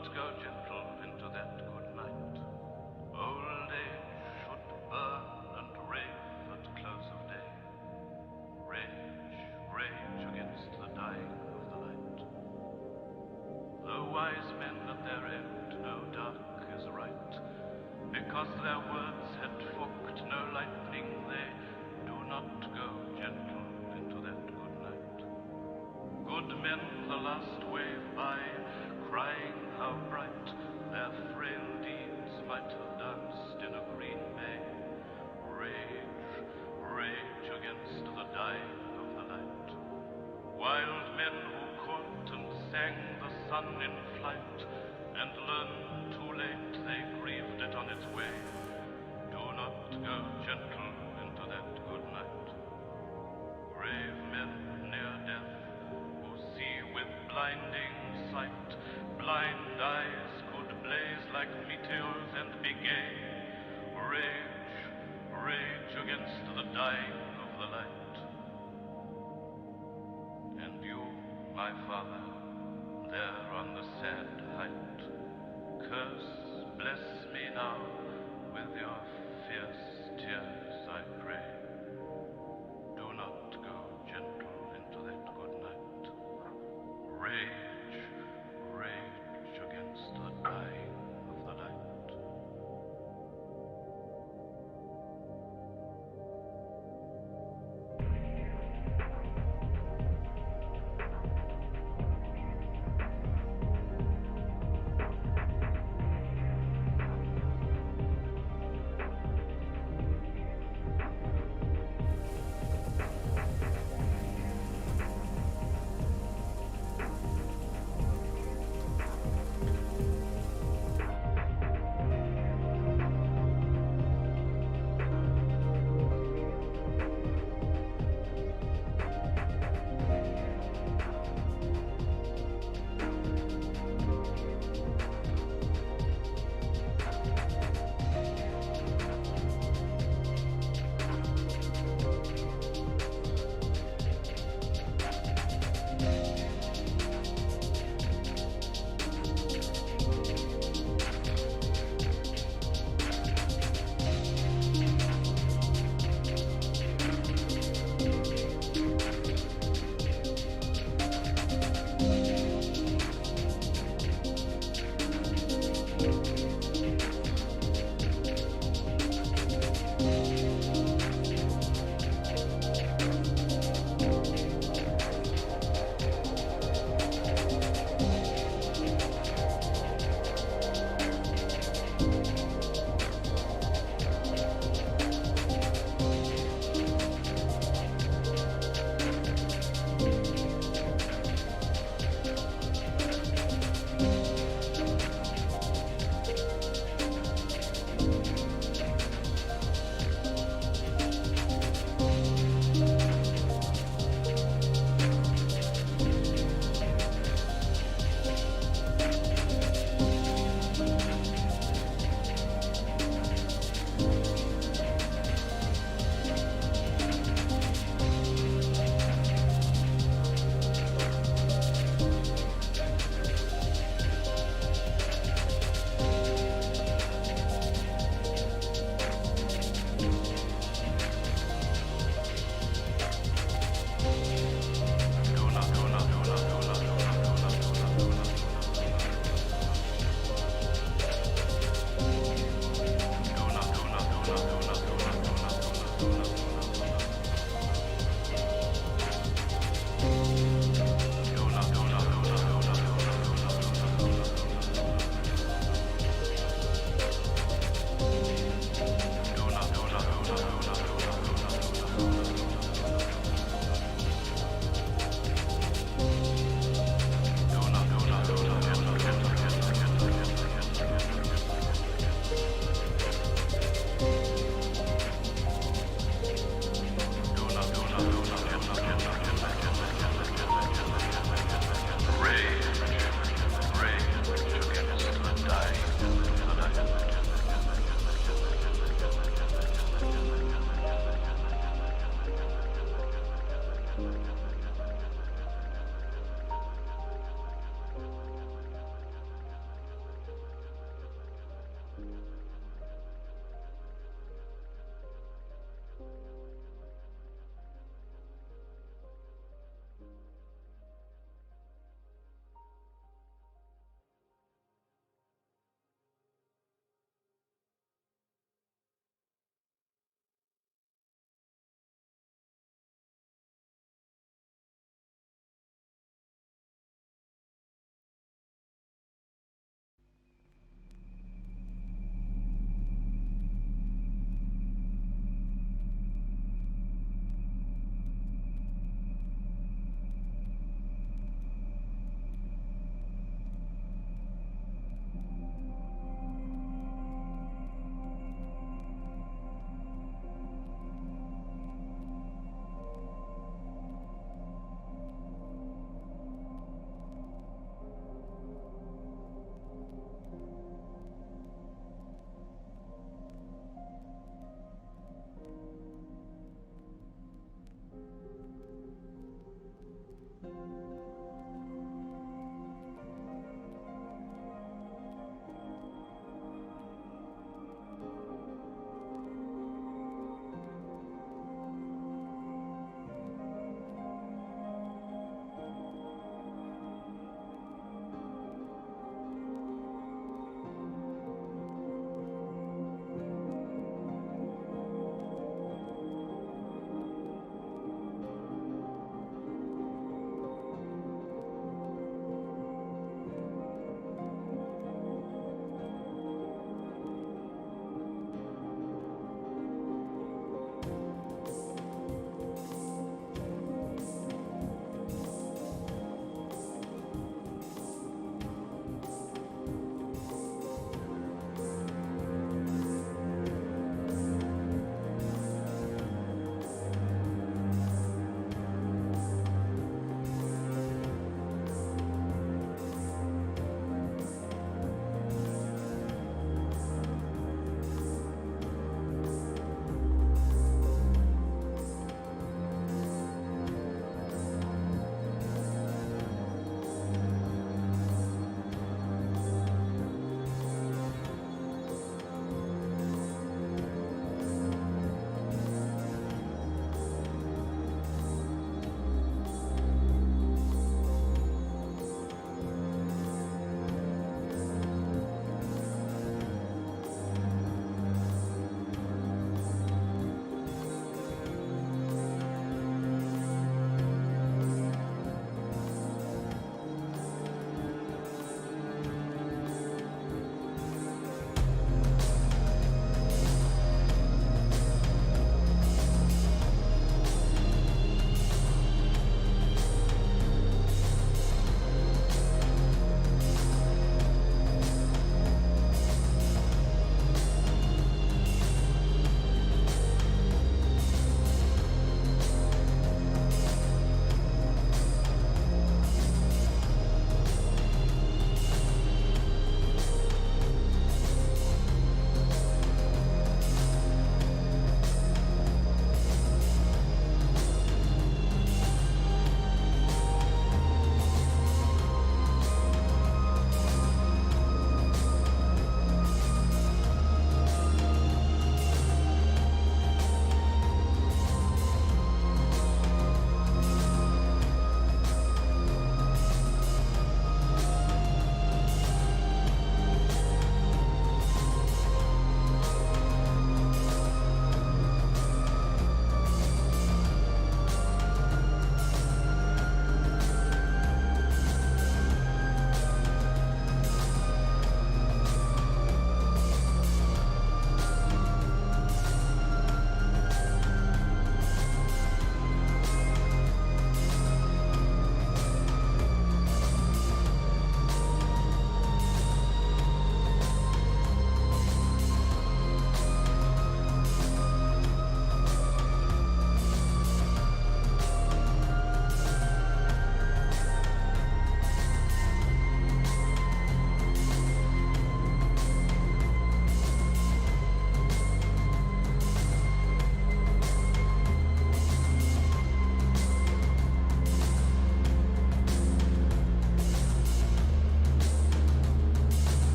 not go gentle into that good night. Old age should burn and rave at close of day. Rage, rage against the dying of the light. Though wise men at their end know dark is right, because their words had forked no lightning, they do not go gentle into that good night. Good men the last wave by, crying how bright their frail deeds might have danced in a green bay. Rage, rage against the dying of the light. Wild men who caught and sang the sun in flight, and learned too late they grieved it on its way. Do not go gentle into that good night. Grave men near death, who see with blinding sight, blind eyes could blaze like meteors and be gay. Rage, rage against the dying of the light. And you, my father, there on the sad height, curse, bless me now with your fierce tears, I pray. Do not go gentle into that good night. Rage, rage against the dying of the light.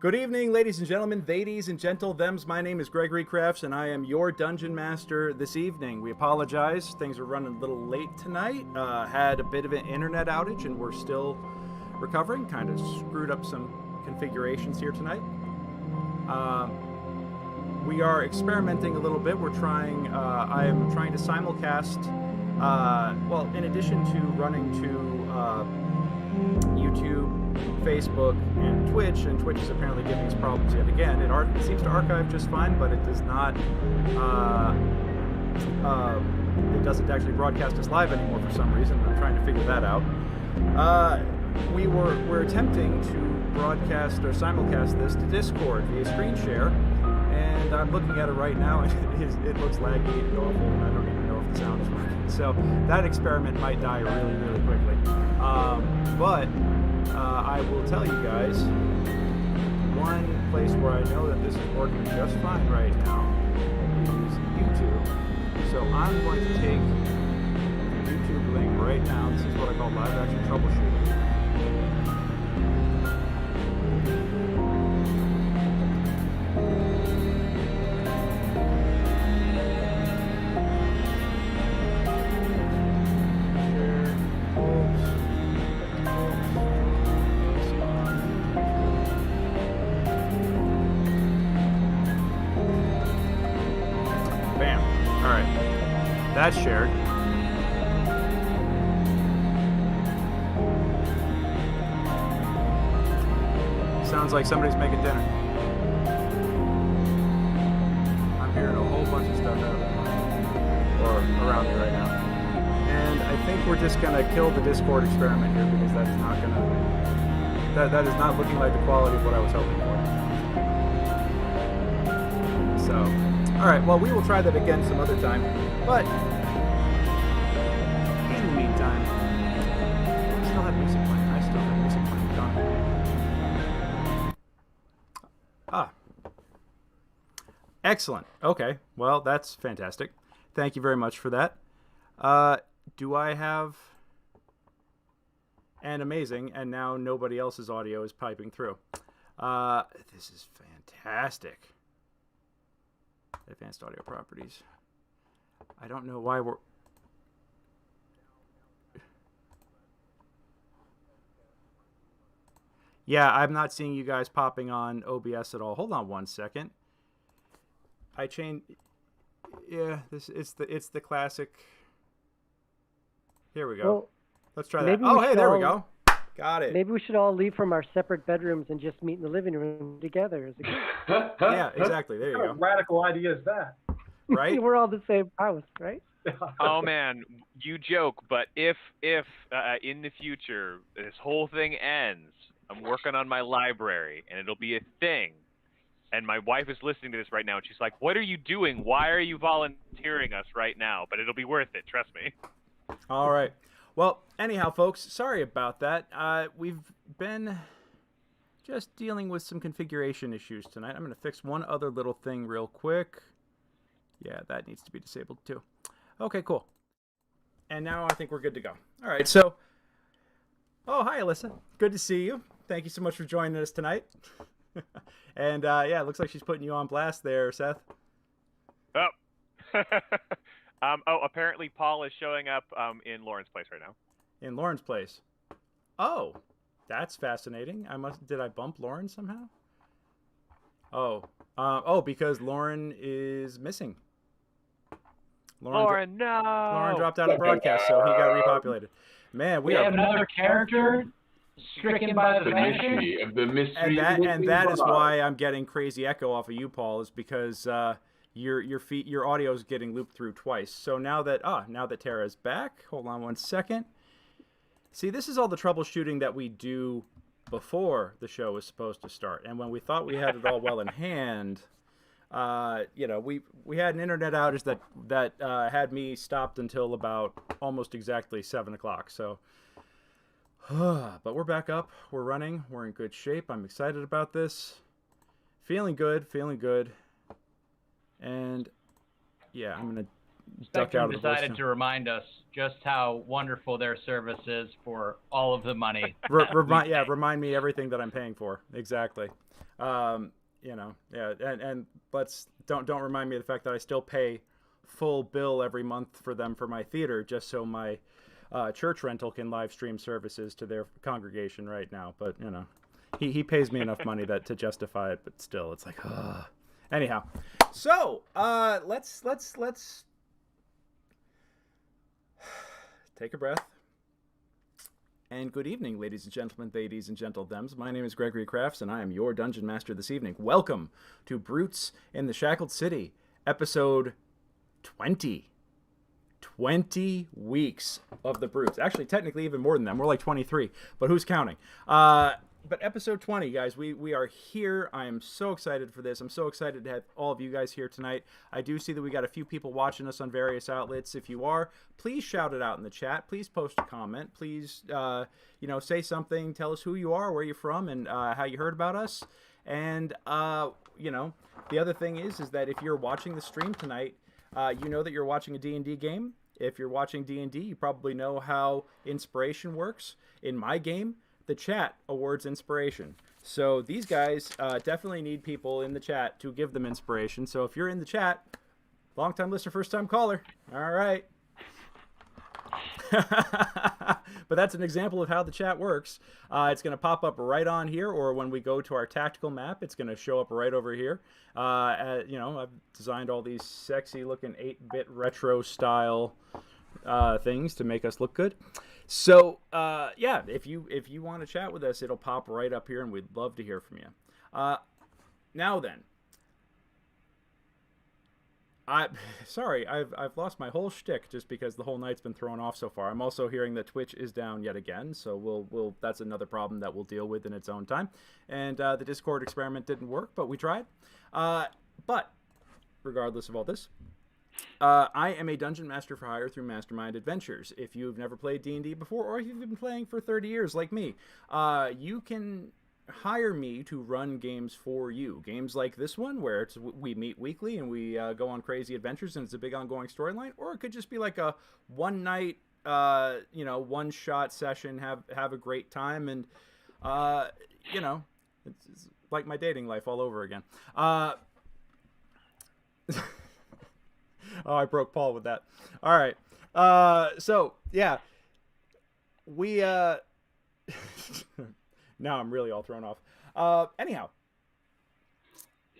Good evening, ladies and gentlemen, ladies and gentle thems. My name is Gregory Crafts, and I am your Dungeon Master this evening. We apologize. Things are running a little late tonight. Had a bit of an internet outage, and we're still recovering. Kind of screwed up some configurations here tonight. We are experimenting a little bit. We're trying, I am trying to simulcast, well, in addition to running to YouTube, Facebook, and Twitch is apparently giving us problems yet again. It seems to archive just fine, but it does not, it doesn't actually broadcast us live anymore for some reason. I'm trying to figure that out. We're attempting to broadcast or simulcast this to Discord via screen share, and I'm looking at it right now, and it looks laggy and awful, and I don't even know if the sound is working. So that experiment might die really, really quickly. But I will tell you guys, one place where I know that this is working just fine right now is YouTube. So I'm going to take the YouTube link right now. This is what I call live action troubleshooting. That's shared. Sounds like somebody's making dinner. I'm hearing a whole bunch of stuff around me right now. And I think we're just gonna kill the Discord experiment here because that's not gonna that is not looking like the quality of what I was hoping for. So alright, well we will try that again some other time. But in the meantime, I still have music playing. Done. Excellent. Okay. Well, that's fantastic. Thank you very much for that. Do I have an amazing, and now nobody else's audio is piping through. This is fantastic. Advanced audio properties. I don't know why we're... Yeah, I'm not seeing you guys popping on OBS at all. Hold on one second. I changed... Yeah, it's the classic... Here we go. Well, let's try that. Oh, hey, there we go. Got it. Maybe we should all leave from our separate bedrooms and just meet in the living room together. Is it good? Yeah, exactly. There you go. What radical idea is that? Right? We're all the same house, right? Oh man, you joke, but if in the future this whole thing ends, I'm working on my library and it'll be a thing. And my wife is listening to this right now and she's like, "What are you doing? Why are you volunteering us right now?" But it'll be worth it, trust me. All right. Well, anyhow, folks, sorry about that. We've been just dealing with some configuration issues tonight. I'm going to fix one other little thing real quick. Yeah, that needs to be disabled too. Okay, cool. And now I think we're good to go. All right, so... Oh, hi, Alyssa. Good to see you. Thank you so much for joining us tonight. And, yeah, it looks like she's putting you on blast there, Seth. Oh. Oh, apparently Paul is showing up in Lauren's place right now. In Lauren's place. Oh, that's fascinating. Did I bump Lauren somehow? Oh, because Lauren is missing. Lauren, no! Lauren dropped out of broadcast, so he got repopulated. Man, we have another character stricken by the mystery. And that is why I'm getting crazy echo off of you, Paul, is because your audio is getting looped through twice. So now that Tara's back, hold on one second. See, this is all the troubleshooting that we do before the show is supposed to start, and when we thought we had it all well in hand. You know, we had an internet outage that had me stopped until about almost exactly 7 o'clock. So, but we're back up. We're running. We're in good shape. I'm excited about this. Feeling good. And yeah, I'm gonna duck out Spectrum of the decided voice. to remind us just how wonderful their service is for all of the money. Remind me everything that I'm paying for. Exactly. You know, yeah, and let's don't remind me of the fact that I still pay full bill every month for them for my theater, just so my church rental can live stream services to their congregation right now. But you know, he pays me enough money to justify it. But still, it's like, anyhow. So let's take a breath. And good evening, ladies and gentlemen, ladies and gentlethems. My name is Gregory Crafts, and I am your Dungeon Master this evening. Welcome to Brutes in the Shackled City, episode 20. 20 weeks of the Brutes. Actually, technically even more than that. More like 23, but who's counting? But episode 20, guys, we are here. I am so excited for this. I'm so excited to have all of you guys here tonight. I do see that we got a few people watching us on various outlets. If you are, please shout it out in the chat. Please post a comment. Please, say something. Tell us who you are, where you're from, and how you heard about us. And, the other thing is that if you're watching the stream tonight, you know that you're watching a D&D game. If you're watching D&D, you probably know how inspiration works. In my game, the chat awards inspiration. So these guys definitely need people in the chat to give them inspiration. So if you're in the chat, long-time listener, first-time caller. All right. But that's an example of how the chat works. It's going to pop up right on here, or when we go to our tactical map, it's going to show up right over here. I've designed all these sexy-looking 8-bit retro-style things to make us look good. So, if you want to chat with us, it'll pop right up here, and we'd love to hear from you. Now then, I've lost my whole shtick just because the whole night's been thrown off so far. I'm also hearing that Twitch is down yet again, so that's another problem that we'll deal with in its own time. And the Discord experiment didn't work, but we tried. But regardless of all this, I am a dungeon master for hire through Mastermind Adventures. If you've never played D&D before, or if you've been playing for 30 years like me, you can hire me to run games for you. Games like this one, where we meet weekly and we go on crazy adventures, and it's a big ongoing storyline. Or it could just be like a one-night, one-shot session, have a great time, and, it's like my dating life all over again. Oh, I broke Paul with that. All right. We now I'm really all thrown off. Anyhow.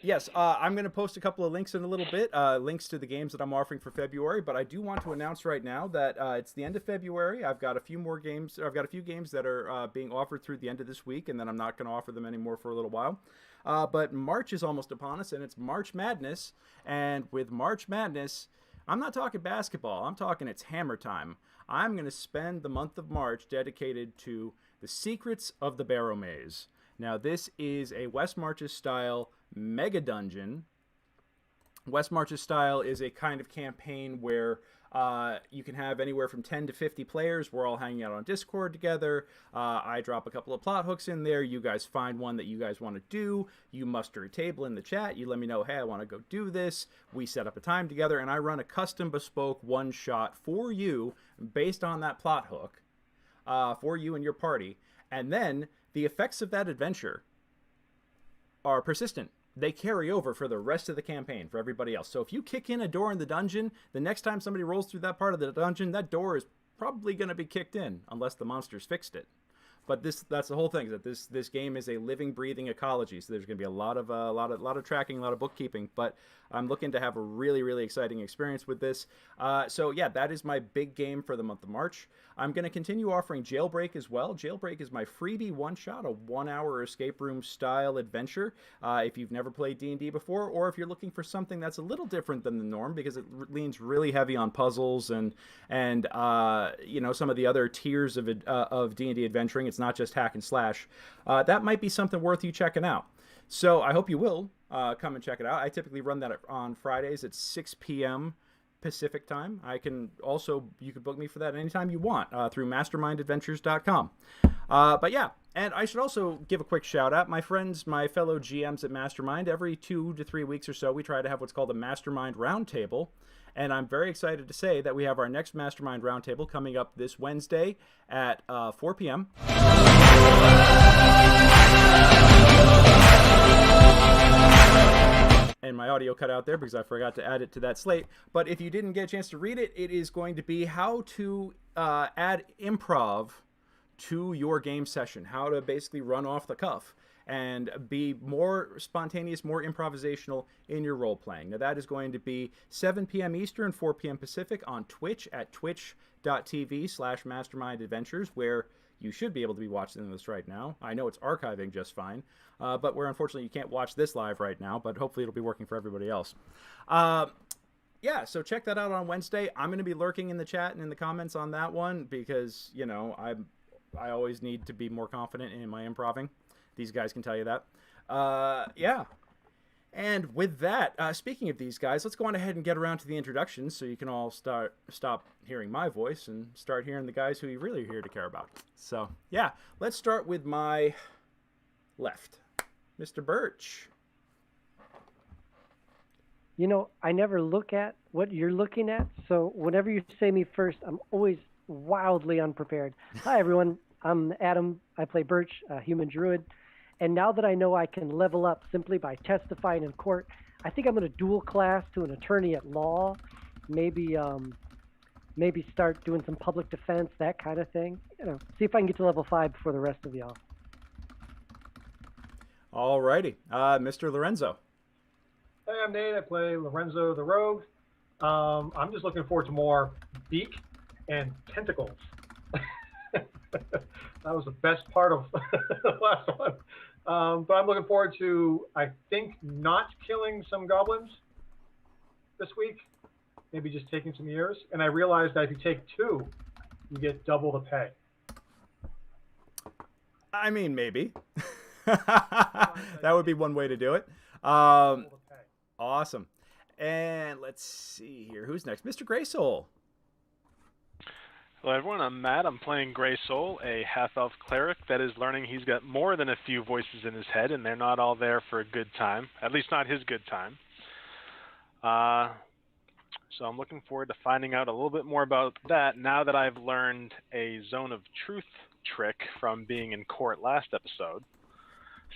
Yes, I'm going to post a couple of links in a little bit, links to the games that I'm offering for February, but I do want to announce right now that it's the end of February. I've got a few games that are being offered through the end of this week, and then I'm not going to offer them anymore for a little while. But March is almost upon us, and it's March Madness, and with March Madness, I'm not talking basketball. I'm talking it's hammer time. I'm going to spend the month of March dedicated to the Secrets of the Barrowmaze. Now, this is a West Marches style mega dungeon. West Marches style is a kind of campaign where you can have anywhere from 10 to 50 players. We're all hanging out on Discord together. I drop a couple of plot hooks in there. You guys find one that you guys want to do. You muster a table in the chat. You let me know, hey, I want to go do this. We set up a time together, and I run a custom bespoke one-shot for you based on that plot hook for you and your party. And then the effects of that adventure are persistent. They carry over for the rest of the campaign for everybody else. So if you kick in a door in the dungeon, the next time somebody rolls through that part of the dungeon, that door is probably going to be kicked in unless the monsters fixed it. But that's the whole thing, that this game is a living, breathing ecology. So there's going to be a lot of tracking, a lot of bookkeeping. But I'm looking to have a really, really exciting experience with this. That is my big game for the month of March. I'm going to continue offering Jailbreak as well. Jailbreak is my freebie one-shot, a 1-hour escape room style adventure. If you've never played D&D before, or if you're looking for something that's a little different than the norm, because it leans really heavy on puzzles and some of the other tiers of D&D adventuring. It's not just hack and slash. That might be something worth you checking out. So I hope you will come and check it out. I typically run that on Fridays at 6 p.m. Pacific time. You could book me for that anytime you want through mastermindadventures.com. And I should also give a quick shout out. My friends, my fellow GMs at Mastermind, every 2 to 3 weeks or so, we try to have what's called a Mastermind Roundtable. And I'm very excited to say that we have our next Mastermind Roundtable coming up this Wednesday at 4 p.m. And my audio cut out there because I forgot to add it to that slate. But if you didn't get a chance to read it, it is going to be how to add improv to your game session, how to basically run off the cuff and be more spontaneous, more improvisational in your role-playing. Now, that is going to be 7 p.m. Eastern, 4 p.m. Pacific on Twitch at twitch.tv/mastermindadventures, where you should be able to be watching this right now. I know it's archiving just fine, but where unfortunately you can't watch this live right now, but hopefully it'll be working for everybody else. Yeah, so check that out on Wednesday. I'm going to be lurking in the chat and in the comments on that one because, you know, I always need to be more confident in my improving. These guys can tell you that. Yeah. And with that, speaking of these guys, let's go on ahead and get around to the introductions so you can all stop hearing my voice and start hearing the guys who you really are here to care about. So, yeah, let's start with my left. Mr. Birch. You know, I never look at what you're looking at, so whenever you say me first, I'm always wildly unprepared. Hi, everyone. I'm Adam. I play Birch, a human druid. And now that I know I can level up simply by testifying in court, I think I'm going to dual class to an attorney at law. Maybe start doing some public defense, that kind of thing. You know, see if I can get to level 5 before the rest of y'all. All righty. Mr. Lorenzo. Hey, I'm Nate. I play Lorenzo the Rogue. I'm just looking forward to more beak and tentacles. That was the best part of the last one. But I'm looking forward to, I think, not killing some goblins this week. Maybe just taking some years. And I realized that if you take 2, you get double the pay. I mean, maybe. That would be one way to do it. Awesome. And let's see here. Who's next? Mr. Greysoul. Hello, everyone. I'm Matt. I'm playing Greysoul, a half-elf cleric that is learning he's got more than a few voices in his head, and they're not all there for a good time. At least not his good time. So I'm looking forward to finding out a little bit more about that now that I've learned a Zone of Truth trick from being in court last episode.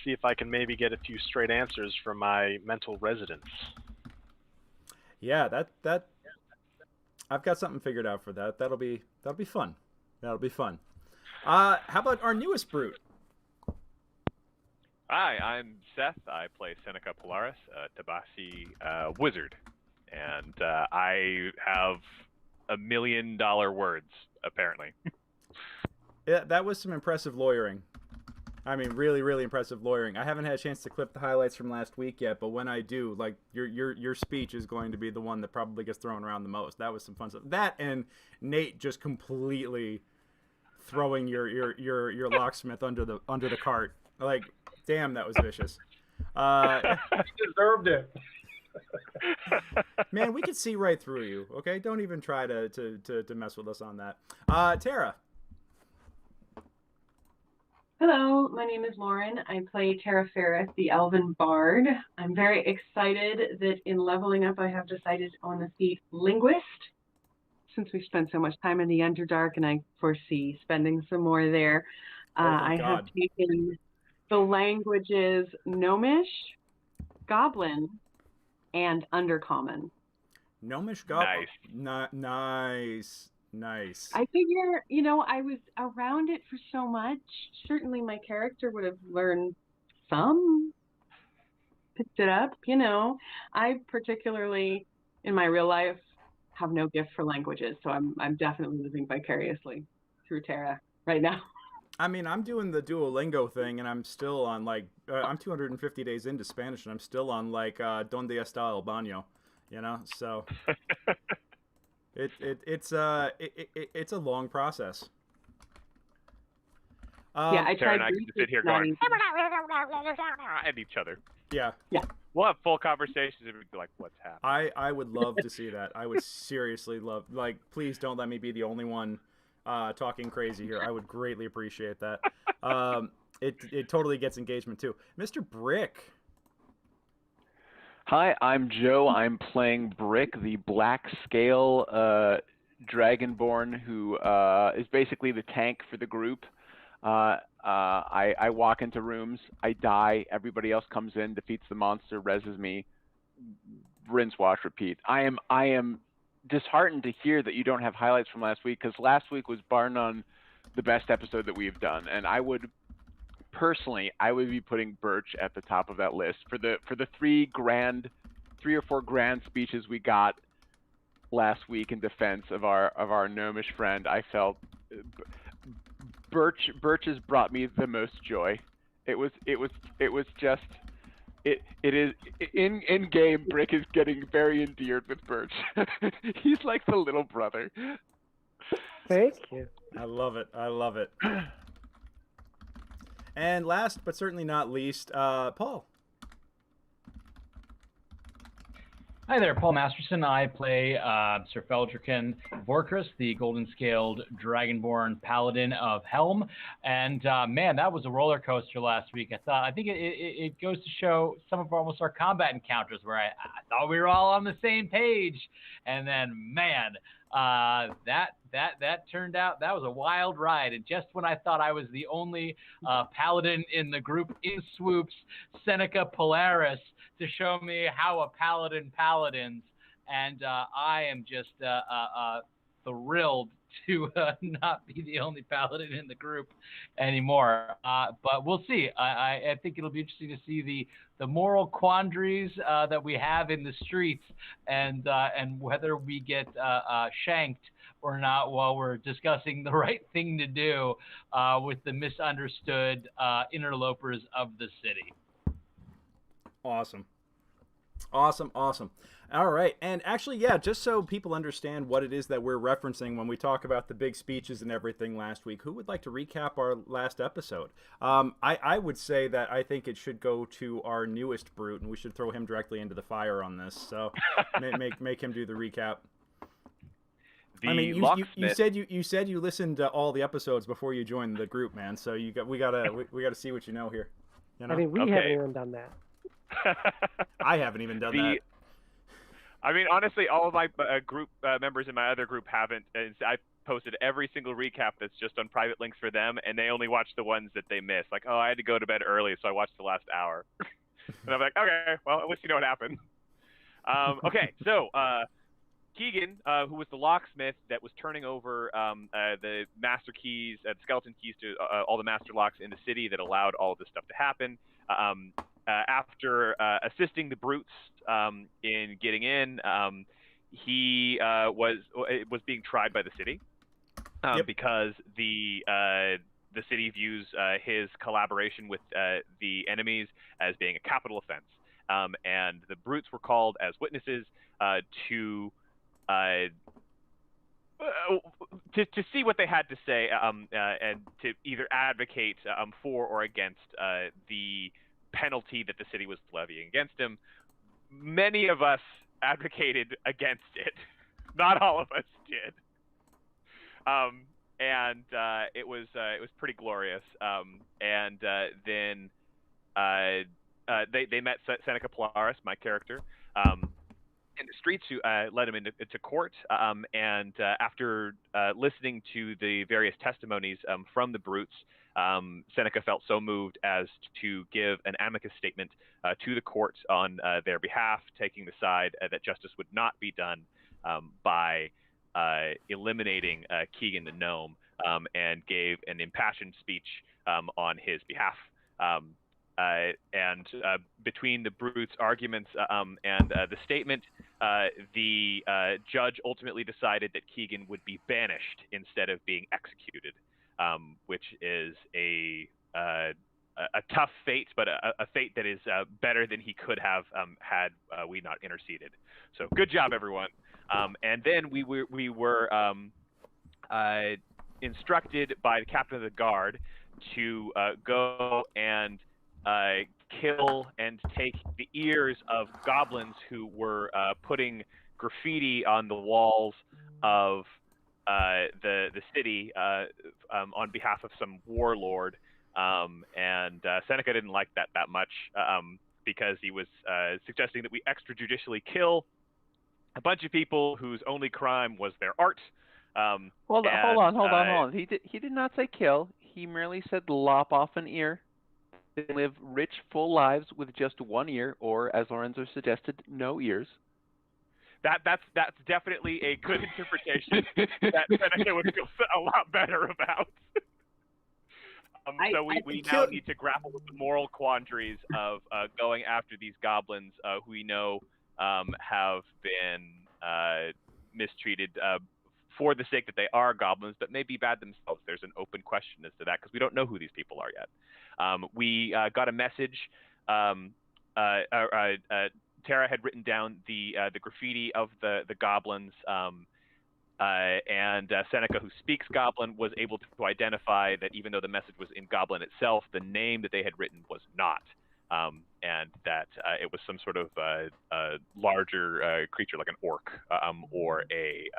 See if I can maybe get a few straight answers from my mental residents. Yeah, that I've got something figured out for that. That'll be fun. That'll be fun. How about our newest brute? Hi, I'm Seth. I play Seneca Polaris, a Tabasi wizard. And I have $1 million words, apparently. Yeah, that was some impressive lawyering. I mean, really, really impressive lawyering. I haven't had a chance to clip the highlights from last week yet, but when I do, like, your speech is going to be the one that probably gets thrown around the most. That was some fun stuff. That and Nate just completely throwing your locksmith under the cart. Like, damn, that was vicious. Deserved it. Man, we could see right through you. Okay, don't even try to mess with us on that. Tara. Hello, my name is Lauren. I play Tara Ferris, the Elven Bard. I'm very excited that in leveling up I have decided on the seat Linguist, since we've spent so much time in the Underdark, and I foresee spending some more there. I have taken the languages Gnomish, Goblin, and Undercommon. Gnomish, Goblin. Nice. Nice. I figure, you know, I was around it for so much. Certainly my character would have learned some, picked it up, you know. I particularly, in my real life, have no gift for languages, so I'm definitely living vicariously through Tara right now. I mean, I'm doing the Duolingo thing, and I'm still on, like, I'm 250 days into Spanish, and I'm still on, like, Donde está el baño, you know, so... It's a long process. Yeah, I Tara tried and I can sit here going at each other. Yeah. We'll have full conversations and we'd be like, what's happening? I would love to see that. I would seriously love, like, please don't let me be the only one talking crazy here. I would greatly appreciate that. It totally gets engagement too. Mr. Brick. Hi, I'm Joe. I'm playing Brick, the black scale dragonborn who is basically the tank for the group. I walk into rooms, I die, everybody else comes in, defeats the monster, reses me, rinse, wash, repeat. I am disheartened to hear that you don't have highlights from last week, because last week was bar none the best episode that we've done, and I would be putting Birch at the top of that list for the three or four grand speeches we got last week in defense of our gnomish friend. I felt Birch has brought me the most joy. It was just in game. Brick is getting very endeared with Birch. He's like the little brother. Thank you. I love it. And last but certainly not least, Paul. Hi there, Paul Masterson. I play Sir Feldrican Vorkris, the golden-scaled dragonborn paladin of Helm. And man, that was a roller coaster last week. I think it goes to show some of almost our combat encounters where I thought we were all on the same page, and then man, that turned out that was a wild ride. And just when I thought I was the only paladin in the group, in swoops Seneca Polaris to show me how a paladin paladins, and I am just thrilled to not be the only paladin in the group anymore. But we'll see. I think it'll be interesting to see the moral quandaries that we have in the streets, and whether we get shanked or not while we're discussing the right thing to do with the misunderstood interlopers of the city. Awesome. All right. And actually, yeah, just so people understand what it is that we're referencing when we talk about the big speeches and everything last week, who would like to recap our last episode? I would say that I think it should go to our newest brute, and we should throw him directly into the fire on this. So make him do the recap. I mean, you said you listened to all the episodes before you joined the group, man. So we gotta see what you know here. You know? I mean, we haven't even done that. I haven't even done that. I mean, honestly, all of my group members in my other group haven't. And I posted every single recap that's just on private links for them, and they only watch the ones that they miss. Like, oh, I had to go to bed early, so I watched the last hour. And I'm like, okay, well, at least you know what happened. Okay, so Keygan, who was the locksmith that was turning over the master keys, the skeleton keys to all the master locks in the city that allowed all of this stuff to happen. After assisting the brutes in getting in, he was being tried by the city because the city views his collaboration with the enemies as being a capital offense, and the brutes were called as witnesses to see what they had to say, and to either advocate for or against the penalty that the city was levying against him. Many of us advocated against it. Not all of us did. And it was pretty glorious. And then they met Seneca Polaris, my character, in the streets, who led him into court. And after listening to the various testimonies from the brutes, Seneca felt so moved as to give an amicus statement to the court on their behalf, taking the side that justice would not be done by eliminating Keygan the gnome, and gave an impassioned speech on his behalf. And between the brutes' arguments and the statement, the judge ultimately decided that Keygan would be banished instead of being executed, which is a tough fate, but a fate that is better than he could have had we not interceded. So good job, everyone. And then we were instructed by the captain of the guard to go and kill and take the ears of goblins who were putting graffiti on the walls of the city on behalf of some warlord. And Seneca didn't like that much. because he was suggesting that we extrajudicially kill a bunch of people whose only crime was their art. Hold on. He did not say kill. He merely said lop off an ear. They live rich, full lives with just one ear, or as Lorenzo suggested, no ears. That's definitely a good interpretation that Seneca would feel a lot better about. So we now need to grapple with the moral quandaries of going after these goblins who we know have been mistreated for the sake that they are goblins, but may be bad themselves. There's an open question as to that because we don't know who these people are yet. We got a message. Tara had written down the graffiti of the goblins, and Seneca, who speaks Goblin, was able to identify that even though the message was in Goblin itself, the name that they had written was not, and that it was some sort of larger creature like an orc or a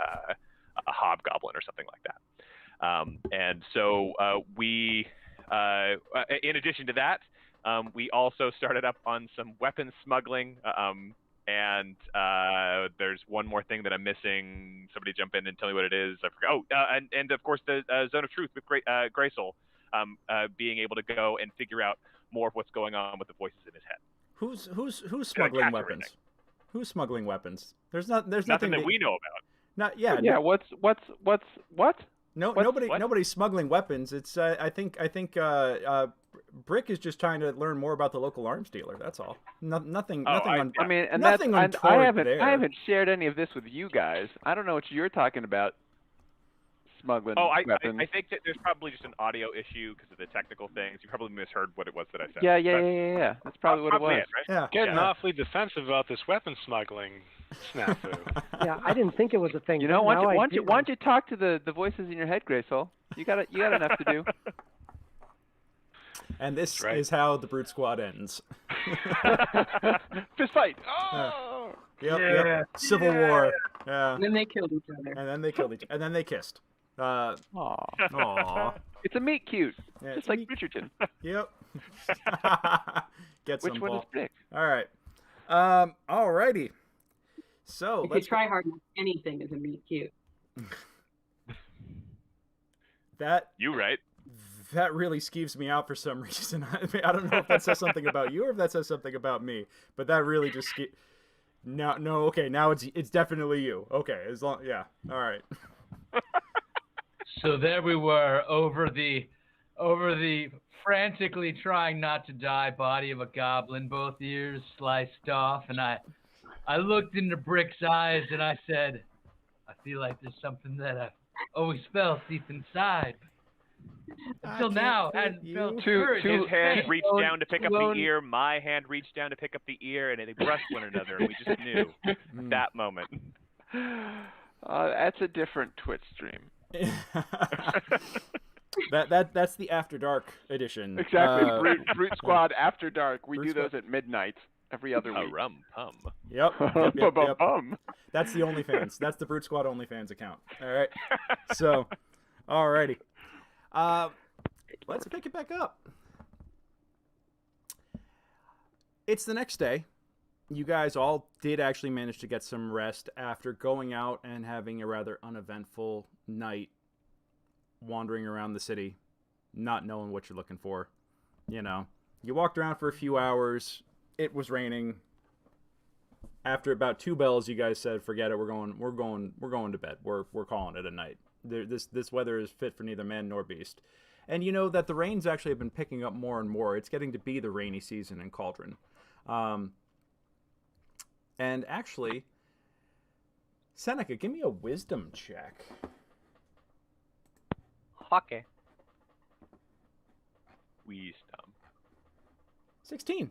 hobgoblin or something like that. And so we, in addition to that, we also started up on some weapons smuggling, and there's one more thing that I'm missing. Somebody jump in and tell me what it is. I forgot. Oh, and of course the Zone of Truth with Greysoul, being able to go and figure out more of what's going on with the voices in his head. Who's smuggling weapons? Who's smuggling weapons? There's nothing that we know about. Not yeah. Yeah. What's what? No, nobody's smuggling weapons. It's I think Brick is just trying to learn more about the local arms dealer. That's all. Nothing. I haven't shared any of this with you guys. I don't know what you're talking about. Smuggling weapons. I think that there's probably just an audio issue because of the technical things. You probably misheard what it was that I said. Yeah. That's probably what it was. Right? Yeah. Getting awfully defensive about this weapon smuggling snafu. Yeah, I didn't think it was a thing. You know, why don't you talk to the voices in your head, Greysoul? You got enough to do. And this is how the Brute Squad ends. Fist fight. Oh. Yep. Civil War. Yeah. And then they killed each other. And then they kissed. Aww. It's a meet cute. Yeah, just like Bridgerton. Yep. Get some Which one is Brick? All right. Alrighty. So if you try hard enough, anything is a meet cute. You right. That really skeeves me out for some reason. I don't know if that says something about you or if that says something about me, but that really just okay, now it's definitely you. Okay, all right. So there we were over the frantically trying not to die body of a goblin, both ears sliced off, and I looked into Brick's eyes and I said, I feel like there's something that I've always felt deep inside. Until now, hadn't felt courage. His hand reached down to pick up the ear. My hand reached down to pick up the ear, and they brushed one another, and we just knew at that moment. That's a different Twitch stream. That's the After Dark edition. Exactly. Brute Squad After Dark. We do those at midnight every other week. Rum-pum. Yep. That's the OnlyFans. That's the Brute Squad OnlyFans account. All right. So, alrighty. Let's pick it back up. It's the next day. You guys all did actually manage to get some rest after going out and having a rather uneventful night wandering around the city, not knowing what you're looking for. You know, you walked around for a few hours. It was raining. After about 2 bells, you guys said, "Forget it. We're going to bed. We're calling it a night. This weather is fit for neither man nor beast." And you know that the rains actually have been picking up more and more. It's getting to be the rainy season in Cauldron. And actually, Seneca, give me a wisdom check. Okay. Wisdom. 16.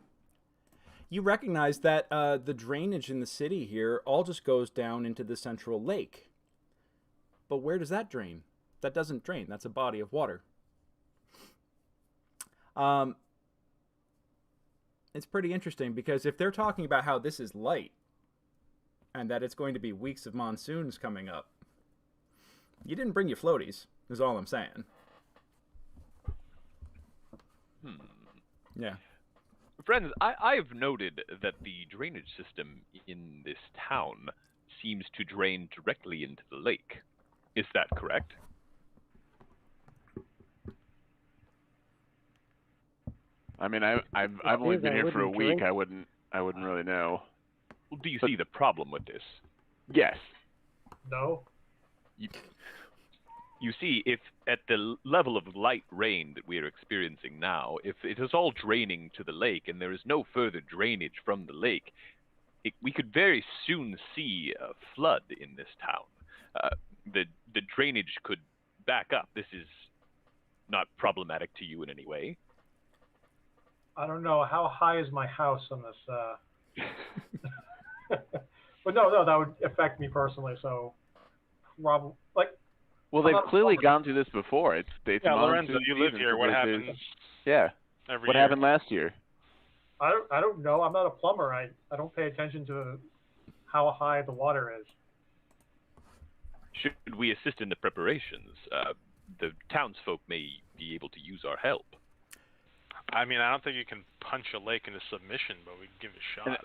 You recognize that the drainage in the city here all just goes down into the central lake. But where does that drain? That doesn't drain. That's a body of water. It's pretty interesting because if they're talking about how this is light and that it's going to be weeks of monsoons coming up, you didn't bring your floaties, is all I'm saying. Yeah. Friends, I've noted that the drainage system in this town seems to drain directly into the lake. Is that correct? I mean, I've only been here for a week. I wouldn't really know. Well, do you see the problem with this? Yes. No. You see, if at the level of light rain that we are experiencing now, if it is all draining to the lake and there is no further drainage from the lake, we could very soon see a flood in this town. The drainage could back up. This is not problematic to you in any way. I don't know. How high is my house on this? But no, that would affect me personally. So, probably like. Well, they've clearly gone through this before. It's Lorenzo, you live here. What happens? Yeah. What happened last year? I don't know. I'm not a plumber. I don't pay attention to how high the water is. Should we assist in the preparations? The townsfolk may be able to use our help. I mean, I don't think you can punch a lake into submission, but we can give it a shot.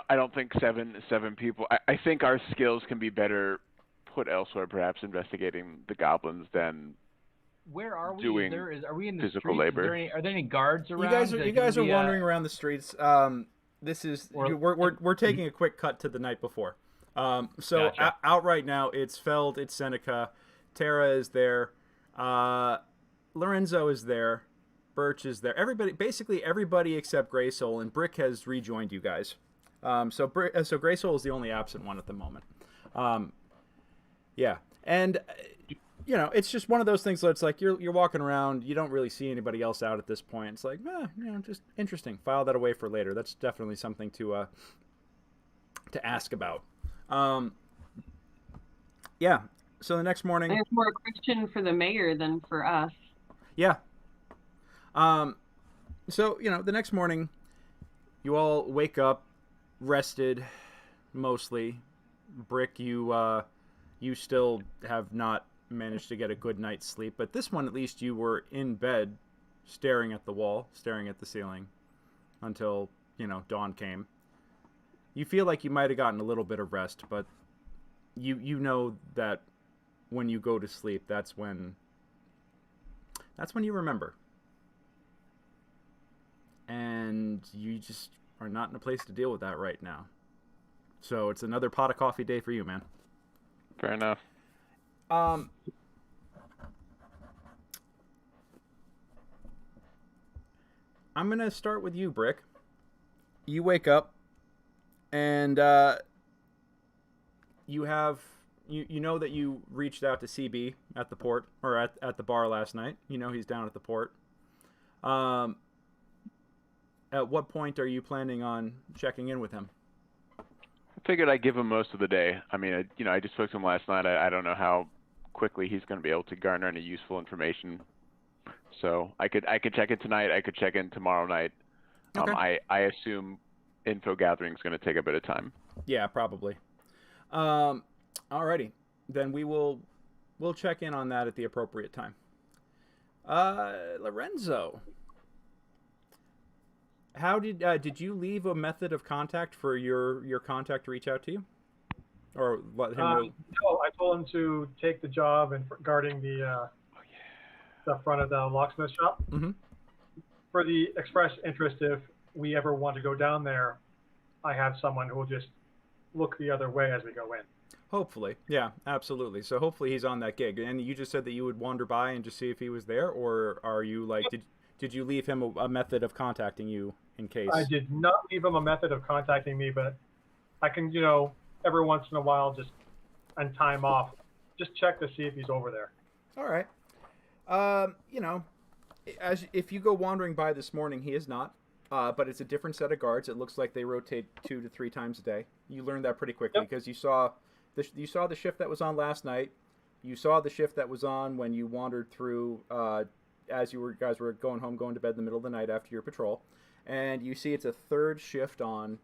I don't think seven people. I think our skills can be better put elsewhere, perhaps investigating the goblins than where are we? doing are we in the physical streets? labor. Are there any guards around? You guys are wandering around the streets. This is we're taking a quick cut to the night before. Gotcha. Out right now, it's Feld, it's Seneca, Tara is there, Lorenzo is there, Birch is there. Basically everybody except Greysoul, and Brick has rejoined you guys. So Greysoul is the only absent one at the moment. Yeah, and it's just one of those things that it's like you're walking around, you don't really see anybody else out at this point. It's like, just interesting. File that away for later. That's definitely something to ask about. Yeah. So the next morning, I have more a question for the mayor than for us. Yeah. So the next morning, you all wake up, rested, mostly. Brick, you still have not managed to get a good night's sleep, but this one at least you were in bed, staring at the wall, staring at the ceiling, until dawn came. You feel like you might have gotten a little bit of rest, but you know that when you go to sleep, that's when you remember. And you just are not in a place to deal with that right now. So it's another pot of coffee day for you, man. Fair enough. I'm going to start with you, Brick. You wake up and you know that you reached out to CB at the port, or at the bar last night. He's down at the port. At what point are you planning on checking in with him? I figured I'd give him most of the day. I mean, I just spoke to him last night. I don't know how quickly he's going to be able to garner any useful information. So I could check in tonight. I could check in tomorrow night. Okay. I assume info gathering is going to take a bit of time. Yeah, probably. Alrighty, then we'll check in on that at the appropriate time. Lorenzo, how did you leave a method of contact for your contact to reach out to you, or let him know? No, I told him to take the job and guarding the front of the locksmith shop. Mm-hmm. For the express interest, if we ever want to go down there, I have someone who will just look the other way as we go in. Hopefully. Yeah, absolutely. So hopefully he's on that gig. And you just said that you would wander by and just see if he was there, or are you like, did you leave him a method of contacting you in case? I did not leave him a method of contacting me, but I can, every once in a while, just on time off, just check to see if he's over there. All right. If you go wandering by this morning, he is not. But it's a different set of guards. It looks like they rotate 2 to 3 times a day. You learned that pretty quickly because you saw the shift that was on last night. You saw the shift that was on when you wandered through as you guys were going home, going to bed in the middle of the night after your patrol. And you see it's a third shift on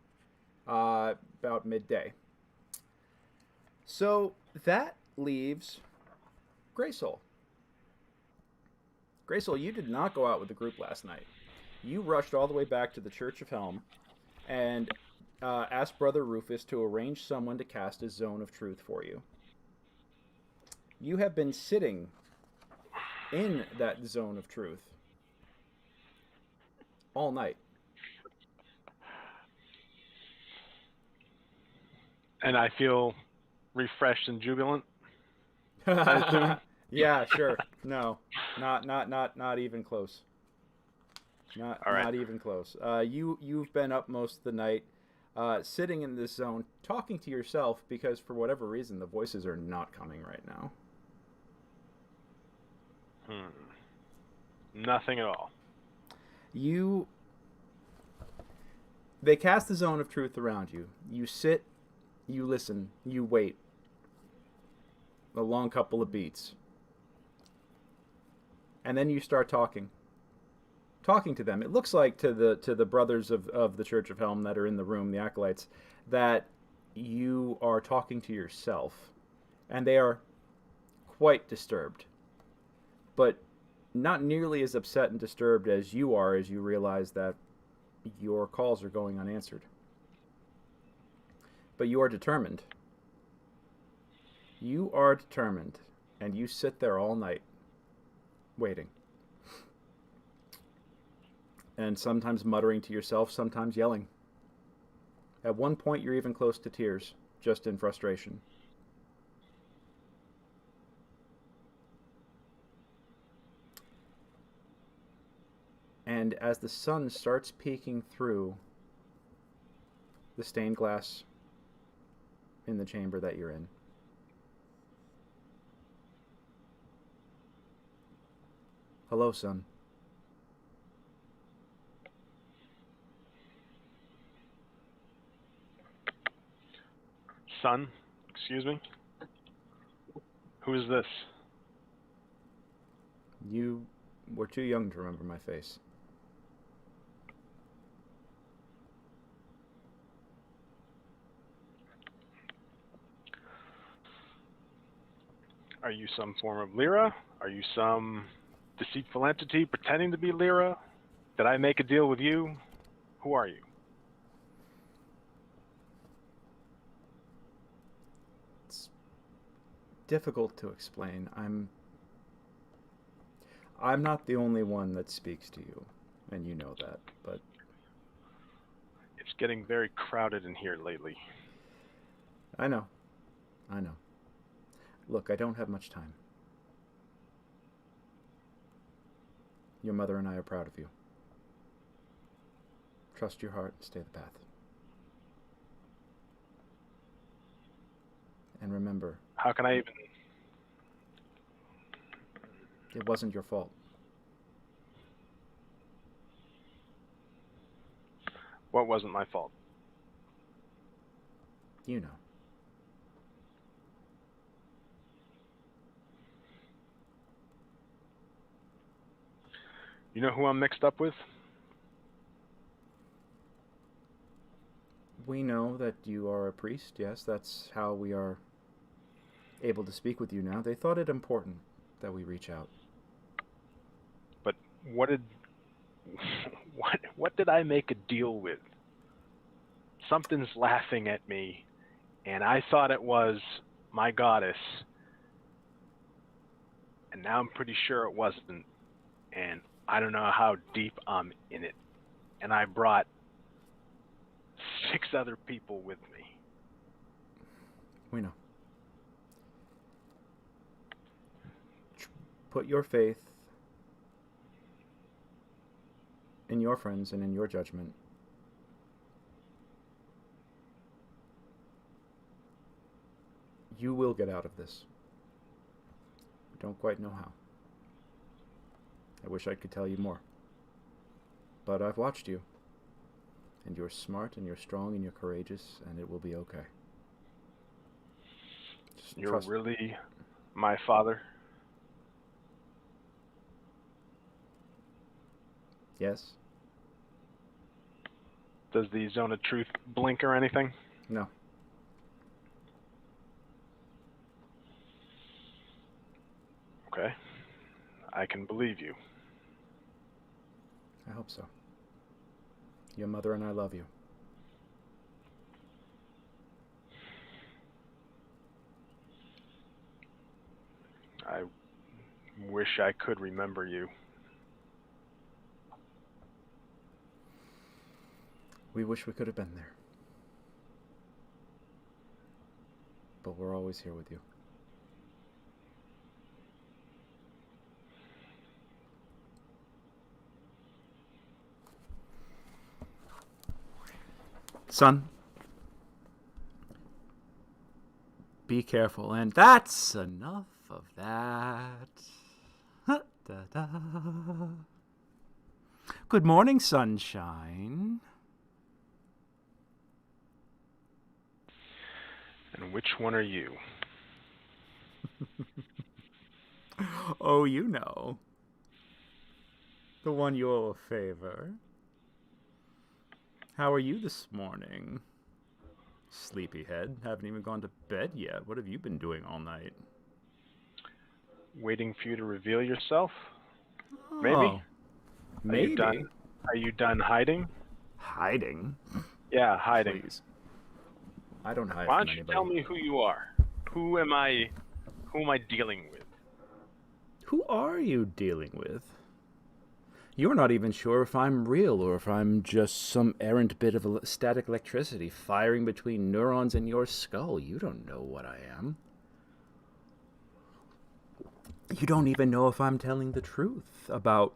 about midday. So that leaves Greysoul. Greysoul, you did not go out with the group last night. you rushed all the way back to the Church of Helm and asked Brother Rufus to arrange someone to cast a Zone of Truth for you. You have been sitting in that Zone of Truth all night. And I feel refreshed and jubilant, I assume? Yeah, sure. No, not even close. Not even close. You've been up most of the night, sitting in this zone, talking to yourself because for whatever reason the voices are not coming right now. Nothing at all. They cast the Zone of Truth around you. You sit, you listen, you wait. A long couple of beats. And then you start talking to them. It looks like to the brothers of the Church of Helm that are in the room, the acolytes, that you are talking to yourself. And they are quite disturbed. But not nearly as upset and disturbed as you are as you realize that your calls are going unanswered. But you are determined. You are determined, and you sit there all night, waiting. And sometimes muttering to yourself, sometimes yelling. At one point, you're even close to tears, just in frustration. And as the sun starts peeking through the stained glass in the chamber that you're in, hello, son. Son? Excuse me? Who is this? You were too young to remember my face. Are you some form of Lyra? Are you some deceitful entity pretending to be Lyra? Did I make a deal with you? Who are you? It's difficult to explain. I'm not the only one that speaks to you, and you know that, but It's getting very crowded in here lately. I know. Look, I don't have much time. Your mother and I are proud of you. Trust your heart and stay the path. And remember... How can I even... It wasn't your fault. What wasn't my fault? You know. You know who I'm mixed up with? We know that you are a priest, yes. That's how we are able to speak with you now. They thought it important that we reach out. But what did I make a deal with? Something's laughing at me, and I thought it was my goddess, and now I'm pretty sure it wasn't, and I don't know how deep I'm in it. And I brought 6 other people with me. We know. Put your faith in your friends and in your judgment. You will get out of this. We don't quite know how. I wish I could tell you more. But I've watched you. And you're smart, and you're strong, and you're courageous, and it will be okay. Just You're trust. really my father? Yes? Does the Zone of Truth blink or anything? No. Okay. I can believe you. I hope so. Your mother and I love you. I wish I could remember you. We wish we could have been there. But we're always here with you. Son, be careful, and that's enough of that. Da-da. Good morning, sunshine. And which one are you? Oh, you know. The one you owe a favor. How are you this morning? Sleepyhead. Haven't even gone to bed yet. What have you been doing all night? Waiting for you to reveal yourself? Oh, Maybe? maybe. Are you done hiding? Hiding? Yeah, hiding. Please. I don't hide Why from don't you anybody. tell me who you are? Who am I dealing with? Who are you dealing with? You're not even sure if I'm real or if I'm just some errant bit of static electricity firing between neurons in your skull. You don't know what I am. You don't even know if I'm telling the truth about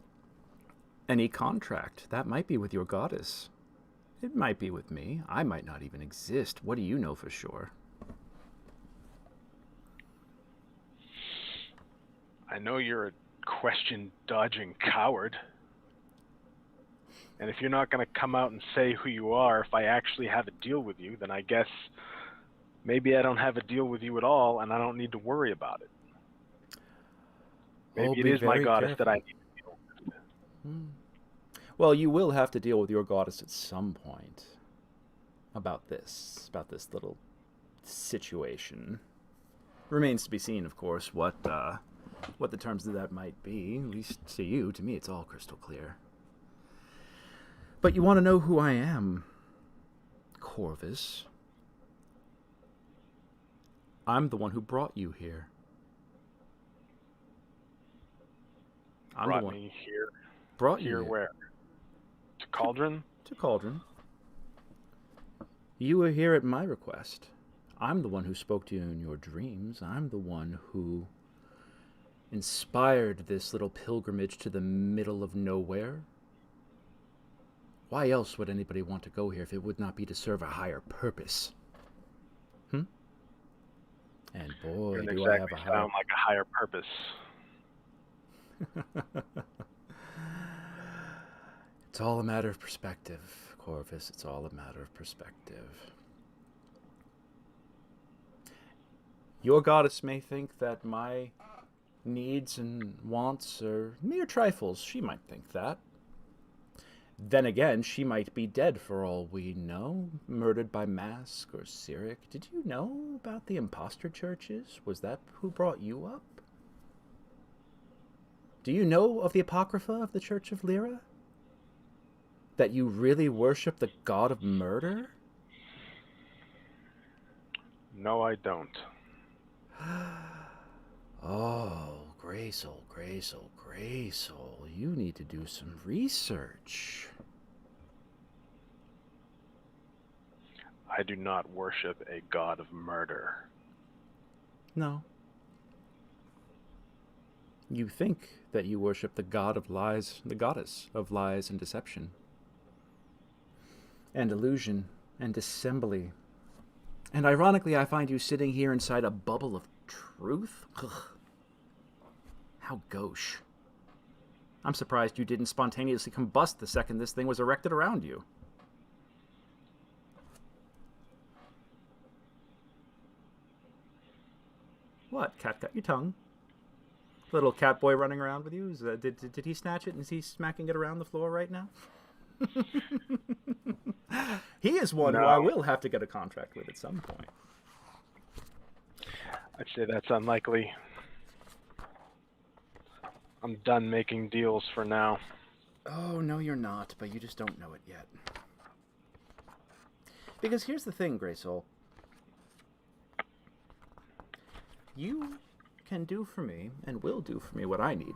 any contract. That might be with your goddess. It might be with me. I might not even exist. What do you know for sure? I know you're a question-dodging coward. And if you're not going to come out and say who you are, if I actually have a deal with you, then I guess maybe I don't have a deal with you at all, and I don't need to worry about it. Maybe it is my goddess that I need to deal with. Well, you will have to deal with your goddess at some point about this little situation. Remains to be seen, of course, what the terms of that might be. At least to you, to me, it's all crystal clear. But you want to know who I am, Corvus. I'm the one who brought you here. Brought me here. Brought you here where? To Cauldron? To Cauldron. You were here at my request. I'm the one who spoke to you in your dreams. I'm the one who inspired this little pilgrimage to the middle of nowhere. Why else would anybody want to go here if it would not be to serve a higher purpose? And boy, do I have a higher... sound like a higher purpose. It's all a matter of perspective, Corvus. It's all a matter of perspective. Your goddess may think that my needs and wants are mere trifles. She might think that. Then again, she might be dead for all we know, murdered by Mask or Cyric. Did you know about the imposter churches? Was that who brought you up? Do you know of the Apocrypha of the Church of Lyra? That you really worship the god of murder? No, I don't. Oh, Greysoul, Greysoul, Greysoul. You need to do some research. I do not worship a god of murder. No. You think that you worship the god of lies, the goddess of lies and deception, and illusion, and dissembly. And ironically, I find you sitting here inside a bubble of truth? Ugh. How gauche. I'm surprised you didn't spontaneously combust the second this thing was erected around you. What? Cat got your tongue? Little cat boy running around with you? Did he snatch it and is he smacking it around the floor right now? He is one who I will have to get a contract with at some point. I'd say that's unlikely. I'm done making deals for now. Oh, no, you're not, but you just don't know it yet. Because here's the thing, Greysoul. You can do for me, and will do for me, what I need.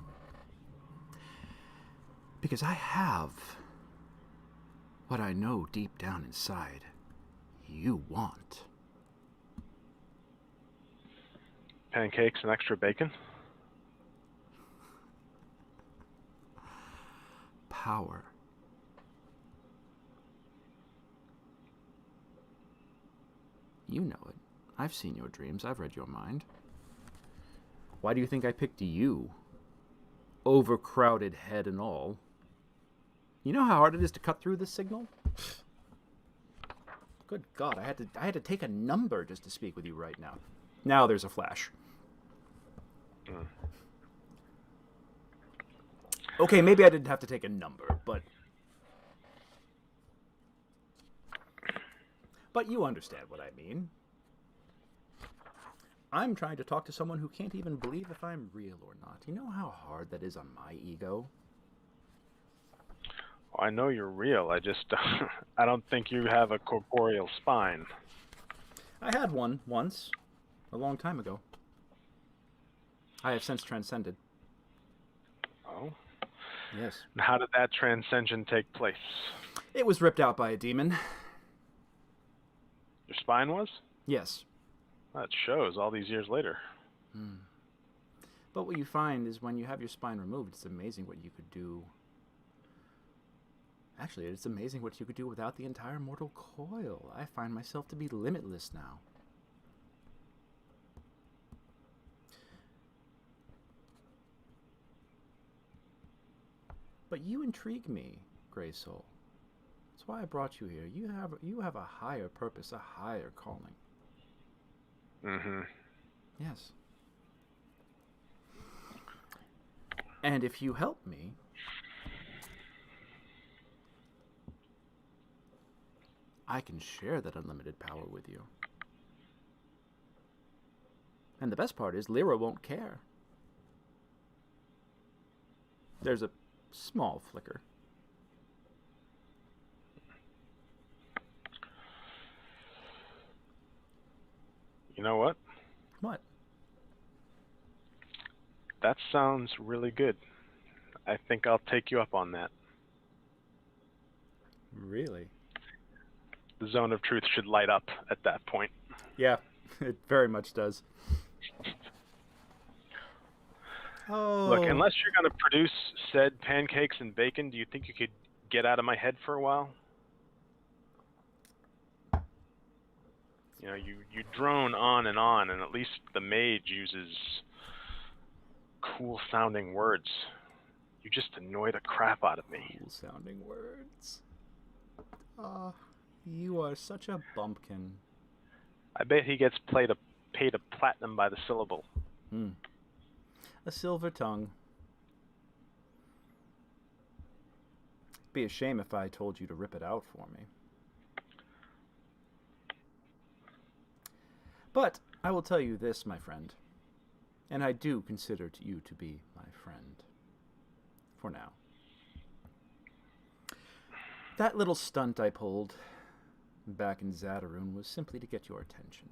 Because I have what I know deep down inside you want. Pancakes and extra bacon? Power. You know it. I've seen your dreams. I've read your mind. Why do you think I picked you? Overcrowded head and all. You know how hard it is to cut through this signal? Good God, I had to take a number just to speak with you right now. Now there's a flash. Okay, maybe I didn't have to take a number, but you understand what I mean. I'm trying to talk to someone who can't even believe if I'm real or not. You know how hard that is on my ego? I know you're real. I just, I don't think you have a corporeal spine. I had one once, a long time ago. I have since transcended. Oh? Yes. And how did that transcension take place? It was ripped out by a demon. Your spine was? Yes. That shows all these years later. But what you find is when you have your spine removed, it's amazing what you could do. Actually, it's amazing what you could do without the entire mortal coil. I find myself to be limitless now. But you intrigue me, Greysoul. That's why I brought you here. You have a higher purpose, a higher calling. Mm-hmm. Yes. And if you help me, I can share that unlimited power with you. And the best part is, Lyra won't care. There's a small flicker. You know what? What? That sounds really good. I think I'll take you up on that. Really? The zone of truth should light up at that point. Yeah, it very much does. Oh. Look, unless you're going to produce said pancakes and bacon, do you think you could get out of my head for a while? You know, you drone on, and at least the mage uses cool-sounding words. You just annoy the crap out of me. Cool-sounding words. You are such a bumpkin. I bet he gets paid a platinum by the syllable. A silver tongue. Be a shame if I told you to rip it out for me. But I will tell you this, my friend, and I do consider you to be my friend. For now. That little stunt I pulled back in Zadaroon was simply to get your attention.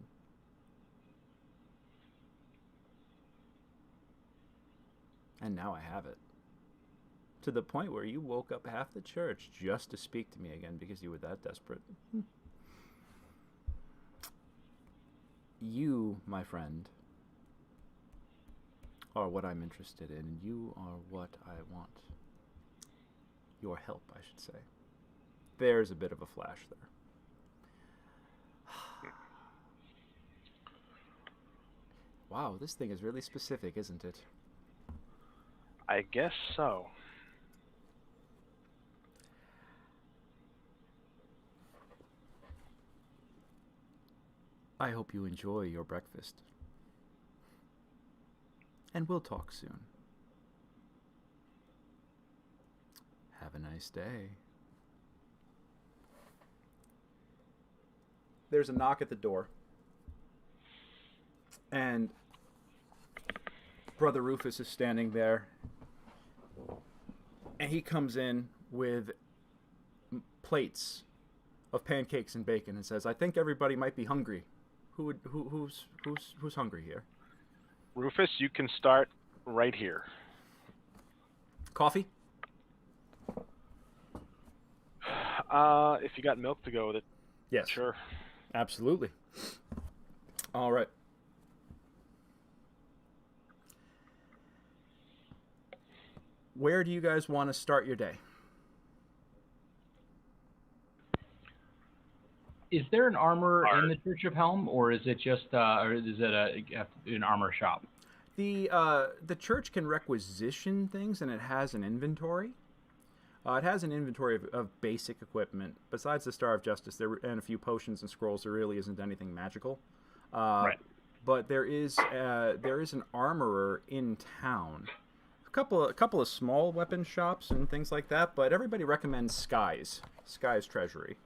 And now I have it. To the point where you woke up half the church just to speak to me again because you were that desperate. You, my friend, are what I'm interested in, and you are what I want. Your help, I should say. There's a bit of a flash there. Wow, this thing is really specific, isn't it? I guess so. I hope you enjoy your breakfast. And we'll talk soon. Have a nice day. There's a knock at the door. And Brother Rufus is standing there. And he comes in with plates of pancakes and bacon and says, "I think everybody might be hungry. Who's hungry here?" Rufus, you can start right here. Coffee? If you got milk to go with it. Yes. Sure. Absolutely. All right. Where do you guys want to start your day? Is there an armor in the Church of Helm, or is it just, or is it an armor shop? The church can requisition things, and it has an inventory. It has an inventory of basic equipment. Besides the Star of Justice and a few potions and scrolls, there really isn't anything magical. Right. But there is an armorer in town. A couple of small weapon shops and things like that. But everybody recommends Sky's Treasury.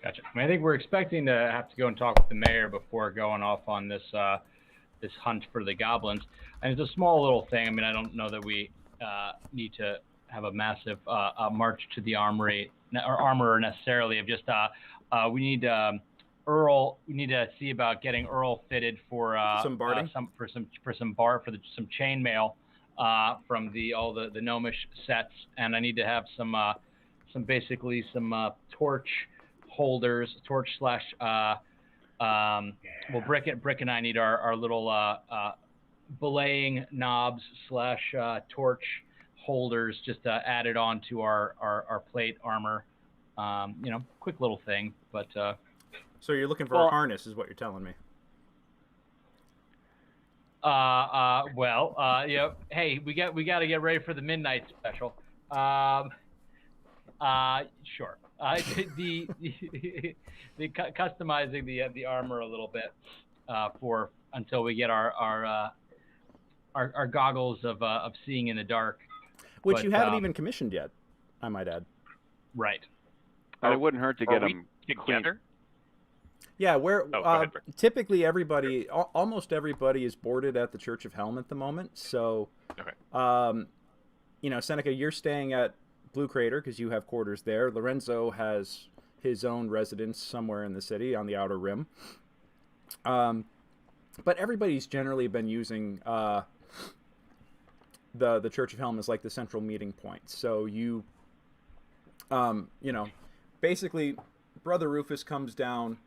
Gotcha. I think we're expecting to have to go and talk with the mayor before going off on this this hunt for the goblins. And it's a small little thing. I mean, I don't know that we need to have a massive march to the armory or armorer necessarily. Of just we need Earl. We need to see about getting Earl fitted for some barding, some chainmail from all the gnomish sets, and I need to have some torch holders, Brick and I need our little belaying knobs / torch holders just added on to our plate armor. Quick little thing, but so you're looking for a harness, is what you're telling me. Yeah. Hey, we got to get ready for the midnight special. Sure. The customizing the armor a little bit for until we get our goggles of seeing in the dark, which you haven't even commissioned yet, I might add. Right. But it wouldn't hurt to get them together. Yeah, typically almost everybody is boarded at the Church of Helm at the moment. So, okay. Seneca, you're staying at Blue Crater because you have quarters there. Lorenzo has his own residence somewhere in the city on the Outer Rim. But everybody's generally been using the Church of Helm as like the central meeting point. So you, basically, Brother Rufus comes down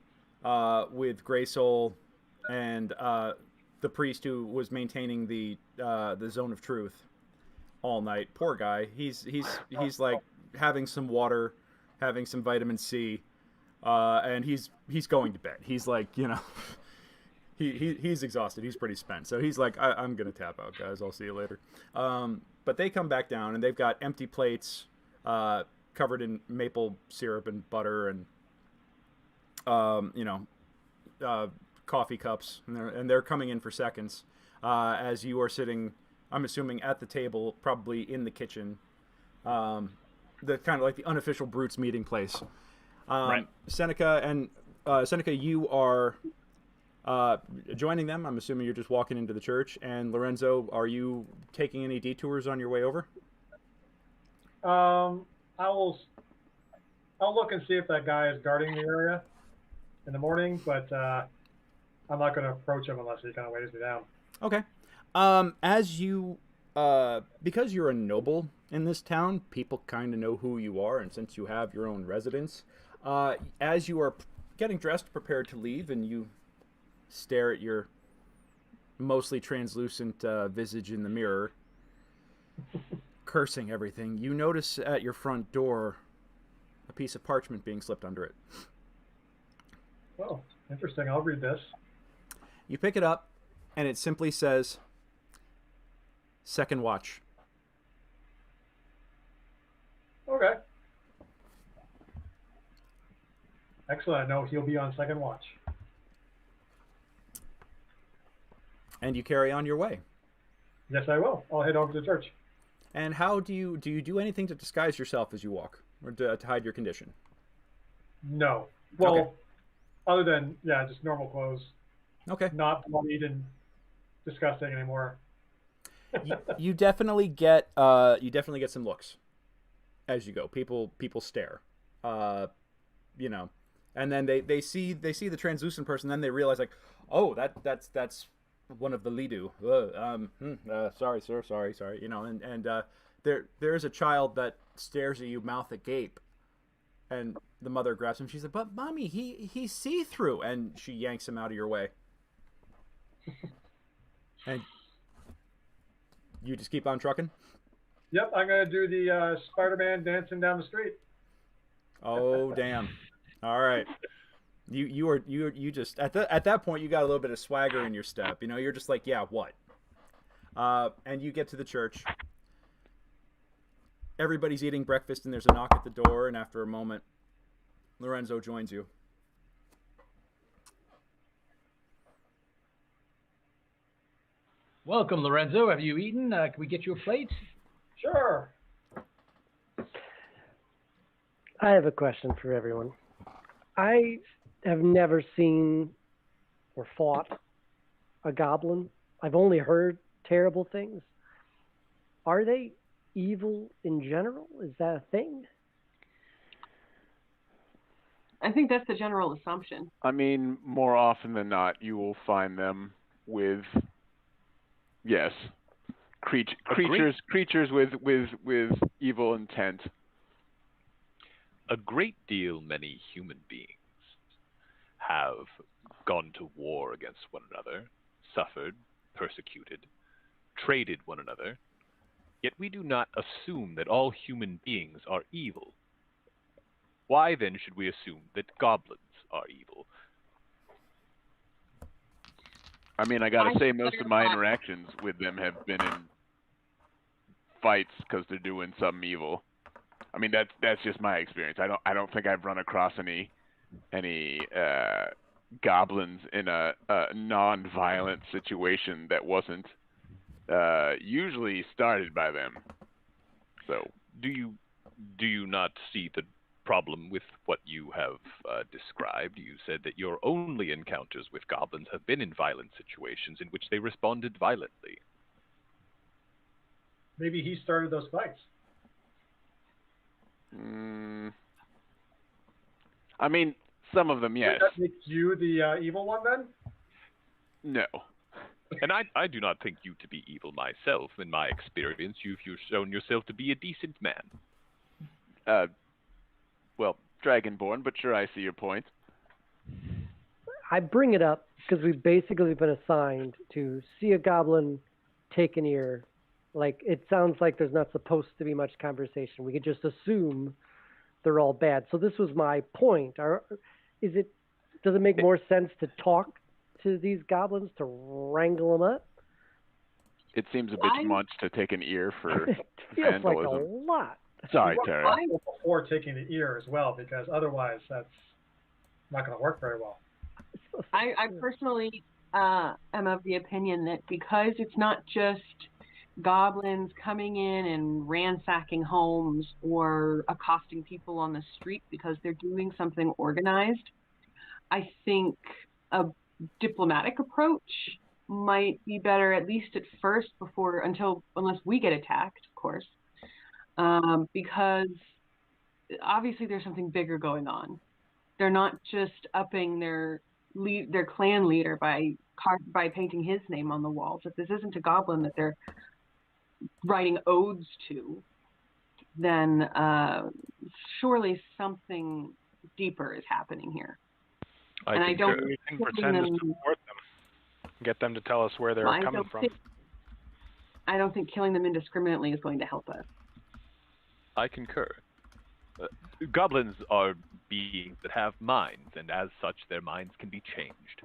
with Greysoul and the priest who was maintaining the Zone of Truth all night. Poor guy. He's like having some water, having some vitamin C, and he's going to bed. He's like, he's exhausted. He's pretty spent. So he's like, I'm gonna tap out, guys. I'll see you later. But they come back down and they've got empty plates covered in maple syrup and butter and coffee cups, and they're coming in for seconds as you are sitting, I'm assuming, at the table, probably in the kitchen, the kind of like the unofficial Brutes meeting place. Right. Seneca, you are joining them. I'm assuming you're just walking into the church. And Lorenzo, are you taking any detours on your way over? I'll look and see if that guy is guarding the area in the morning, but I'm not going to approach him unless he kind of weighs me down. Okay. As you, because you're a noble in this town, people kind of know who you are, and since you have your own residence, as you are getting dressed, prepared to leave, and you stare at your mostly translucent visage in the mirror, cursing everything, you notice at your front door a piece of parchment being slipped under it. Oh, interesting. I'll read this. You pick it up, and it simply says, "Second watch." Okay. Excellent. I know he'll be on second watch. And you carry on your way. Yes, I will. I'll head over to the church. And how do you do anything to disguise yourself as you walk, or to hide your condition? No. Well, okay. Other than just normal clothes. Okay. Not bloodied and disgusting anymore. you definitely get some looks as you go. People stare. you know, and then they see the translucent person, then they realize like, oh, that's one of the Lidu. Sorry, sir, sorry, you know, and there is a child that stares at you, mouth agape, and the mother grabs him. She's like, but mommy, he's see-through, and she yanks him out of your way. And you just keep on trucking? Yep, I'm gonna do the Spider-Man dancing down the street. Oh damn! All right, you just at that point you got a little bit of swagger in your step. You know, you're just like, yeah, what? And you get to the church. Everybody's eating breakfast, and there's a knock at the door. And after a moment, Lorenzo joins you. Welcome, Lorenzo. Have you eaten? Can we get you a plate? Sure. I have a question for everyone. I have never seen or fought a goblin. I've only heard terrible things. Are they evil in general? Is that a thing? I think that's the general assumption. I mean, more often than not, you will find them with, yes, creatures with evil intent. A great deal many human beings have gone to war against one another, suffered, persecuted, traded one another, yet we do not assume that all human beings are evil. Why then should we assume that goblins are evil? I mean, I gotta say, most of my interactions with them have been in fights because they're doing something evil. I mean, that's just my experience. I don't think I've run across any goblins in a non-violent situation that wasn't usually started by them. So, do you not see the problem with what you have described? You said that your only encounters with goblins have been in violent situations in which they responded violently. Maybe he started those fights. I mean, some of them, yes. Does that make you the evil one then? No. And I do not think you to be evil myself. In my experience, you've shown yourself to be a decent man. Well, Dragonborn, but sure, I see your point. I bring it up because we've basically been assigned to see a goblin, take an ear. Like, it sounds like there's not supposed to be much conversation. We could just assume they're all bad. So this was my point. Does it make more sense to talk to these goblins, to wrangle them up? It seems a bit much to take an ear for it feels vandalism. like a lot. Sorry, Tara. Before taking the ear as well, because otherwise that's not going to work very well. I personally am of the opinion that because it's not just goblins coming in and ransacking homes or accosting people on the street because they're doing something organized, I think a diplomatic approach might be better, at least at first, unless we get attacked, of course, because obviously there's something bigger going on. They're not just upping their clan leader by painting his name on the walls. If this isn't a goblin that they're writing odes to, then surely something deeper is happening here. I don't think pretend to support them. Get them to tell us where they're coming from. I don't think killing them indiscriminately is going to help us. I concur. Goblins are beings that have minds, and as such, their minds can be changed.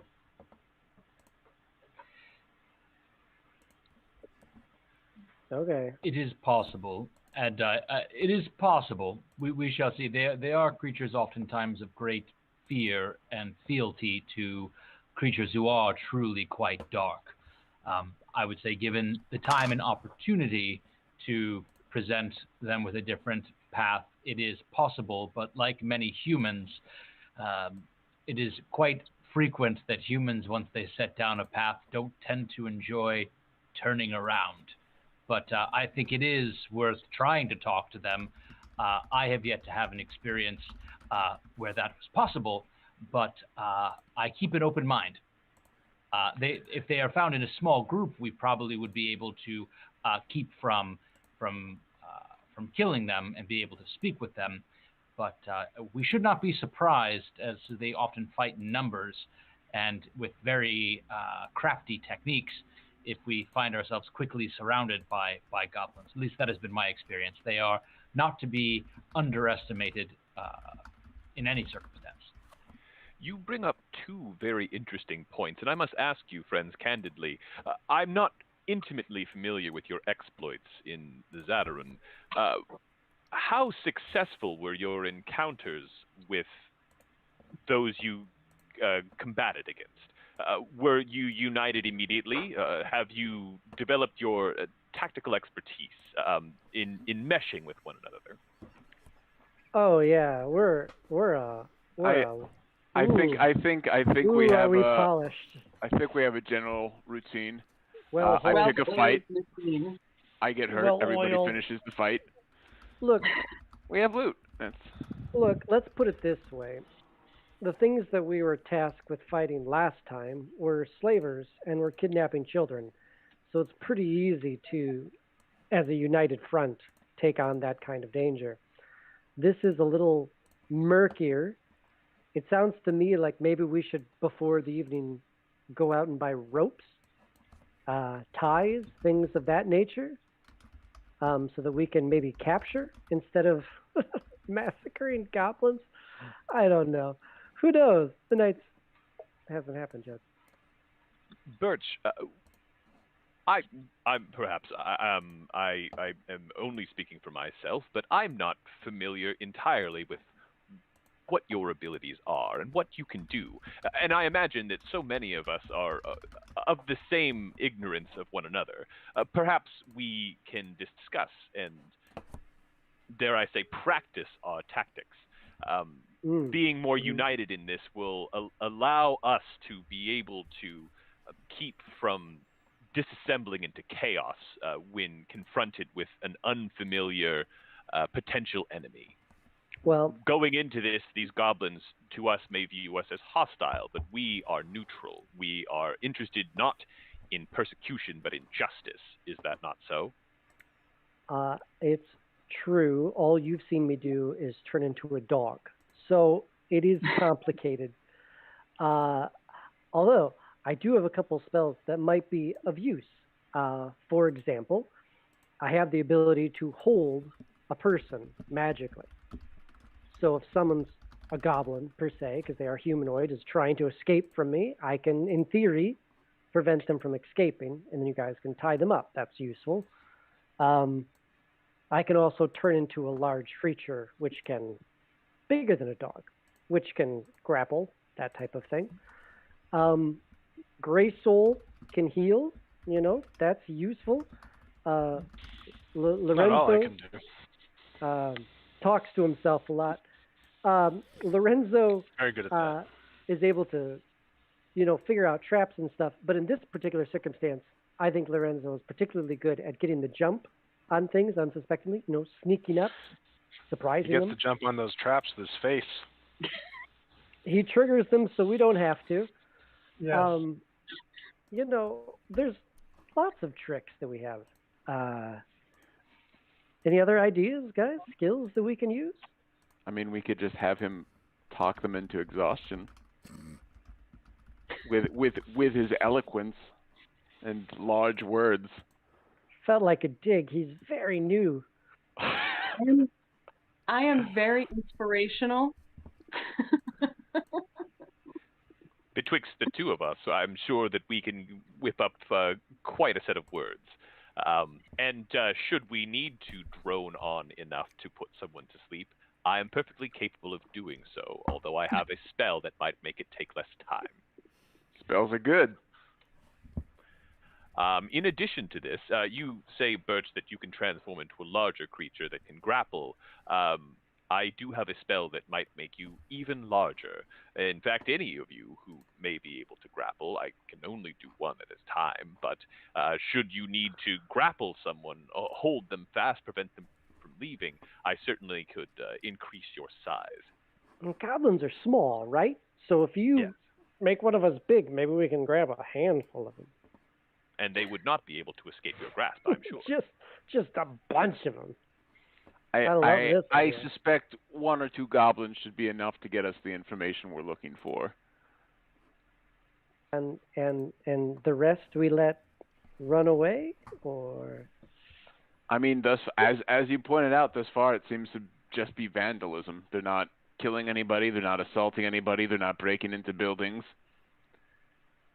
Okay. It is possible, and it is possible. We shall see. They are creatures oftentimes of great fear and fealty to creatures who are truly quite dark. I would say, given the time and opportunity to present them with a different path, it is possible. But like many humans, it is quite frequent that humans, once they set down a path, don't tend to enjoy turning around. But I think it is worth trying to talk to them. I have yet to have an experience where that was possible, but I keep an open mind. If they are found in a small group, we probably would be able to keep from killing them and be able to speak with them. But we should not be surprised, as they often fight in numbers and with very crafty techniques, if we find ourselves quickly surrounded by goblins. At least that has been my experience. They are not to be underestimated in any circumstance. You bring up two very interesting points, and I must ask you, friends, candidly. I'm not intimately familiar with your exploits in the Zadarun. How successful were your encounters with those you combated against? Were you united immediately? Have you developed your tactical expertise in meshing with one another? Oh yeah, I think we have polished. I think we have a general routine. Well, I pick a fight. Machine. I get hurt. Well Everybody oiled. finishes the fight. Look, We have loot. let's put it this way. The things that we were tasked with fighting last time were slavers and were kidnapping children. So it's pretty easy to, as a united front, take on that kind of danger. This is a little murkier. It sounds to me like maybe we should, before the evening, go out and buy ropes, ties, things of that nature, so that we can maybe capture instead of massacring goblins. I don't know. Who knows? The night hasn't happened yet. Birch, I am only speaking for myself, but I'm not familiar entirely with what your abilities are and what you can do. And I imagine that so many of us are of the same ignorance of one another. Perhaps we can discuss and, dare I say, practice our tactics. Being more united in this will allow us to be able to keep from disassembling into chaos when confronted with an unfamiliar potential enemy. Well, going into this, these goblins to us may view us as hostile, but we are neutral. We are interested not in persecution, but in justice. Is that not so? It's true. All you've seen me do is turn into a dog. So it is complicated. Although I do have a couple spells that might be of use. For example, I have the ability to hold a person magically. So if someone's a goblin, per se, because they are humanoid, is trying to escape from me, I can, in theory, prevent them from escaping, and then you guys can tie them up. That's useful. I can also turn into a large creature, which can, bigger than a dog, which can grapple, that type of thing. Greysoul can heal, that's useful. Lorenzo Not all I can do. Talks to himself a lot. Lorenzo Very good at that. is able to, figure out traps and stuff. But in this particular circumstance, I think Lorenzo is particularly good at getting the jump on things unsuspectingly, sneaking up, surprising He gets them. to jump on those traps with his face. He triggers them so we don't have to. Yes. There's lots of tricks that we have. Any other ideas, guys? Skills that we can use? I mean, we could just have him talk them into exhaustion with his eloquence and large words. Felt like a dig. He's very new. I am very inspirational. Betwixt the two of us, I'm sure that we can whip up quite a set of words. And should we need to drone on enough to put someone to sleep, I am perfectly capable of doing so, although I have a spell that might make it take less time. Spells are good. In addition to this, you say, Birch, that you can transform into a larger creature that can grapple. I do have a spell that might make you even larger. In fact, any of you who may be able to grapple, I can only do one at a time, but should you need to grapple someone, hold them fast, prevent them from leaving, I certainly could increase your size. And goblins are small, right? So if you Yes. make one of us big, maybe we can grab a handful of them. And they would not be able to escape your grasp, I'm sure. just a bunch of them. I love this I idea. suspect 1 or 2 goblins should be enough to get us the information we're looking for. And the rest we let run away, or I mean, as you pointed out, thus far it seems to just be vandalism. They're not killing anybody. They're not assaulting anybody. They're not breaking into buildings.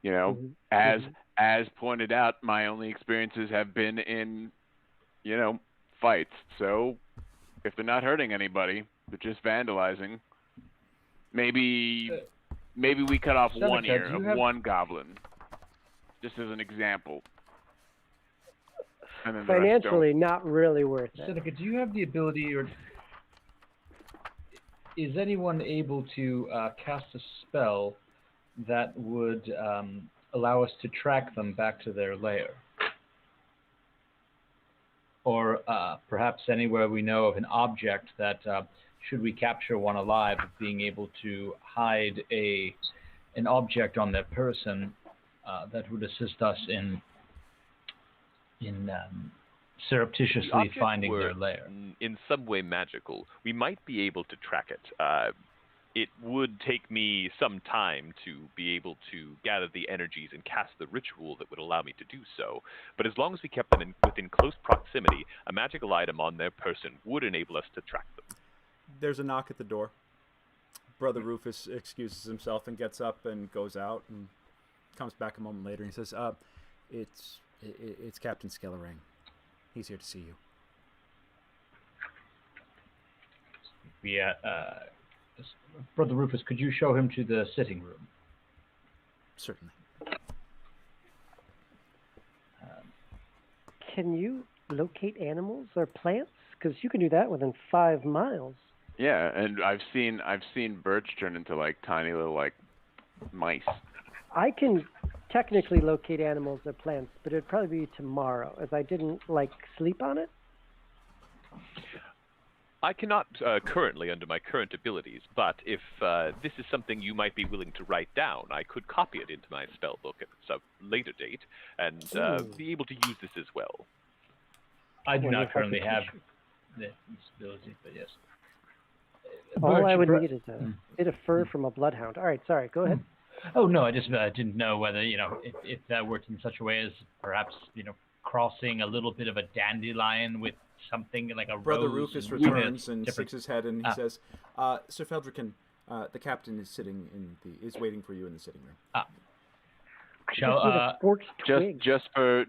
You know, as pointed out, my only experiences have been in, fights. So if they're not hurting anybody, they're just vandalizing. Maybe we cut off Seneca, one ear do of you have- one goblin, just as an example. And then the rest financially not really worth it. Seneca, do you have the ability, or is anyone able to cast a spell that would allow us to track them back to their lair? Or perhaps anywhere we know of an object that, should we capture one alive, being able to hide an object on their person that would assist us in surreptitiously The object finding were their lair. in some way magical. We might be able to track it. It would take me some time to be able to gather the energies and cast the ritual that would allow me to do so. But as long as we kept them within close proximity, a magical item on their person would enable us to track them. There's a knock at the door. Brother Rufus excuses himself and gets up and goes out and comes back a moment later and he says, it's Captain Skellering. He's here to see you. Brother Rufus, could you show him to the sitting room? Certainly. Can you locate animals or plants? Because you can do that within 5 miles. Yeah, and I've seen birds turn into like tiny little like mice. I can technically locate animals or plants, but it'd probably be tomorrow, as I didn't sleep on it. I cannot currently under my current abilities, but if this is something you might be willing to write down, I could copy it into my spell book at some later date and be able to use this as well. I do not currently have this ability, but yes. All I would need is a bit of fur from a bloodhound. All right, sorry, go ahead. Oh, no, I just didn't know whether, if that worked in such a way as perhaps, crossing a little bit of a dandelion with something like a Brother rose. Rufus returns and sticks his head and he says, Sir Feldrican, the captain is waiting for you in the sitting room.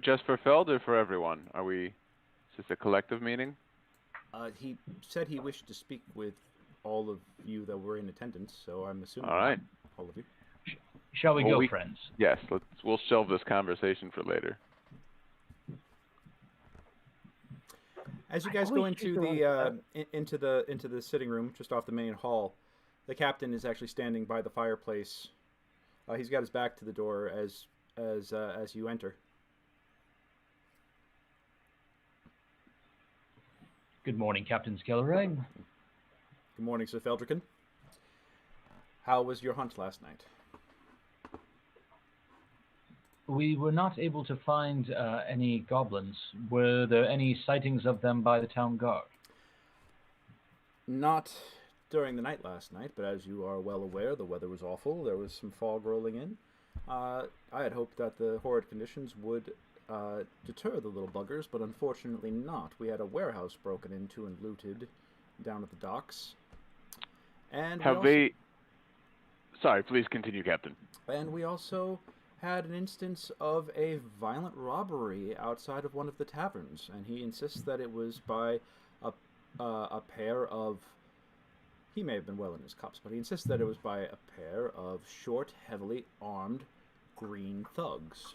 Just for Feld or for everyone? Is this a collective meeting? He said he wished to speak with all of you that were in attendance, so I'm assuming all right. All of you. Shall we go, friends? Yes, we'll shelve this conversation for later. As you guys go into the sitting room, just off the main hall, the captain is actually standing by the fireplace. He's got his back to the door as you enter. Good morning, Captain Skellering. Good morning, Sir Feldrican. How was your hunt last night? We were not able to find any goblins. Were there any sightings of them by the town guard? Not during the night last night, but as you are well aware, the weather was awful. There was some fog rolling in. I had hoped that the horrid conditions would deter the little buggers, but unfortunately not. We had a warehouse broken into and looted down at the docks. And Sorry, please continue, Captain. And we also had an instance of a violent robbery outside of one of the taverns, and he insists that it was by a pair of... He may have been well in his cups, but he insists that it was by a pair of short, heavily armed green thugs.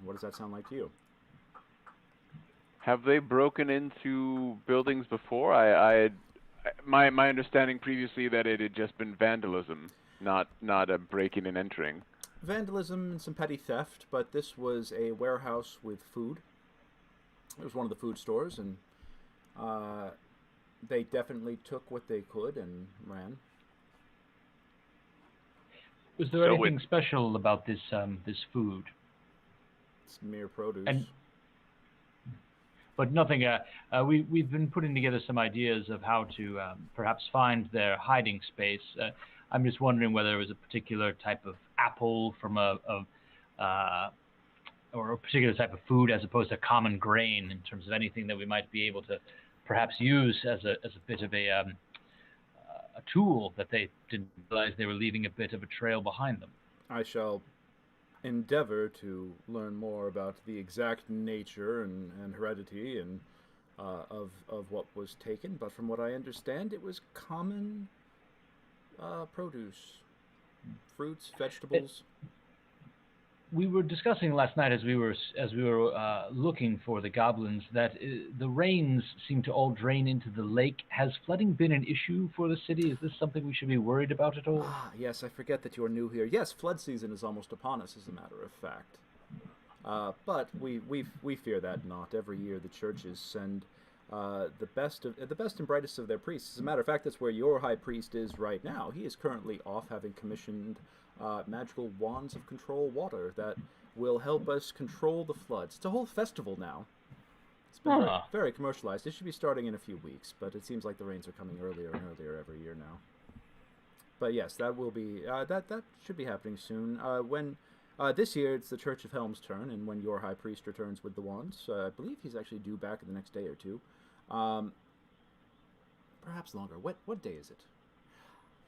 What does that sound like to you? Have they broken into buildings before? My understanding previously that it had just been vandalism, not a breaking and entering. Vandalism and some petty theft, but this was a warehouse with food. It was one of the food stores, and they definitely took what they could and ran. Was there anything special about this this food? It's mere produce. But nothing. We've been putting together some ideas of how to perhaps find their hiding space. I'm just wondering whether there was a particular type of apple from or a particular type of food as opposed to common grain, in terms of anything that we might be able to perhaps use as a bit of a tool that they didn't realize they were leaving a bit of a trail behind them. I shall endeavor to learn more about the exact nature and heredity and of what was taken, but from what I understand, it was common produce, fruits, vegetables. We were discussing last night as we were looking for the goblins that the rains seem to all drain into the lake. Has flooding been an issue for the city? Is this something we should be worried about at all? Ah, yes, I forget that you are new here. Yes, flood season is almost upon us, as a matter of fact. But we fear that not. Every year the churches send the best and brightest of their priests. As a matter of fact, that's where your high priest is right now. He is currently off having commissioned magical wands of control water that will help us control the floods. It's a whole festival now. It's been very, very commercialized. It should be starting in a few weeks, but it seems like the rains are coming earlier and earlier every year now. But yes, that will be that should be happening soon. When this year it's the Church of Helm's turn, and when your high priest returns with the wands, I believe he's actually due back in the next day or two. Perhaps longer. What day is it?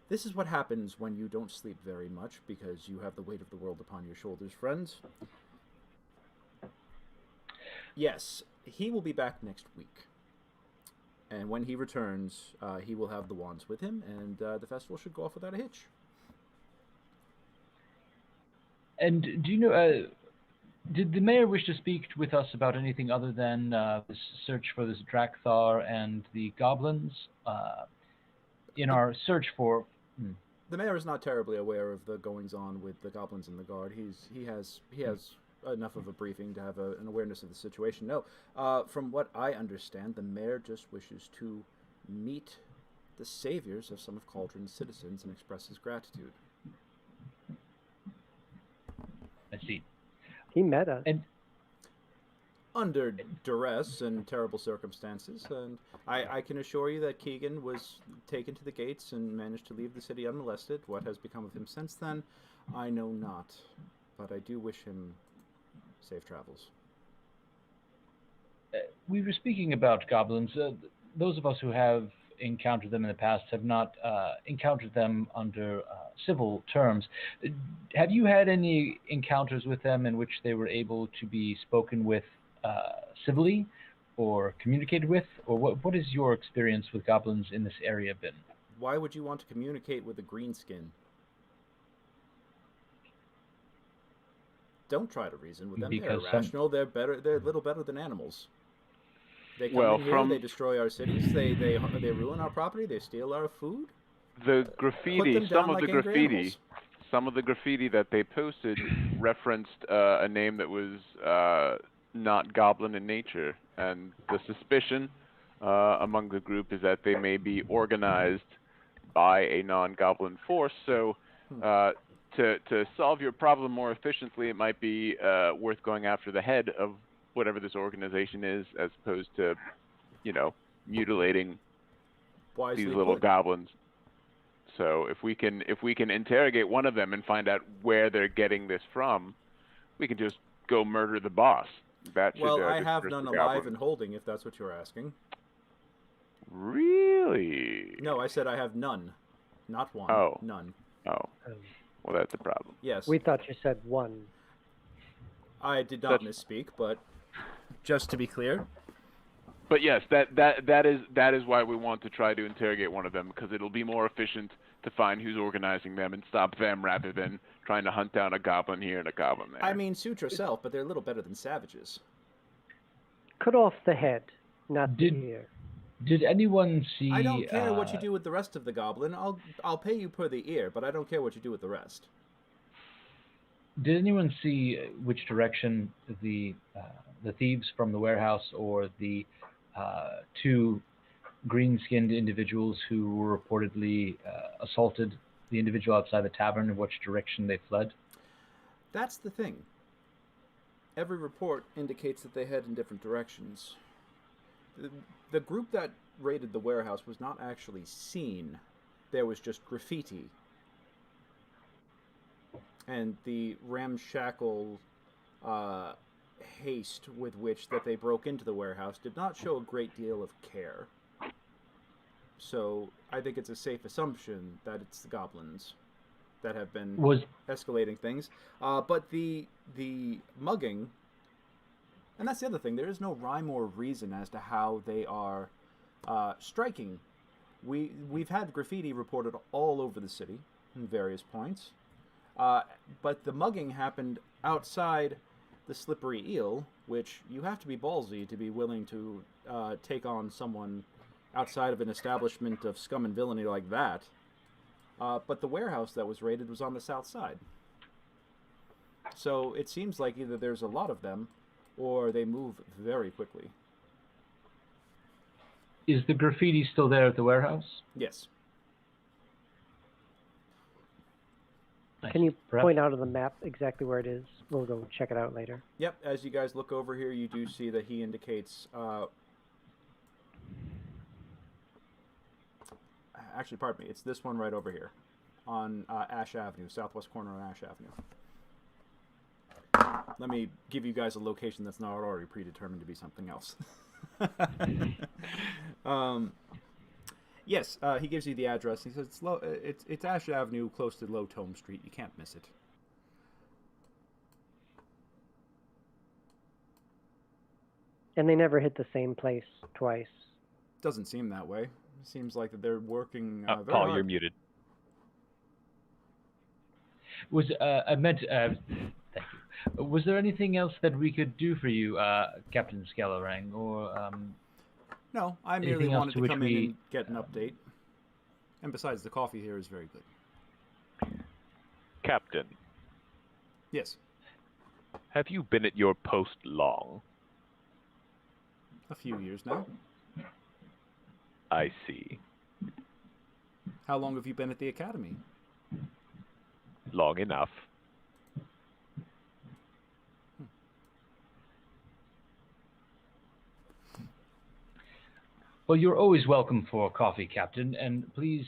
This is what happens when you don't sleep very much because you have the weight of the world upon your shoulders, friends. Yes, he will be back next week. And when he returns, he will have the wands with him, and the festival should go off without a hitch. And do you know, did the mayor wish to speak with us about anything other than this search for this Drakthar and the goblins? In our search for... The mayor is not terribly aware of the goings-on with the goblins and the guard. He has enough of a briefing to have an awareness of the situation. No, from what I understand, the mayor just wishes to meet the saviors of some of Cauldron's citizens and express his gratitude. I see. He met us. And under duress and terrible circumstances, and I can assure you that Keygan was taken to the gates and managed to leave the city unmolested. What has become of him since then, I know not, but I do wish him safe travels. We were speaking about goblins. Those of us who have encountered them in the past have not encountered them under civil terms. Have you had any encounters with them in which they were able to be spoken with civilly or communicated with? Or what is your experience with goblins in this area been? Why would you want to communicate with a greenskin? Don't try to reason with them. They're irrational. They're better. They're a little better than animals. They come in here, they destroy our cities, they ruin our property, they steal our food. The graffiti, some of the graffiti that they posted referenced a name that was not goblin in nature, and the suspicion among the group is that they may be organized by a non-goblin force. So to solve your problem more efficiently, it might be worth going after the head of whatever this organization is, as opposed to, mutilating these little goblins. So if we can interrogate one of them and find out where they're getting this from, we can just go murder the boss. That should, I have none alive and holding, if that's what you're asking. Really? No, I said I have none, not one. Oh, none. Oh, well, that's a problem. Yes. We thought you said one. I did not misspeak, but just to be clear. But yes, that is why we want to try to interrogate one of them, because it'll be more efficient to find who's organizing them and stop them rather than trying to hunt down a goblin here and a goblin there. I mean, suit yourself, but they're a little better than savages. Cut off the head, not the ear. Did anyone see? I don't care what you do with the rest of the goblin. I'll pay you per the ear, but I don't care what you do with the rest. Did anyone see which direction the thieves from the warehouse or the two green-skinned individuals who were reportedly assaulted the individual outside the tavern and which direction they fled? That's the thing. Every report indicates that they head in different directions. The group that raided the warehouse was not actually seen. There was just graffiti. And the ramshackle haste with which that they broke into the warehouse did not show a great deal of care. So I think it's a safe assumption that it's the goblins that have been escalating things. But the mugging, and that's the other thing, there is no rhyme or reason as to how they are striking. We've had graffiti reported all over the city in various points. But the mugging happened outside the Slippery Eel, which you have to be ballsy to be willing to take on someone outside of an establishment of scum and villainy like that. But the warehouse that was raided was on the south side. So it seems like either there's a lot of them, or they move very quickly. Is the graffiti still there at the warehouse? Yes. Can you point out on the map exactly where it is? We'll go check it out later. Yep, as you guys look over here, you do see that he indicates... actually, pardon me, it's this one right over here on Ash Avenue, southwest corner of Ash Avenue. Let me give you guys a location that's not already predetermined to be something else. Yes, he gives you the address. He says it's Ash Avenue, close to Low Tome Street. You can't miss it. And they never hit the same place twice. Doesn't seem that way. It seems like that they're working very Paul, hard. you're muted. I meant, thank you. Was there anything else that we could do for you, Captain Scallarang, or No, I merely wanted to come in and get an update. And besides, the coffee here is very good. Captain. Yes. Have you been at your post long? A few years now. I see. How long have you been at the academy? Long enough. Well, you're always welcome for coffee, Captain. And please,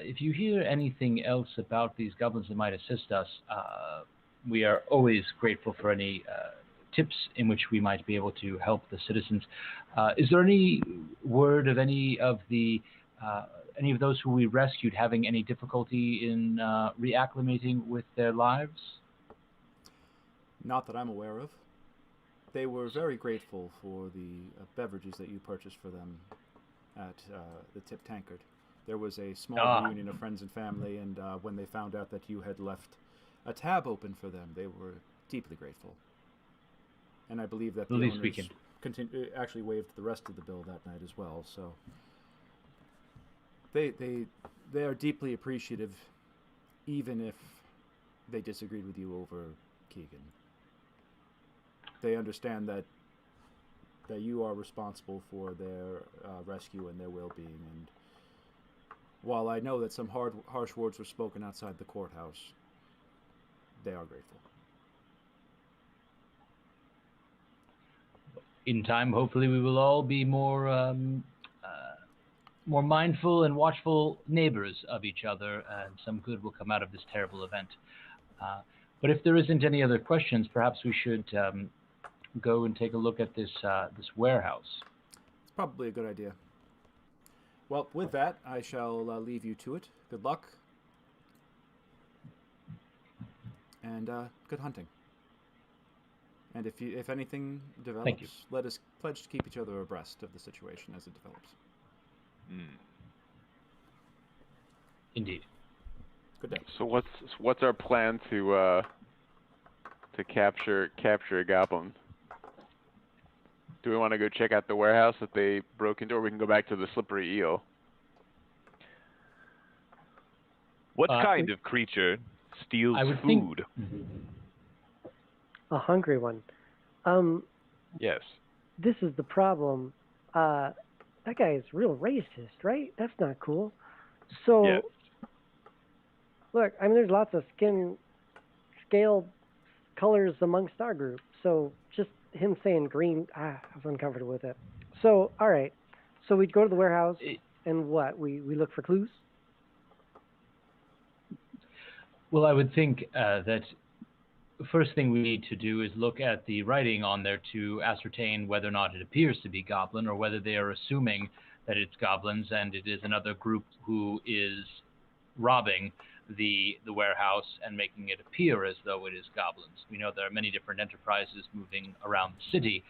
if you hear anything else about these goblins that might assist us, we are always grateful for any tips in which we might be able to help the citizens. Is there any word of any of those who we rescued having any difficulty in reacclimating with their lives? Not that I'm aware of. They were very grateful for the beverages that you purchased for them at the Tip Tankard. There was a small reunion of friends and family, and when they found out that you had left a tab open for them, they were deeply grateful. And I believe that the owners actually waived the rest of the bill that night as well. So they are deeply appreciative, even if they disagreed with you over Keygan. They understand that you are responsible for their rescue and their well-being. And while I know that some harsh words were spoken outside the courthouse, they are grateful. In time, hopefully, we will all be more mindful and watchful neighbors of each other, and some good will come out of this terrible event. But if there isn't any other questions, perhaps we should go and take a look at this warehouse. It's probably a good idea. Well, with that, I shall leave you to it. Good luck. And good hunting. And if anything develops, let us pledge to keep each other abreast of the situation as it develops. Indeed. Good day. So what's our plan to capture a goblin? Do we want to go check out the warehouse that they broke into, or we can go back to the Slippery Eel? What kind of creature steals food? A hungry one. Yes. This is the problem. That guy is real racist, right? That's not cool. So, yes. Look, I mean, there's lots of scale colors amongst our group. So just him saying green, I was uncomfortable with it. So, all right. So we'd go to the warehouse and what? We look for clues? Well, I would think that first thing we need to do is look at the writing on there to ascertain whether or not it appears to be Goblin or whether they are assuming that it's goblins and it is another group who is robbing the warehouse and making it appear as though it is goblins. We know there are many different enterprises moving around the city,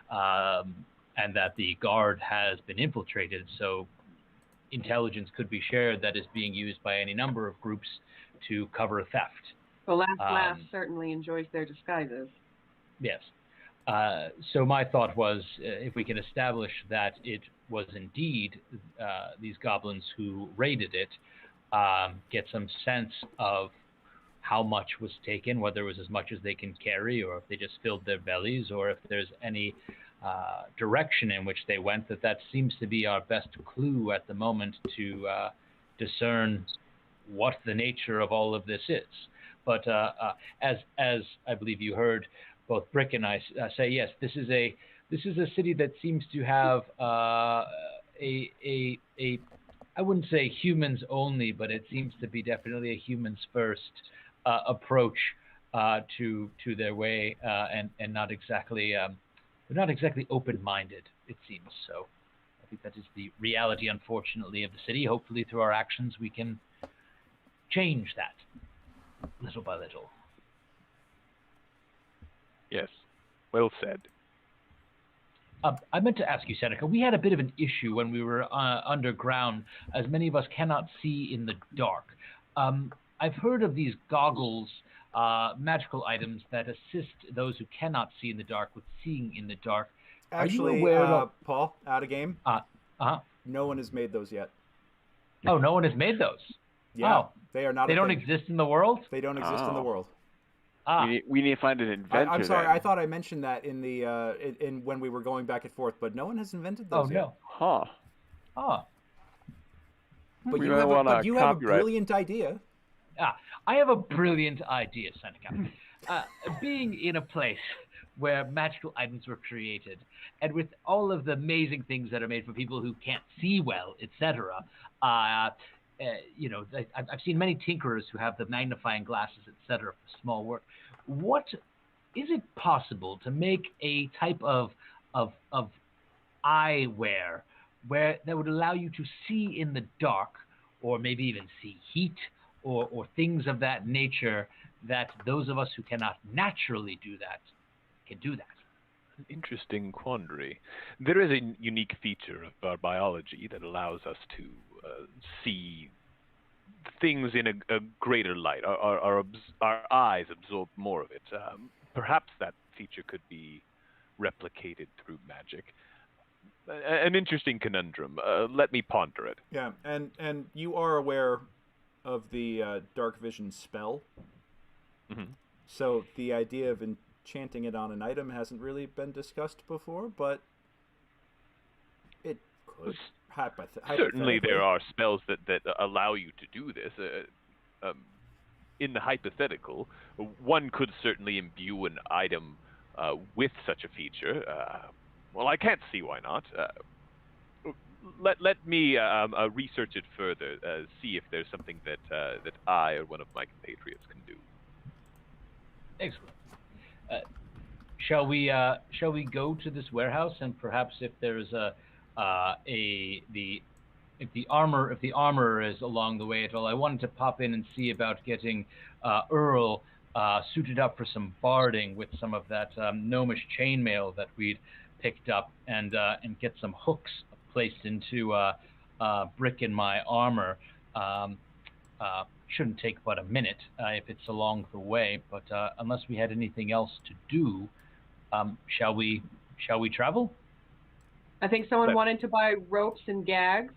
and that the guard has been infiltrated, so intelligence could be shared that is being used by any number of groups to cover a theft. Well, Last certainly enjoys their disguises. Yes. So my thought was, if we can establish that it was indeed these goblins who raided it, get some sense of how much was taken, whether it was as much as they can carry, or if they just filled their bellies, or if there's any direction in which they went, that seems to be our best clue at the moment to discern what the nature of all of this is. But as I believe you heard both Brick and I say, yes, this is a city that seems to have a I wouldn't say humans only, but it seems to be definitely a humans first approach to their way, and not exactly they're not exactly open-minded, it seems. So I think that is the reality, unfortunately, of the city. Hopefully, through our actions, we can change that little by little. Yes, well said. I meant to ask you, Seneca, we had a bit of an issue when we were underground, as many of us cannot see in the dark. I've heard of these goggles, magical items that assist those who cannot see in the dark with seeing in the dark. Actually, are you aware of... Paul, out of game? No one has made those yet. Oh, no one has made those? Yeah, oh. They are not. They don't exist in the world? They don't exist in the world. We need to find an inventor. I'm sorry, then. I thought I mentioned that in the in when we were going back and forth, but no one has invented those yet. Huh. But you have a brilliant idea. I have a brilliant idea, Seneca. Being in a place where magical items were created, and with all of the amazing things that are made for people who can't see well, etc., you know, I've seen many tinkerers who have the magnifying glasses, etc., for small work. What is it possible to make a type of eyewear where that would allow you to see in the dark, or maybe even see heat, or things of that nature, that those of us who cannot naturally do that can do that? An interesting quandary. There is a unique feature of our biology that allows us to see things in a greater light. Our eyes absorb more of it. Perhaps that feature could be replicated through magic. An interesting conundrum. Let me ponder it. Yeah, and you are aware of the dark vision spell. Mm-hmm. So the idea of enchanting it on an item hasn't really been discussed before, but it could. Certainly there are spells that allow you to do this. In the hypothetical, one could certainly imbue an item with such a feature. Well, I can't see why not. Let me research it further, see if there's something that I or one of my compatriots can do. Excellent. Shall we go to this warehouse, and perhaps if there's if the armorer is along the way at all, I wanted to pop in and see about getting Earl suited up for some barding with some of that gnomish chainmail that we'd picked up, and get some hooks placed into Brick in my armor. Shouldn't take but a minute if it's along the way, but unless we had anything else to do, shall we travel? I think someone wanted to buy ropes and gags.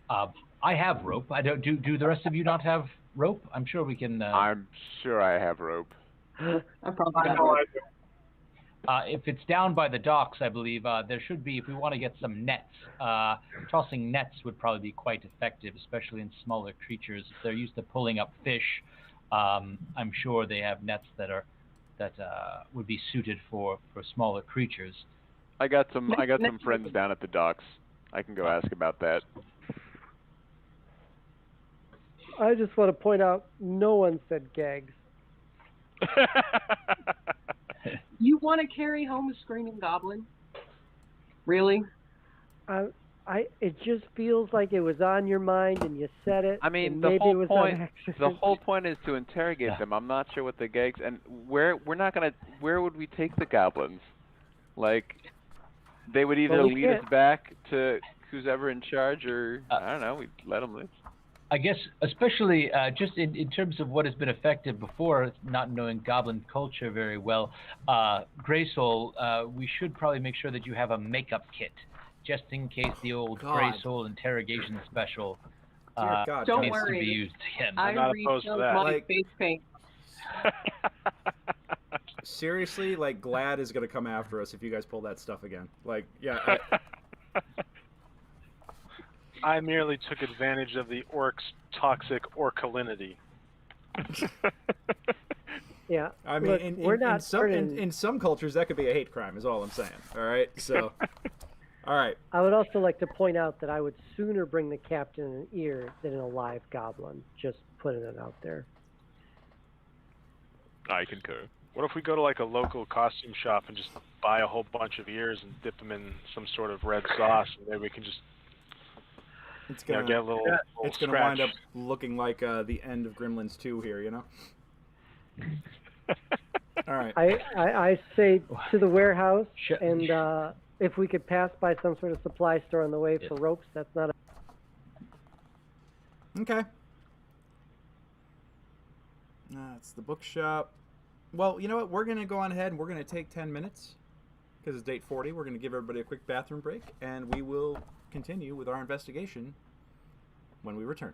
I have rope. I don't. Do the rest of you not have rope? I'm sure we can. I'm sure I have rope. I probably don't. If it's down by the docks, I believe there should be. If we want to get some nets, tossing nets would probably be quite effective, especially in smaller creatures. If they're used to pulling up fish, I'm sure they have nets that would be suited for smaller creatures. I got some friends down at the docks. I can go ask about that. I just want to point out, no one said gags. You want to carry home a screaming goblin? Really? It just feels like it was on your mind and you said it. I mean, the whole point is to interrogate them. I'm not sure what the gags and where would we take the goblins? Like, they would either lead us back to who's ever in charge, or I don't know, we'd let them loose. I guess, especially just in terms of what has been effective before, not knowing goblin culture very well, Greysoul, we should probably make sure that you have a makeup kit, just in case the old Greysoul interrogation special Don't needs worry. to be used again. I refilled my face paint. Seriously, like, Glad is going to come after us if you guys pull that stuff again. Like, yeah. I merely took advantage of the orc's toxic orcalinity. Yeah. I mean, look, in some cultures, that could be a hate crime, is all I'm saying. All right? So, all right. I would also like to point out that I would sooner bring the captain an ear than a live goblin. Just putting it out there. I concur. What if we go to like a local costume shop and just buy a whole bunch of ears and dip them in some sort of red sauce, and then we can just get a little it's going to wind up looking like the end of Gremlins 2 here, you know? All right. I say to the warehouse, and if we could pass by some sort of supply store on the way for ropes, that's not Okay. That's the bookshop. Well, you know what? We're going to go on ahead and we're going to take 10 minutes because it's date 40. We're going to give everybody a quick bathroom break, and we will continue with our investigation when we return.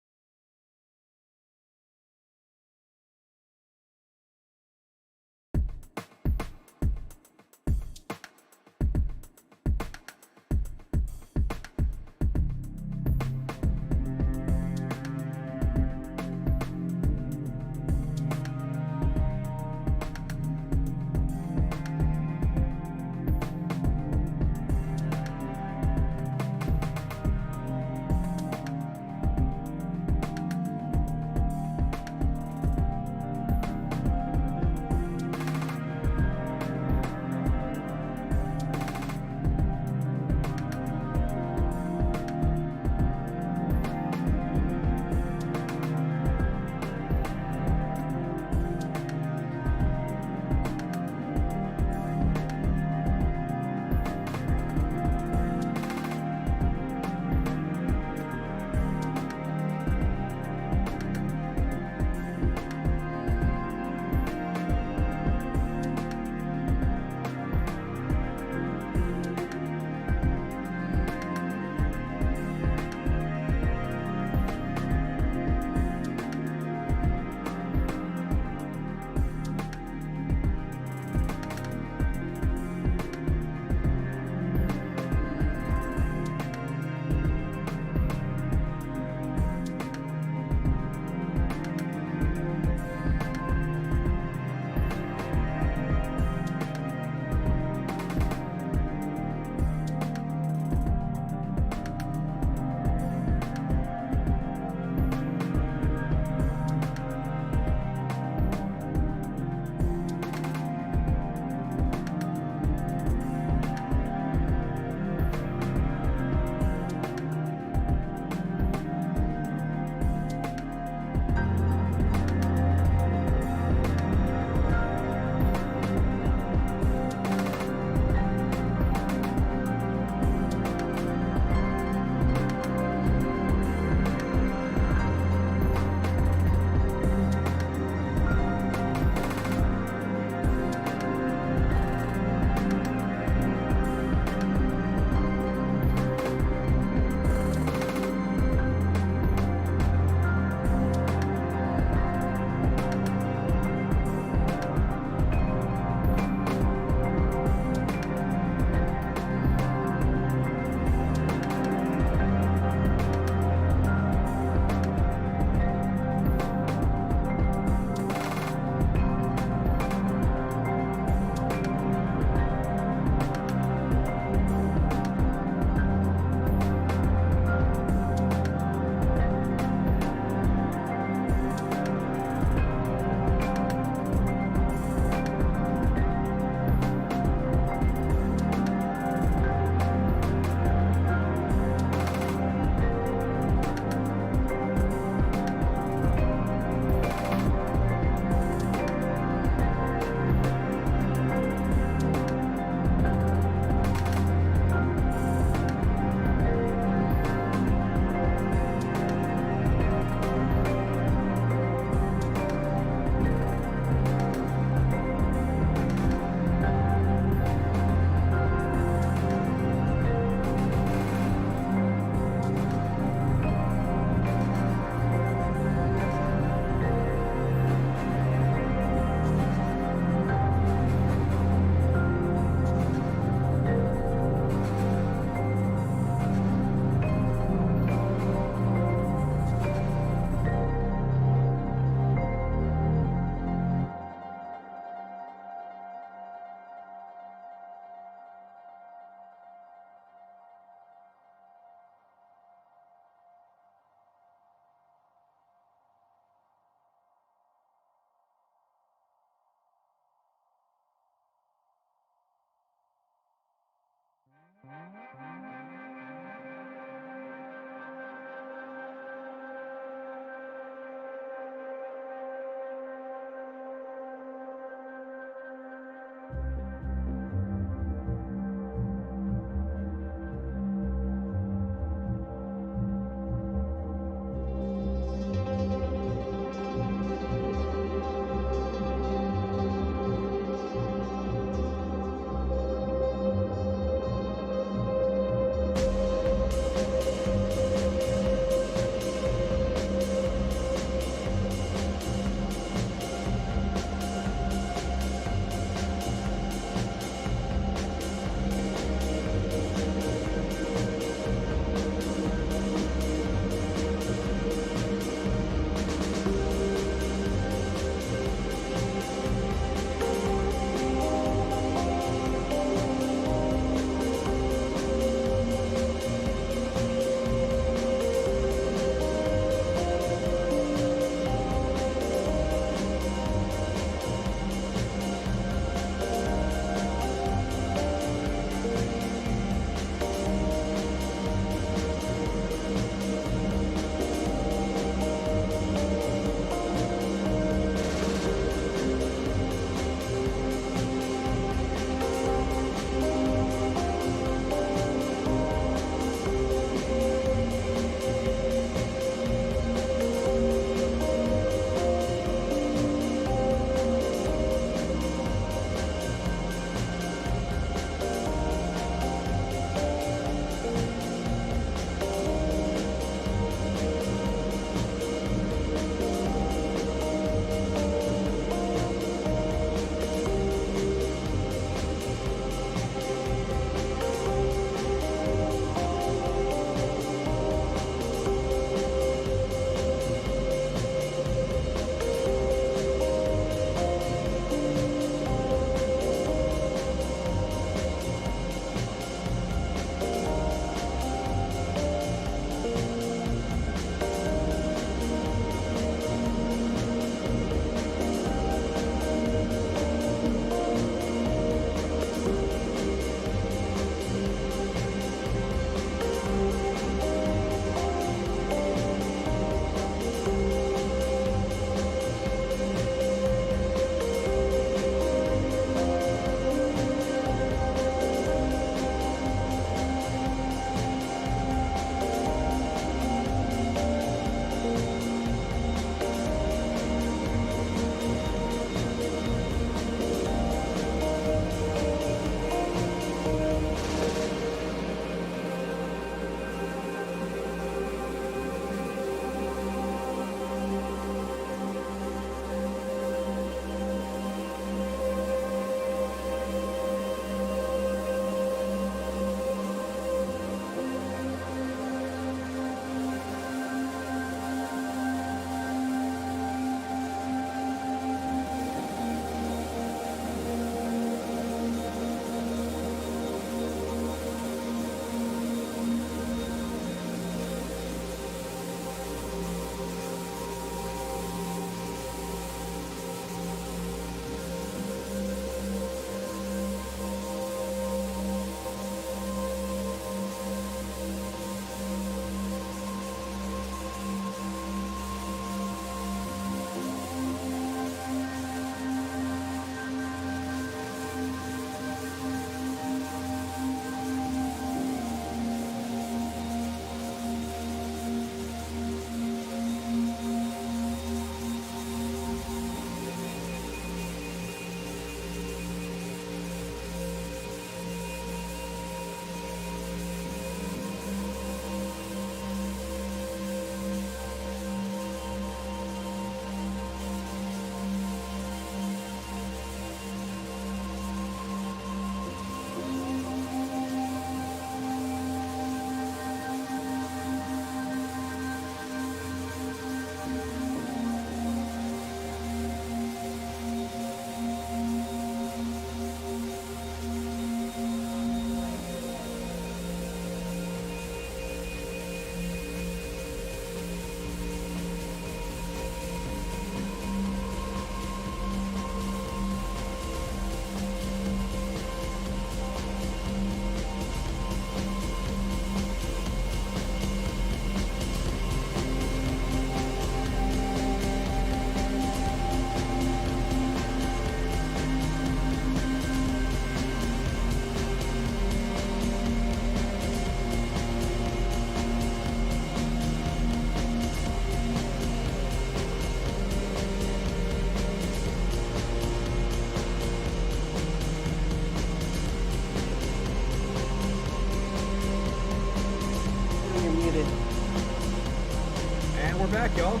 back, y'all.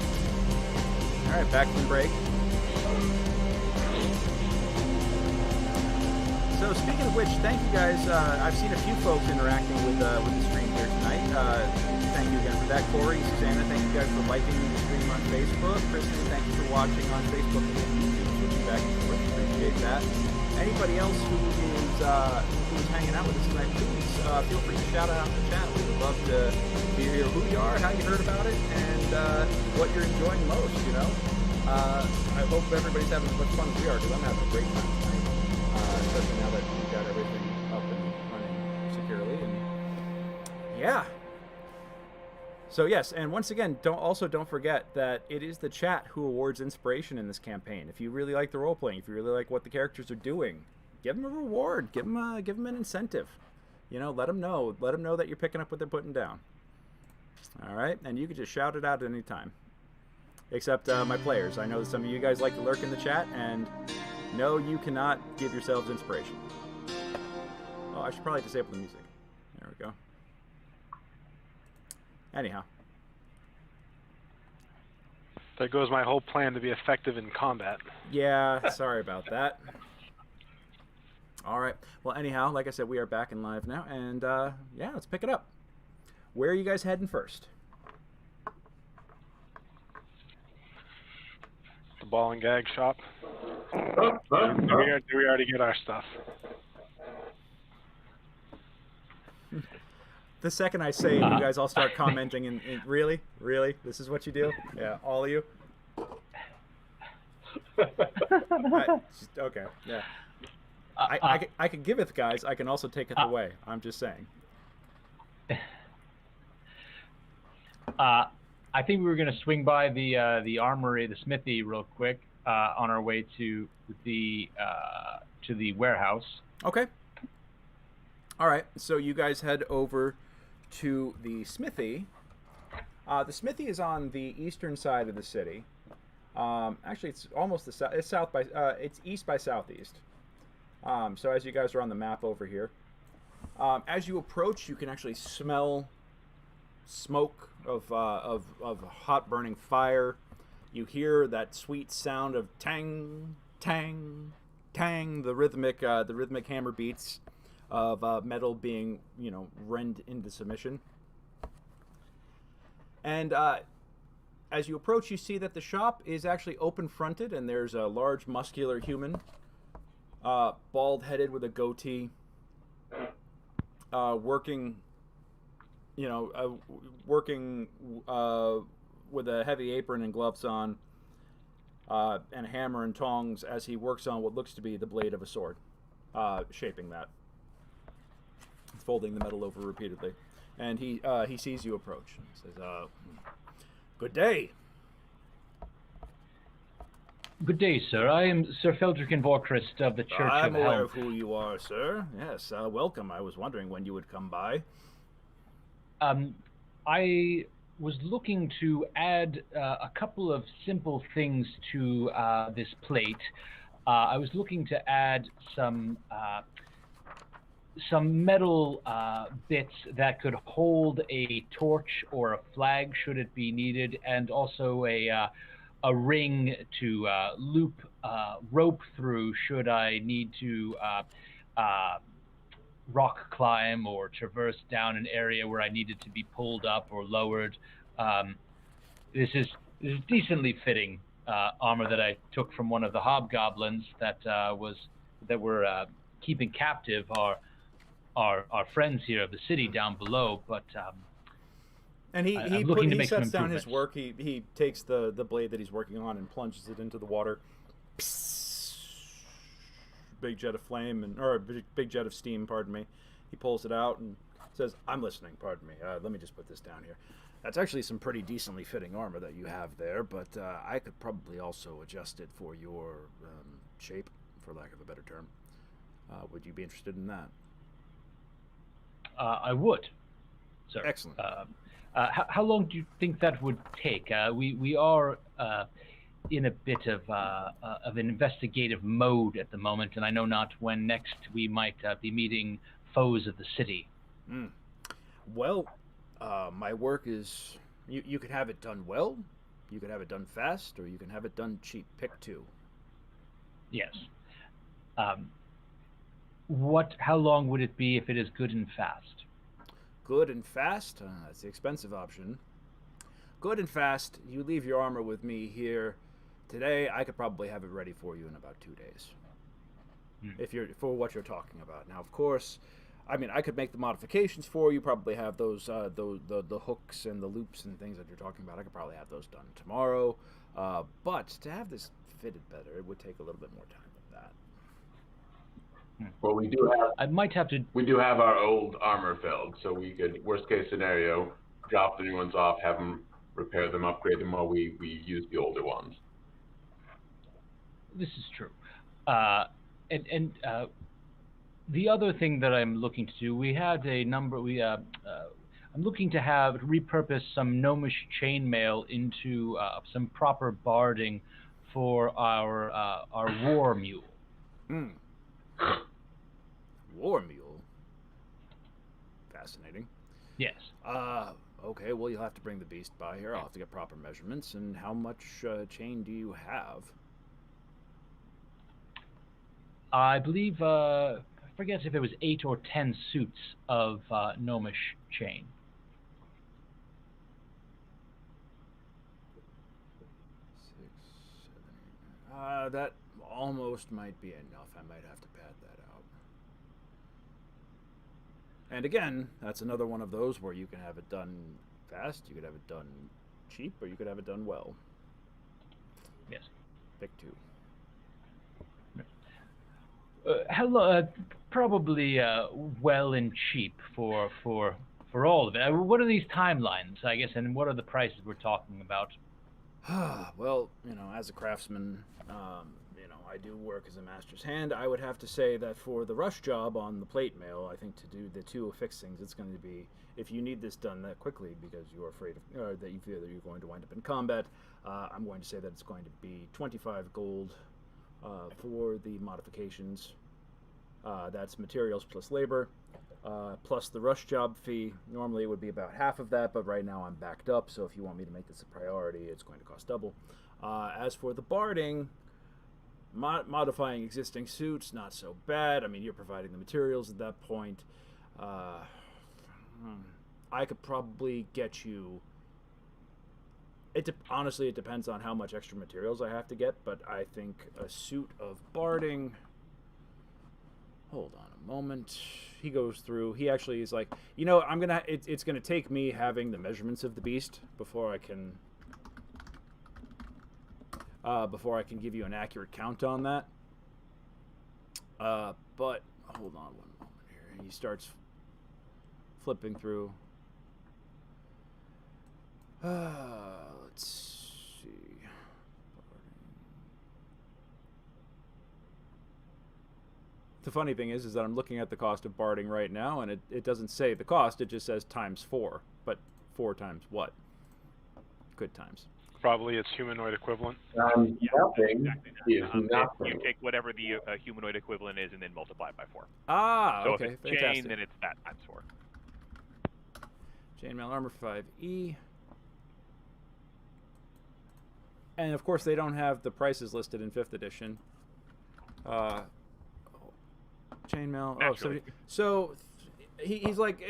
All right, back from break. So speaking of which, thank you guys. I've seen a few folks interacting with the stream here tonight. Thank you again for that. Corey, Susanna, thank you guys for liking the stream on Facebook. Kristen, thank you for watching on Facebook and YouTube. Switching back and forth, appreciate that. Anybody else who's hanging out with us tonight, please feel free to shout out in the chat. We would love to hear who you are, how you heard about it, and what you're enjoying most. I hope everybody's having as much fun as we are, because I'm having a great time tonight. Especially now that we've got everything up and running securely, and yeah. So yes, and once again, don't forget that it is the chat who awards inspiration in this campaign. If you really like the role playing, if you really like what the characters are doing, give them a reward, give them an incentive. Let them know that you're picking up what they're putting down. All right, and you can just shout it out at any time. Except my players. I know that some of you guys like to lurk in the chat, and no, you cannot give yourselves inspiration. Oh, I should probably disable the music. There we go. Anyhow. There goes my whole plan to be effective in combat. Yeah, sorry about that. All right. Well, anyhow, like I said, we are back and live now, and yeah, let's pick it up. Where are you guys heading first? The ball and gag shop. Do we already get our stuff? The second I say it, you guys all start commenting, and really? This is what you do? Yeah, all of you? Okay, yeah. I can give it, guys. I can also take it away. I'm just saying. I think we were going to swing by the armory, the smithy, real quick on our way to the warehouse. Okay. All right. So you guys head over to the smithy. The smithy is on the eastern side of the city. Actually, it's almost the south. It's south by. It's east by southeast. So as you guys are on the map over here, as you approach, you can actually smell smoke of hot burning fire. You hear that sweet sound of tang, tang, tang. The rhythmic hammer beats of metal being, rend into submission. And as you approach, you see that the shop is actually open-fronted, and there's a large, muscular human, bald-headed with a goatee, working with a heavy apron and gloves on, and a hammer and tongs as he works on what looks to be the blade of a sword, shaping that, folding the metal over repeatedly. And he sees you approach and says, "Good day." Good day, sir. I am Sir Feldrick Vorkrist of the Church I'm of aware Health. of who you are, sir. Yes, welcome. I was wondering when you would come by. I was looking to add a couple of simple things to this plate. I was looking to add some metal bits that could hold a torch or a flag should it be needed, and also a ring to loop rope through should I need to rock climb or traverse down an area where I needed to be pulled up or lowered. This is decently fitting armor that I took from one of the hobgoblins that were keeping captive our friends here of the city down below. But and he sets down his work. He takes the blade that he's working on and plunges it into the water. Big jet of flame or a big jet of steam. Pardon me. He pulls it out and says, "I'm listening. Pardon me. Let me just put this down here. That's actually some pretty decently fitting armor that you have there, but I could probably also adjust it for your shape, for lack of a better term. Would you be interested in that?" I would, sir. Excellent. How long do you think that would take? We are in a bit of an investigative mode at the moment, and I know not when next we might be meeting foes of the city. Well, my work is... You could have it done well, You could have it done fast, or you can have it done cheap. Pick two. Yes. How long would it be if it is good and fast? Good and fast? That's the expensive option. Good and fast, you leave your armor with me here. Today, I could probably have it ready for you in about 2 days. If you're for what you're talking about. Now, of course, I mean, I could make the modifications for you. Probably have those the hooks and the loops and things that you're talking about. I could probably have those done tomorrow. But to have this fitted better, it would take a little bit more time than that. Well, we do have. I might have to. We do have our old armor filled, so we could, worst case scenario, drop the new ones off, have them repair them, upgrade them while we use the older ones. This is true. And the other thing that I'm looking to do, we had a number. I'm looking to repurpose some gnomish chainmail into some proper barding for our war mule. War mule. Fascinating. Yes. Okay. Well, you'll have to bring the beast by here. I'll have to get proper measurements. And how much chain do you have? I believe, I forget if it was 8 or 10 suits of gnomish chain. That almost might be enough. I might have to pad that out. And again, that's another one of those where you can have it done fast, you could have it done cheap, or you could have it done well. Yes. Pick two. Probably well and cheap for all of it. What are these timelines, I guess, and what are the prices we're talking about? Well, as a craftsman, I do work as a master's hand. I would have to say that for the rush job on the plate mail, I think to do the two affixed things, it's going to be, if you need this done that quickly because you're afraid of, that you feel that you're going to wind up in combat, I'm going to say that it's going to be 25 gold for the modifications. That's materials plus labor, plus the rush job fee. Normally it would be about half of that, but right now I'm backed up, so if you want me to make this a priority, it's going to cost double. As for the barding, modifying existing suits, not so bad. I mean, you're providing the materials at that point. I could probably get you... Honestly, it depends on how much extra materials I have to get, but I think a suit of barding... Hold on a moment. He goes through. He actually is like, I'm gonna. It's gonna take me having the measurements of the beast before I can give you an accurate count on that. But hold on one moment here. He starts flipping through. Let's see. The funny thing is that I'm looking at the cost of barding right now, and it doesn't say the cost, it just says times 4. But 4 times what? Good times. Probably its humanoid equivalent. Nothing is nothing. You take whatever the humanoid equivalent is and then multiply it by 4. So okay, if it's fantastic. chain, then it's that times 4. Chainmail armor 5E. And of course they don't have the prices listed in 5th edition. Chainmail. So he's like,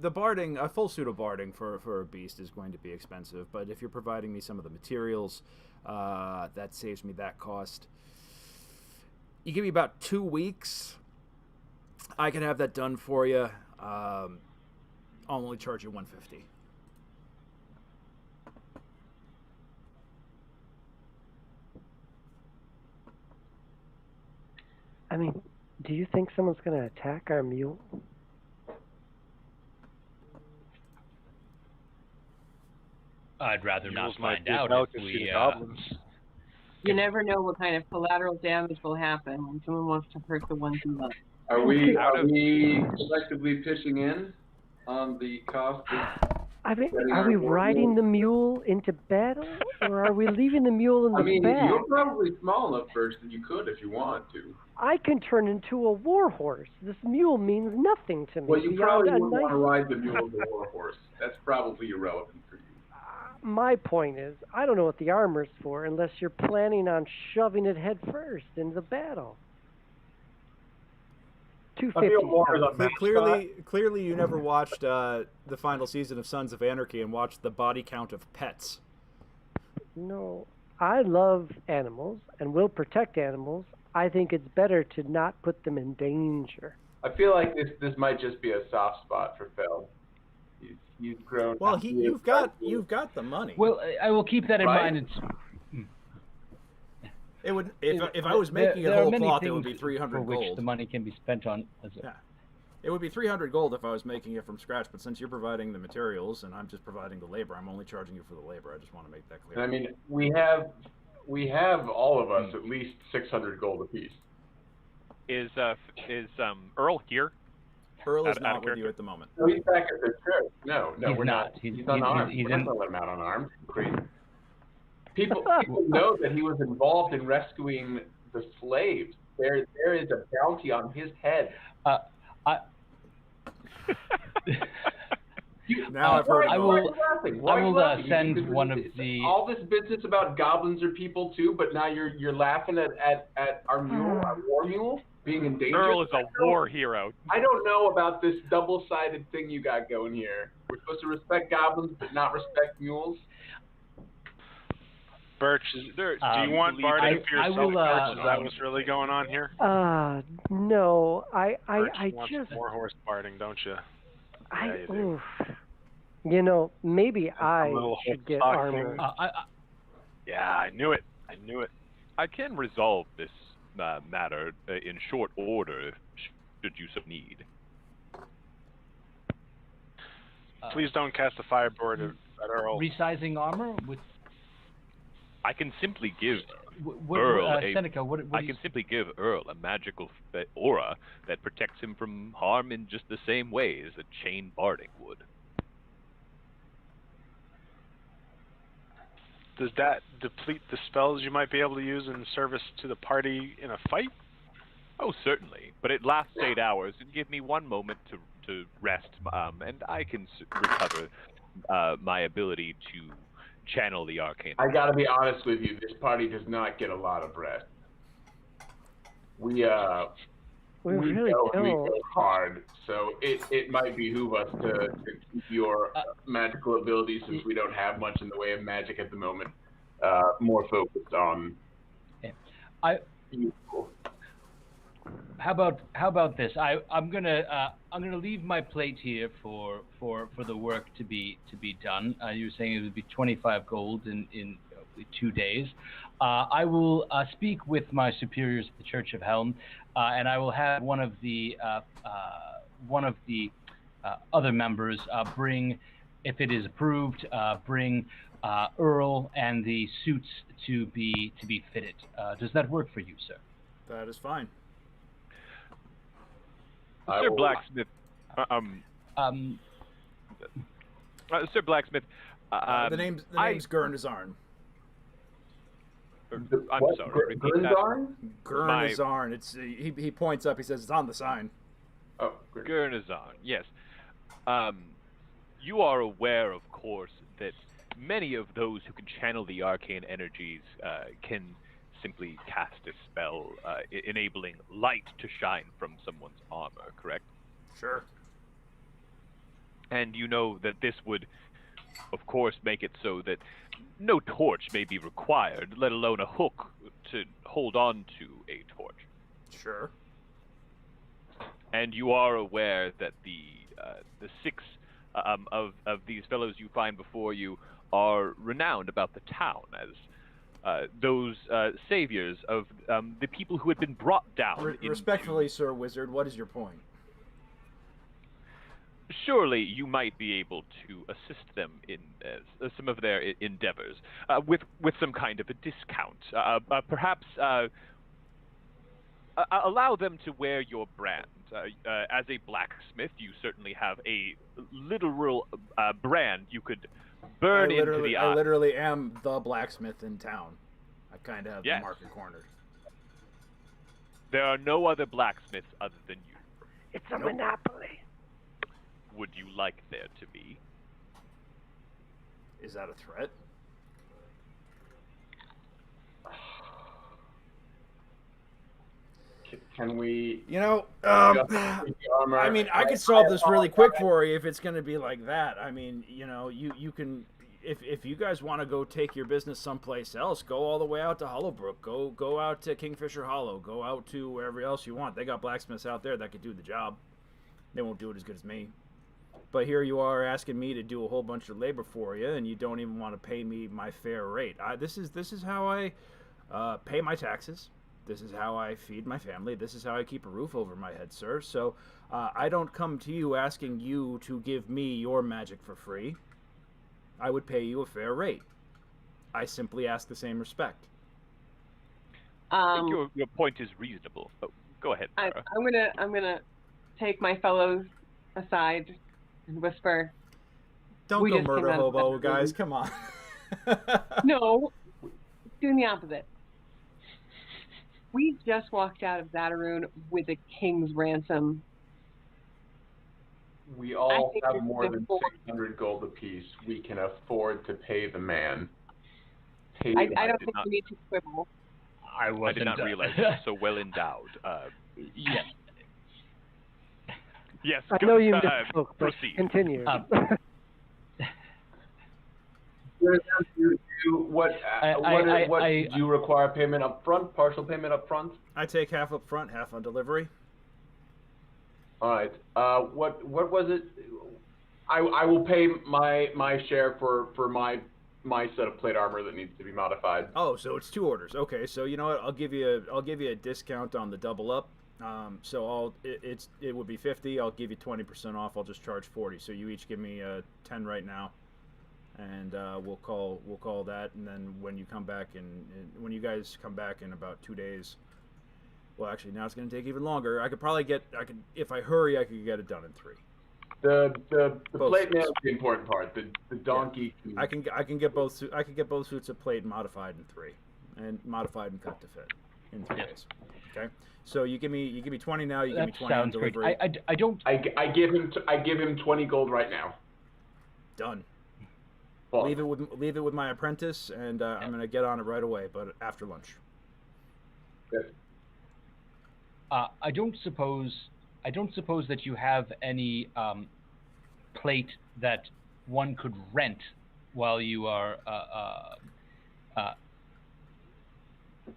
the barding, a full suit of barding for a beast is going to be expensive, but if you're providing me some of the materials, that saves me that cost. You give me about 2 weeks, I can have that done for you. I'll only charge you $150. I mean, do you think someone's going to attack our mule? I'd rather Mules not might find be out about if to we... see the goblins. You never know what kind of collateral damage will happen when someone wants to hurt the ones you love. Are we collectively pitching in on the cost of I mean, are we riding the mule into battle, or are we leaving the mule in the back? You're probably small enough, Birch, that you could if you wanted to. I can turn into a war horse. This mule means nothing to me. Well, you probably beyond a wouldn't want to nice... ride the mule as a war horse. That's probably irrelevant for you. my point is, I don't know what the armor's for unless you're planning on shoving it head first into the battle. I feel more as a mascot. Clearly, you never watched the final season of Sons of Anarchy and watched the body count of pets. No, I love animals and will protect animals. I think it's better to not put them in danger. I feel like this might just be a soft spot for Phil. He's grown. Well, you've got the money. Well, I will keep that in Right? mind. It would if I was making it whole cloth, it would be 300 for which gold. the money can be spent on. Yeah. It would be 300 gold if I was making it from scratch, but since you're providing the materials and I'm just providing the labor, I'm only charging you for the labor. I just want to make that clear. And I mean, we have all of us at least 600 gold apiece. Is Earl here? Earl is Out of not with character? you at the moment. No, he's back at the church. No, He's we're not. He's He's unarmed. he's We're not in- gonna let him out unarmed. Crazy. People know that he was involved in rescuing the slaves. There is a bounty on his head. Now I've heard. I will send one of the. All this business about goblins are people too, but now you're laughing at our mule, our war mule, being in danger. Earl is a war hero. I don't know about this double-sided thing you got going here. We're supposed to respect goblins, but not respect mules. Birch, do you want Bardic for yourself, Birch? Is that what's really going on here? No, Birch I wants just, more horse barding, don't you? oof. You know, maybe I little should get stock armor. thing. Yeah, I knew it. I can resolve this matter in short order, should you so need. Please don't cast a fireboard at Earl. Resizing armor with. I can simply give Seneca, I can simply give Earl a magical aura that protects him from harm in just the same way as a chain barding would. Does that deplete the spells you might be able to use in service to the party in a fight? Oh, certainly. But it lasts 8 hours. And give me one moment to rest, and I can recover my ability to channel the arcane. I gotta be honest with you. This party does not get a lot of rest. We really go don't. hard, so it might behoove us to keep your magical abilities, since we don't have much in the way of magic at the moment, more focused on. How about this? I'm gonna leave my plate here for the work to be done. You were saying it would be 25 gold in 2 days. I will speak with my superiors at the Church of Helm, and I will have one of the other members bring, if it is approved, bring Earl and the suits to be fitted. Does that work for you, sir? That is fine. Sir Blacksmith, Sir Blacksmith, the name's Gurnazarn. I'm sorry. Repeat that. Gurnazarn. It's he points up. He says it's on the sign. Oh, Gurnazarn. Yes. You are aware, of course, that many of those who can channel the arcane energies can simply cast a spell enabling light to shine from someone's armor, correct? Sure. And you know that this would, of course, make it so that no torch may be required, let alone a hook to hold on to a torch. Sure. And you are aware that the 6 of these fellows you find before you are renowned about the town as those saviors of the people who had been brought down. Respectfully, Sir Wizard, what is your point? Surely you might be able to assist them in some of their endeavors with some kind of a discount. Perhaps allow them to wear your brand. As a blacksmith, you certainly have a literal brand you could burn into the eye. I literally am the blacksmith in town. I kind of have the market cornered. There are no other blacksmiths other than you. It's a monopoly. Would you like there to be? Is that a threat? Can we? You know, armor? I mean, I could solve this really quick for you if it's going to be like that. I mean, you know, you can, if you guys want to go take your business someplace else, go all the way out to Hollowbrook. Go out to Kingfisher Hollow. Go out to wherever else you want. They got blacksmiths out there that could do the job. They won't do it as good as me. But here you are asking me to do a whole bunch of labor for you, and you don't even want to pay me my fair rate. This is how I pay my taxes. This is how I feed my family. This is how I keep a roof over my head, sir. So I don't come to you asking you to give me your magic for free. I would pay you a fair rate. I simply ask the same respect. I think your point is reasonable. Oh, go ahead, Sarah. I'm gonna take my fellows aside and whisper. Don't go murder hobo, guys. Come on. No, doing the opposite. We just walked out of Zataroon with a king's ransom. We all have more than 600 gold apiece. We can afford to pay the man. I don't think we need to quibble. I did not realize you were so well endowed. Yes. Yes. I know you misspoke, but proceed. Continue. What do you require payment up front? Partial payment up front? I take half up front, half on delivery. All right. What was it? I will pay my share for my set of plate armor that needs to be modified. Oh, so it's 2 orders. Okay, so you know what? I'll give you a discount on the double up. So it would be 50. I'll give you 20% off. I'll just charge 40. So you each give me 10 right now, and we'll call that. And then when you come back when you guys come back in about 2 days. Well, actually, now it's going to take even longer. If I hurry, I could get it done in 3. The plate mail is the important part. The donkey. Yeah. I can get both suits of plate modified in 3, and modified and cut to fit in 3 days. Okay. So you give me 20 now. You give me 20 on delivery. I give him 20 gold right now. Done. Well, leave it with my apprentice, and I'm going to get on it right away. But after lunch. Good. I don't suppose that you have any plate that one could rent while you are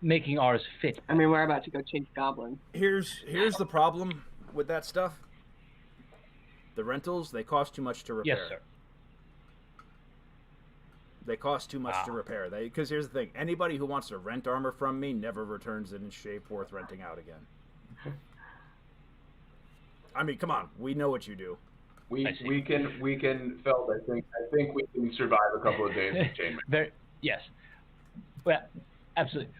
making ours fit. I mean, we're about to go chase goblins. Here's the problem with that stuff. The rentals, they cost too much to repair. Yes, sir. They cost too much to repair. Because here's the thing: anybody who wants to rent armor from me never returns it in shape worth renting out again. I mean, come on, we know what you do. We can Feld. I think we can survive a couple of days of chainmail. Yes. Well, absolutely.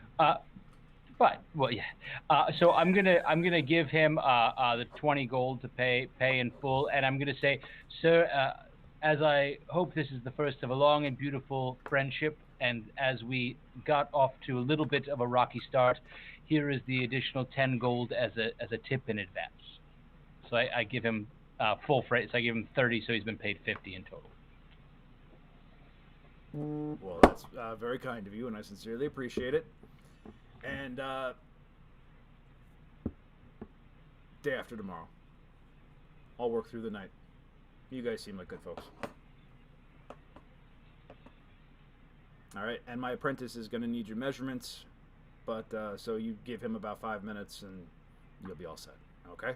So I'm gonna give him the 20 gold to pay in full, and I'm gonna say, sir, as I hope this is the first of a long and beautiful friendship, and as we got off to a little bit of a rocky start, here is the additional 10 gold as a tip in advance. So I give him full freight. So I give him 30, so he's been paid 50 in total. Well, that's very kind of you, and I sincerely appreciate it. And day after tomorrow, I'll work through the night. You guys seem like good folks. All right, and my apprentice is going to need your measurements, but so you give him about 5 minutes, and you'll be all set. Okay?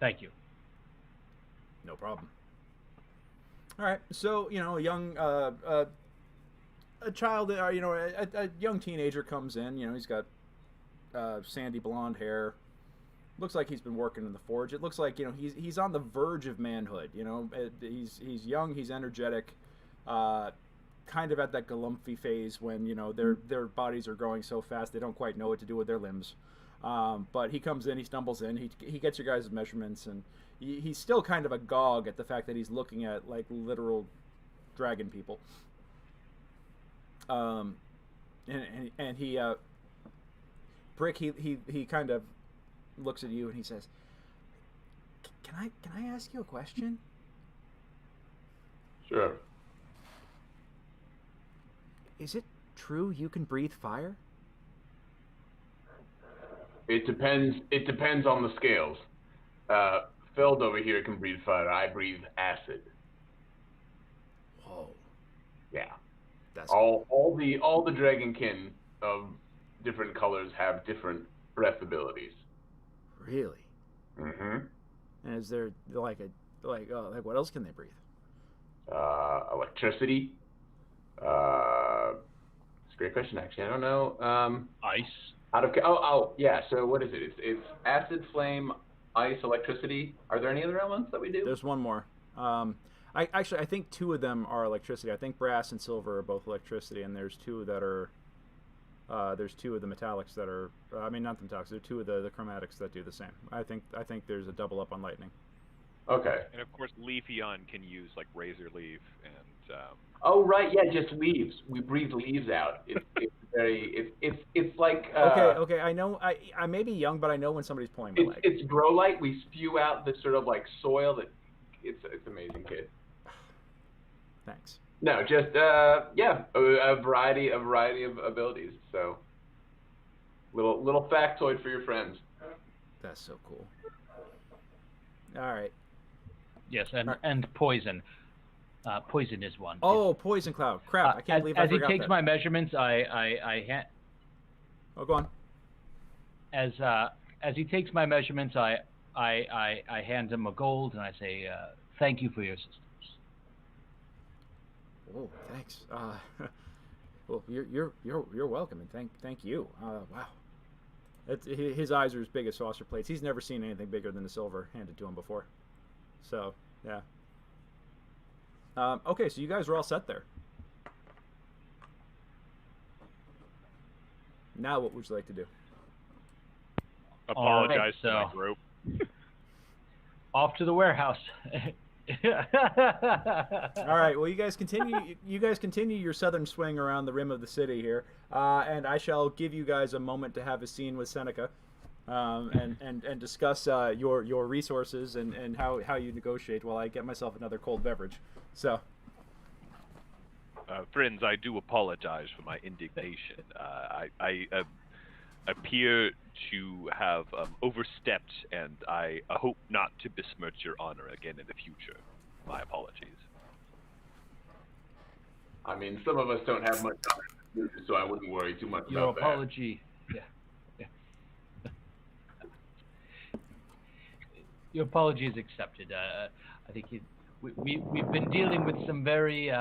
Thank you. No problem. All right, so a young a child, a young teenager comes in. He's got sandy blonde hair. Looks like he's been working in the forge. It looks like he's on the verge of manhood. He's young, he's energetic, kind of at that Galumphy phase when their bodies are growing so fast they don't quite know what to do with their limbs. But he comes in, he stumbles in, he gets your guys' measurements, and he's still kind of agog at the fact that he's looking at like literal dragon people. And he Brick he kind of looks at you and he says, "Can I ask you a question?" Sure. Is it true you can breathe fire? It depends. It depends on the scales. Feld over here can breathe fire. I breathe acid. Whoa. Yeah. That's all the dragonkin of different colors have different breath abilities. Really? Mm-hmm. And is there like what else can they breathe? Electricity. It's a great question, actually. I don't know. Ice. Yeah. So what is it? It's acid, flame, ice, electricity. Are there any other elements that we do? There's one more. I think two of them are electricity. I think brass and silver are both electricity, and there's two that are. There's two of the metallics that are. I mean, not the metallics. There are two of the chromatics that do the same. I think there's a double up on lightning. Okay. And of course, Leafeon can use like razor leaf and. Oh right, yeah, just leaves. We breathe leaves out. It's like. Okay. I know. I may be young, but I know when somebody's pulling my leg. It's grow light. We spew out this sort of like soil that. It's amazing, kid. Thanks. No, just a variety of abilities. So. Little factoid for your friends. That's so cool. All right. Yes, and poison. Poison is one. Oh, poison cloud! Crap! I can't believe I forgot that. As he takes my measurements, I Oh, go on. As he takes my measurements, I hand him a gold and I say, "Thank you for your assistance." Oh, thanks. Well, you're welcome, and thank you. Wow. His eyes are as big as saucer plates. He's never seen anything bigger than the silver handed to him before. So, yeah. Okay, so you guys are all set there. Now what would you like to do? Apologize to my group. Off to the warehouse. All right. Well, you guys continue your southern swing around the rim of the city here, and I shall give you guys a moment to have a scene with Seneca, and discuss your resources and how you negotiate while I get myself another cold beverage. So. Friends, I do apologize for my indignation. I appear to have overstepped, and I hope not to besmirch your honor again in the future. My apologies. I mean, some of us don't have much honor, so I wouldn't worry too much Your about apology. Yeah. Your apology is accepted. I think we've been dealing with some very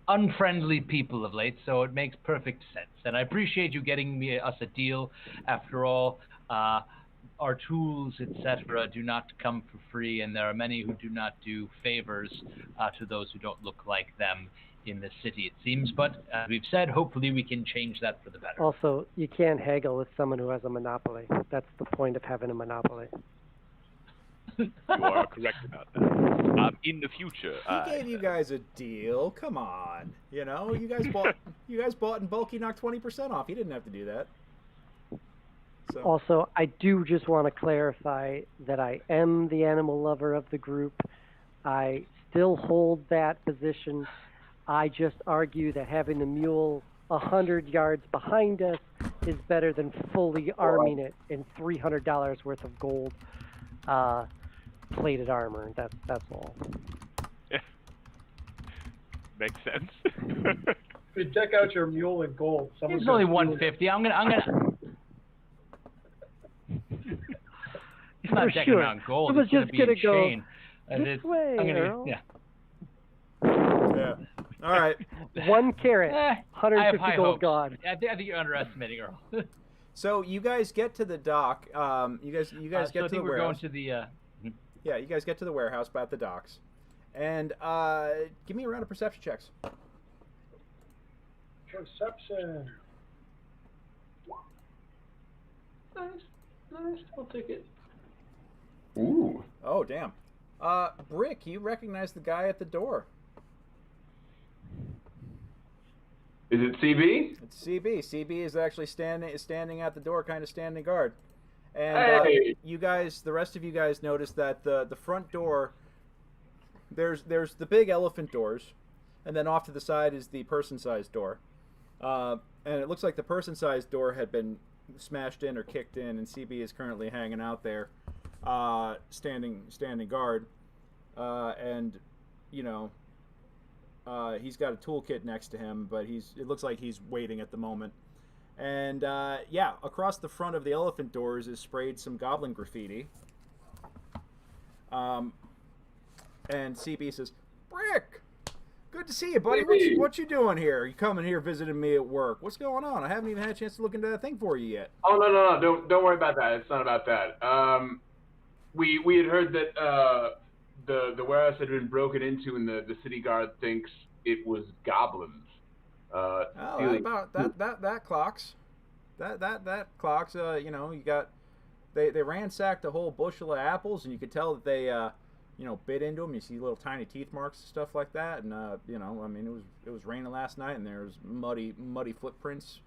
unfriendly people of late, so it makes perfect sense. And I appreciate you getting us a deal. After all, our tools, etc., do not come for free, and there are many who do not do favors to those who don't look like them in the city, it seems. But as we've said, hopefully we can change that for the better. Also, you can't haggle with someone who has a monopoly. That's the point of having a monopoly. You are correct about that. In the future, He gave you guys a deal. Come on, you know, you guys bought in bulk. He knocked 20% off. He didn't have to do that. So. Also, I do just want to clarify that I am the animal lover of the group. I still hold that position. I just argue that having the mule 100 yards behind us is better than fully arming it in $300 worth of gold. Plated armor. That's all. Yeah. Makes sense. If you deck out your mule in gold, It's only 150. I'm gonna. It's not decking sure. out in gold. It was It's gonna just be gonna in go chain. this way, Earl. Yeah. Yeah. All right. 1 carat, I have 150 high gold hopes. gone. I think you're underestimating Earl. So you guys get to the dock. You guys so get I to think the we're warehouse. going to the. Yeah, you guys get to the warehouse at the docks, and give me a round of perception checks. Perception. Nice. I'll take it. Ooh. Oh damn. Brick, you recognize the guy at the door. Is it CB? It's CB. CB is actually standing at the door, kind of standing guard. And Hey. the rest of you guys notice that the front door there's the big elephant doors, and then off to the side is the person-sized door. And it looks like the person-sized door had been smashed in or kicked in, and CB is currently hanging out there, standing guard. And you know, he's got a toolkit next to him, but it looks like he's waiting at the moment. And yeah, across the front of the elephant doors is sprayed some goblin graffiti. And CB says, "Brick, good to see you, buddy. What you doing here? You coming here visiting me at work? What's going on? I haven't even had a chance to look into that thing for you yet." Oh no, don't worry about that. It's not about that. We had heard that the warehouse had been broken into, and the city guard thinks it was goblins. That clocks. That clocks. You know, you got they ransacked a whole bushel of apples, and you could tell that they you know, bit into them. You see little tiny teeth marks and stuff like that. And you know, I mean, it was raining last night, and there was muddy footprints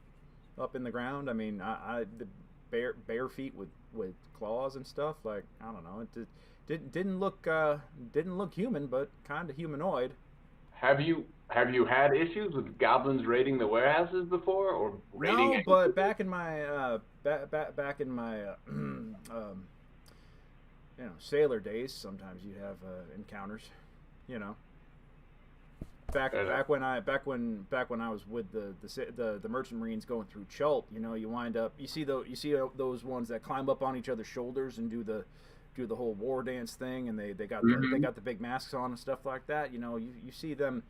up in the ground. I mean, the bare feet with claws and stuff. Like, I don't know. It didn't look human, but kind of humanoid. Have you had issues with goblins raiding the warehouses before, or raiding? No, but back in my back in my you know, sailor days, sometimes you have encounters. You know, back when I was with the merchant marines going through Chult, you know, you see those ones that climb up on each other's shoulders and do the whole war dance thing, and they got the big masks on and stuff like that. You know, you see them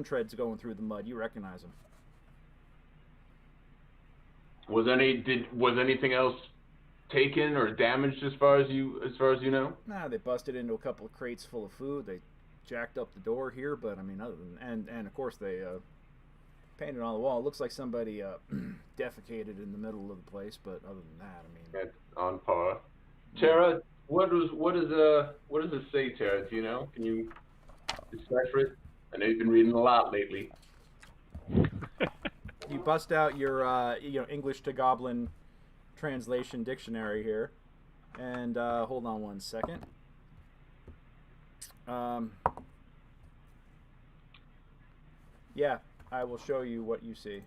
treads going through the mud. You recognize them. Was anything else taken or damaged as far as you know? Nah, they busted into a couple of crates full of food. They jacked up the door here, but I mean, other than and of course they painted on the wall. It looks like somebody defecated in the middle of the place, but other than that, I mean, that's on par. Tara, what does it say, Tara? Do you know? Can you decipher it? I know you've been reading a lot lately. You bust out your you know, English to Goblin translation dictionary here, and hold on one second. Yeah, I will show you what you see.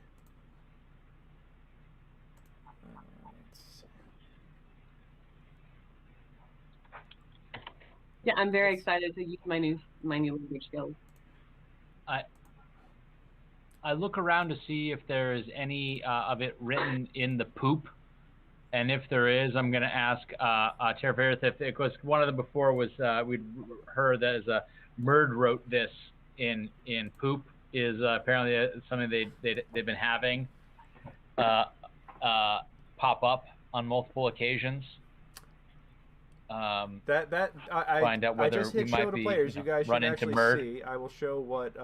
Yeah, I'm very excited to use my new language skills. I look around to see if there is any of it written in the poop, and if there is, I'm going to ask Tara Ferris if it was one of them before was we'd heard that as a Murd wrote this in poop is apparently something they've been having pop up on multiple occasions. I find out whether I just hit we show might to be players. You guys run should into actually Murd. see. I will show what.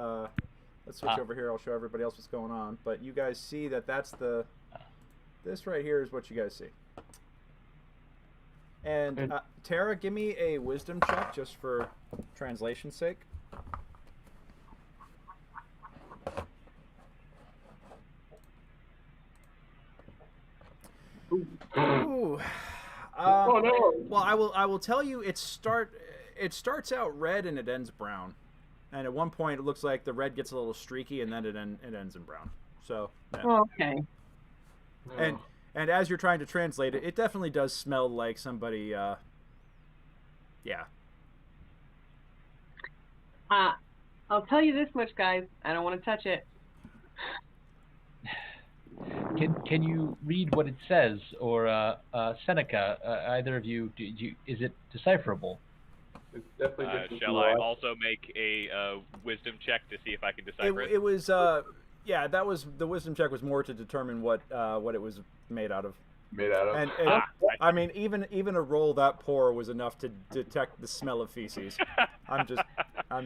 Let's switch over here. I'll show everybody else what's going on. But you guys see that that's the. This right here is what you guys see. And Tara, give me a wisdom check just for translation's sake. Ooh. Oh no! Well, I will tell you. It starts out red and it ends brown, and at one point it looks like the red gets a little streaky, and then it ends in brown. So. Yeah. Oh, okay. And as you're trying to translate it, it definitely does smell like somebody. Yeah. I'll tell you this much, guys. I don't want to touch it. Can you read what it says, or Seneca? Either of you, is it decipherable? It's definitely shall I also make a wisdom check to see if I can decipher it? It was yeah, that was the wisdom check was more to determine what it was made out of. And I mean, even a roll that poor was enough to detect the smell of feces. I'm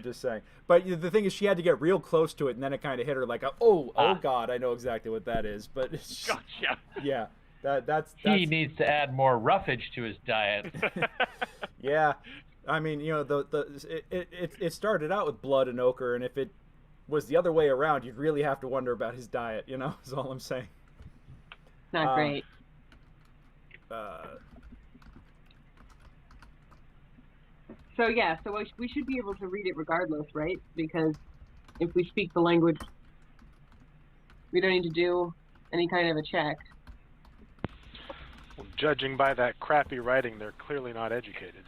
just saying. But the thing is, she had to get real close to it, and then it kind of hit her like, oh God, I know exactly what that is. But gotcha. Yeah, that's he needs to add more roughage to his diet. Yeah, I mean, you know, it started out with blood and ochre, and if it was the other way around, you'd really have to wonder about his diet. You know, is all I'm saying. Not great. So yeah, so we should be able to read it regardless, right? Because if we speak the language, we don't need to do any kind of a check. Well, judging by that crappy writing, they're clearly not educated.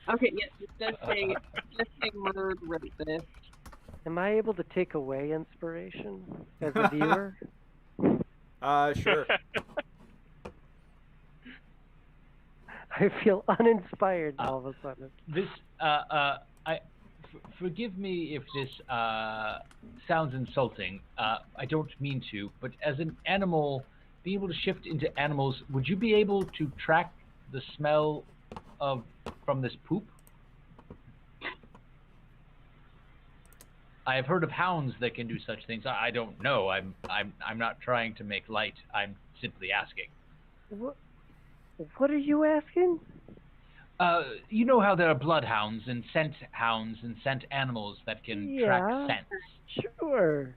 Okay, yes, it does say Murd wrote this. Am I able to take away inspiration as a viewer? Sure. I feel uninspired all of a sudden. This, forgive me if this sounds insulting. I don't mean to, but as an animal, being able to shift into animals, would you be able to track the smell from this poop? I have heard of hounds that can do such things. I don't know. I'm not trying to make light. I'm simply asking. What are you asking? You know how there are bloodhounds and scent hounds and scent animals that can track scents? Sure.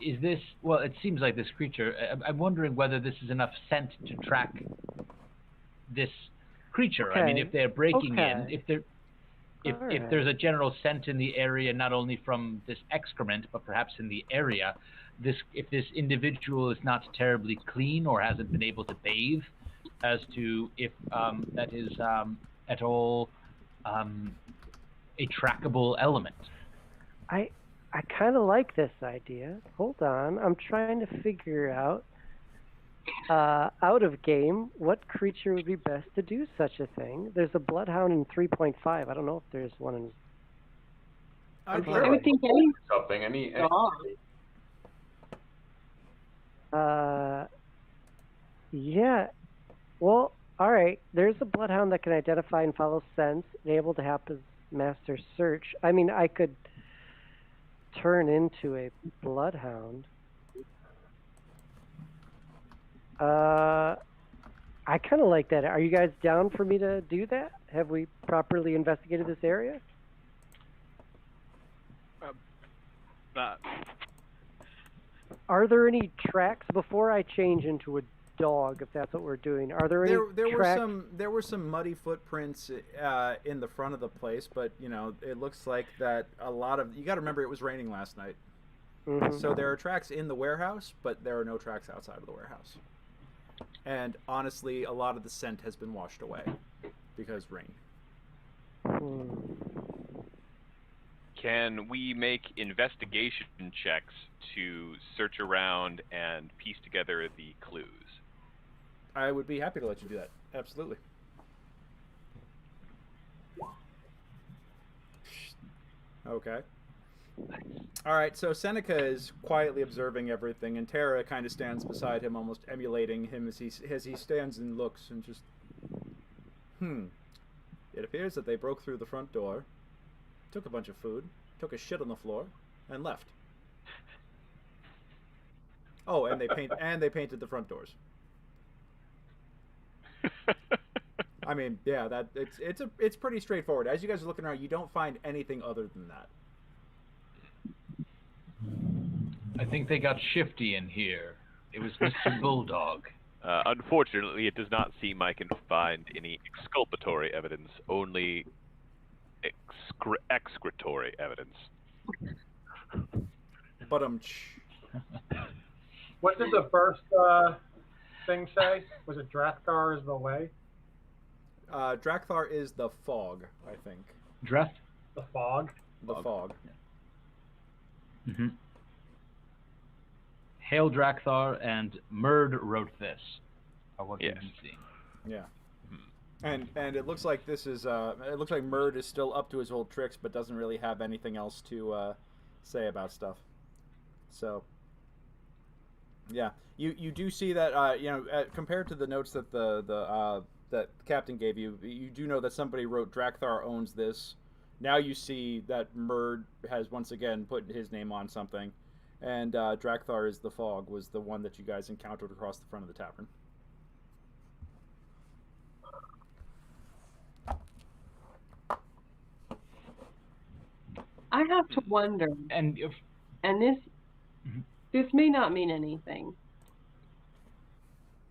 Is this... Well, it seems like this creature... I'm wondering whether this is enough scent to track this creature. Okay. I mean, if they're breaking in, if there's a general scent in the area, not only from this excrement, but perhaps in the area, if this individual is not terribly clean or hasn't been able to bathe, as to if that is at all a trackable element. I kind of like this idea. Hold on, I'm trying to figure out out of game what creature would be best to do such a thing. There's a bloodhound in 3.5. I don't know if there's one in. I'm sure I would think any something. Any yeah. Well, all right. There's a bloodhound that can identify and follow scents, and able to help his master search. I mean, I could turn into a bloodhound. I kind of like that. Are you guys down for me to do that? Have we properly investigated this area? Are there any tracks before I change into a dog, if that's what we're doing? Are there any tracks? There were some muddy footprints in the front of the place, but you know, it looks like that a lot of, you got to remember it was raining last night. Mm-hmm. So there are tracks in the warehouse, but there are no tracks outside of the warehouse. And honestly, a lot of the scent has been washed away because rain. Can we make investigation checks to search around and piece together the clues? I would be happy to let you do that. Absolutely. Okay. All right, so Seneca is quietly observing everything, and Tara kind of stands beside him, almost emulating him as he stands and looks and just... It appears that they broke through the front door, took a bunch of food, took a shit on the floor, and left. Oh, and they painted the front doors. I mean, yeah, it's pretty straightforward. As you guys are looking around, you don't find anything other than that. I think they got shifty in here. It was Mr. Bulldog. Unfortunately, it does not seem I can find any exculpatory evidence, only excretory evidence. But What did the first thing say? Was it Drakthar is the way? Drakthar is the fog, I think. The fog? The fog. Yeah. Mm-hmm. Hail Drakthar and Murd wrote this. Or what can you see? Yeah. And it looks like this is it looks like Murd is still up to his old tricks, but doesn't really have anything else to say about stuff. So yeah, you do see that you know, compared to the notes that that the captain gave you, you do know that somebody wrote Drakthar owns this. Now you see that Murd has once again put his name on something, and Drakthar is the fog was the one that you guys encountered across the front of the tavern. I have to wonder, and this may not mean anything.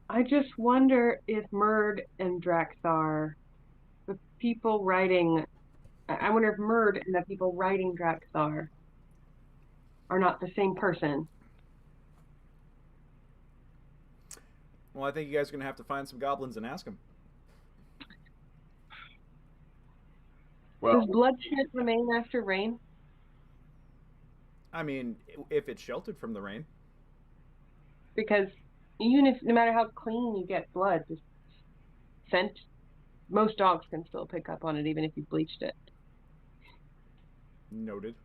I just wonder if Murd and Drakthar people writing, I wonder if Murd and the people writing Drakthar are not the same person. Well, I think you guys are going to have to find some goblins and ask them. Well, does bloodshed remain after rain? I mean, if it's sheltered from the rain. Because even if, no matter how clean you get blood, the scent, most dogs can still pick up on it, even if you bleached it. Noted.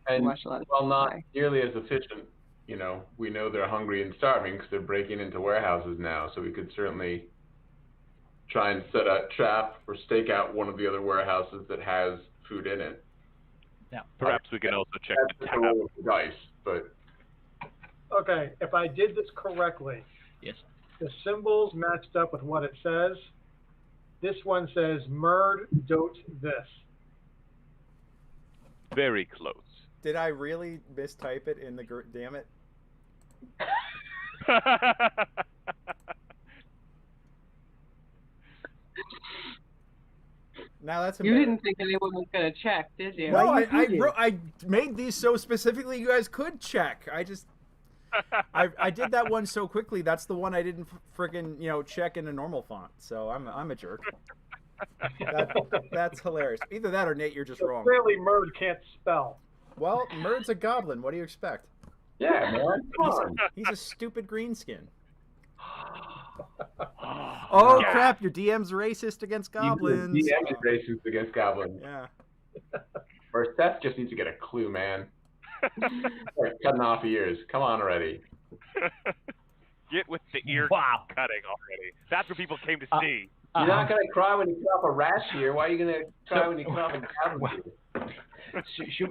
And while not nearly as efficient, you know, we know they're hungry and starving because they're breaking into warehouses now, so we could certainly try and set a trap or stake out one of the other warehouses that has food in it. Yeah. Perhaps we can also check the tab. Dice, but okay, if I did this correctly, yes, the symbols matched up with what it says. This one says Murd dote this. Very close. Did I really mistype it in the damn it? Now that's you didn't think anyone was going to check, did you? No, I made these so specifically you guys could check. I did that one so quickly. That's the one I didn't friggin' check in a normal font. So I'm a jerk. That's hilarious. Either that or Nate, you're just wrong. Clearly, Murd can't spell. Well, Murd's a goblin. What do you expect? Yeah, man. He's a stupid greenskin. Oh crap! Your DM's racist against goblins. DM is racist against goblins. Yeah. Or Seth just needs to get a clue, man. Cutting off ears. Come on already. Get with the ear cutting already. That's what people came to see. You're not gonna cry when you cut off a rash ear. Why are you gonna cry when you cut off a goblin ear?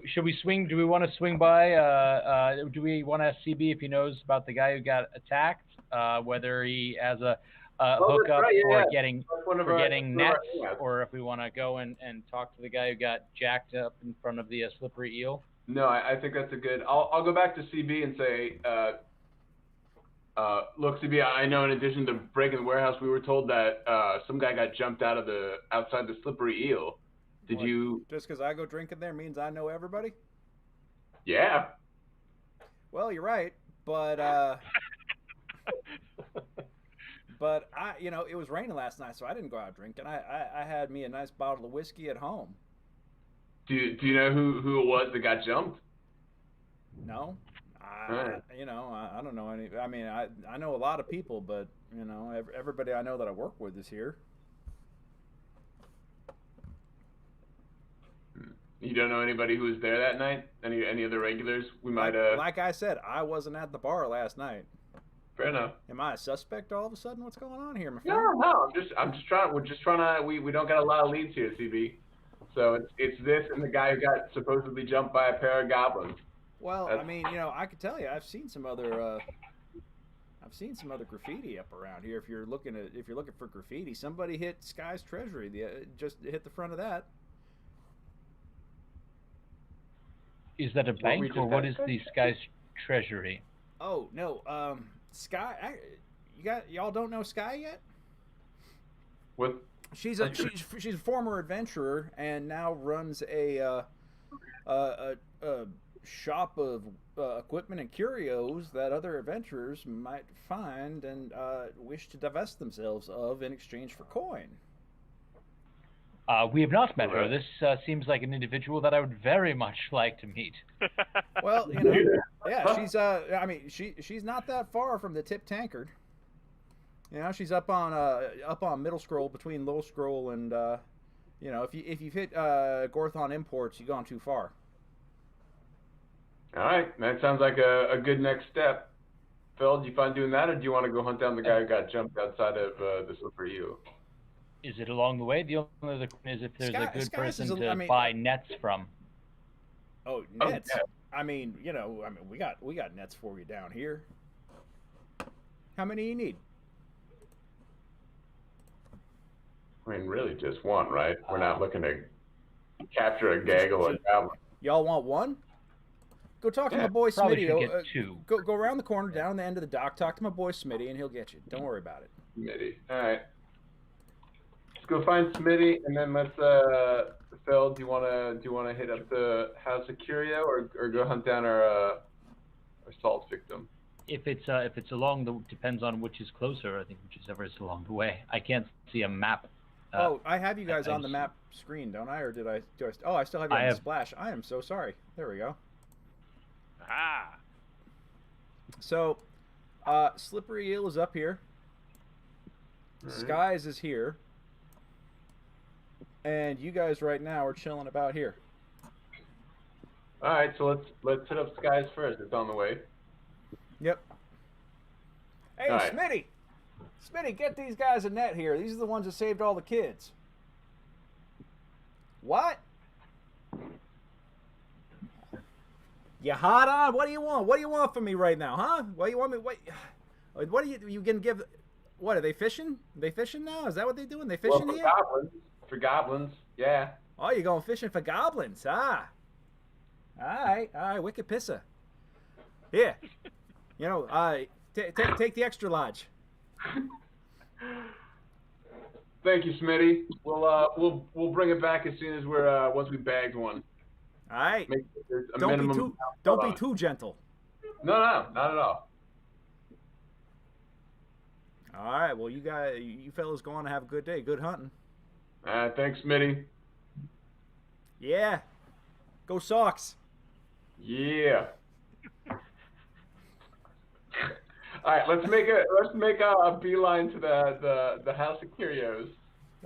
Should we swing? Do we want to swing by? Do we want to ask CB if he knows about the guy who got attacked? Whether he has a hookup for getting nets, or if we want to go and talk to the guy who got jacked up in front of the slippery eel. No, I think that's a good. I'll go back to CB and say, look, CB, I know in addition to breaking the warehouse, we were told that some guy got jumped outside the slippery eel. Did you? Just because I go drinking there means I know everybody? Yeah. Well, you're right, but but it was raining last night, so I didn't go out drinking. I had me a nice bottle of whiskey at home. Do you know who it was that got jumped? No. I don't know any. I mean, I know a lot of people, but everybody I know that I work with is here. You don't know anybody who was there that night? Any other regulars? We might have. Like I said, I wasn't at the bar last night. Fair enough. Am I a suspect all of a sudden? What's going on here, my friend? No. I'm just trying. We're just trying to. We don't got a lot of leads here, CB. So it's this and the guy who got supposedly jumped by a pair of goblins. Well, I mean, I could tell you, I've seen some other graffiti up around here. If you're looking for graffiti, somebody hit Sky's Treasury. Just hit the front of that. Is that a bank or what is the Sky's Treasury? Oh no, Sky. Y'all don't know Sky yet? What? She's a former adventurer and now runs a shop of equipment and curios that other adventurers might find and wish to divest themselves of in exchange for coin. We have not met her. This seems like an individual that I would very much like to meet. Well, yeah, she's not that far from the Tip Tankard. She's up on middle scroll between low scroll and if you've hit Gorthon Imports, you've gone too far. All right, that sounds like a good next step. Phil, do you find doing that, or do you want to go hunt down the guy who got jumped outside of the slippery eel? Is it along the way? The only other question is if there's a good person to buy nets from. Oh, nets. I mean, we got nets for you down here. How many do you need? I mean, really just one, right? We're not looking to capture a gaggle of goblins. Y'all want one? Go talk to my boy Smitty. Two. Go around the corner, down the end of the dock. Talk to my boy Smitty, and he'll get you. Don't worry about it. Smitty. All right. go find Smitty, and then let's Phil, do you wanna hit up the House of Curio or go hunt down our assault victim? If it's along the depends on which is closer. I think whichever is along the way. I can't see a map. I have you guys on the map screen, don't I? Or do I? Oh, I still have you on the splash. I am so sorry. There we go. Ah. So, Slippery Eel is up here. Skies is here. And you guys right now are chilling about here. All right, so let's hit up Skies first. It's on the way. Yep. Hey, right. Smitty, get these guys a net here. These are the ones that saved all the kids. What? You hot on? What do you want? What do you want from me right now, huh? What do you want me? What are you gonna give? What are they fishing? They fishing now? Is that what they're doing? They fishing here? For goblins, yeah. Oh, you're going fishing for goblins, ah? All right, wicked pisser. Here, you know, take the extra large. Thank you, Smitty. We'll bring it back as soon as we're once we bagged one. All right. Don't be too gentle. No, not at all. All right. Well, you fellas go on and have a good day. Good hunting. Thanks, Smitty. Yeah. Go Sox. Yeah. All right, let's make a beeline to the House of Curios.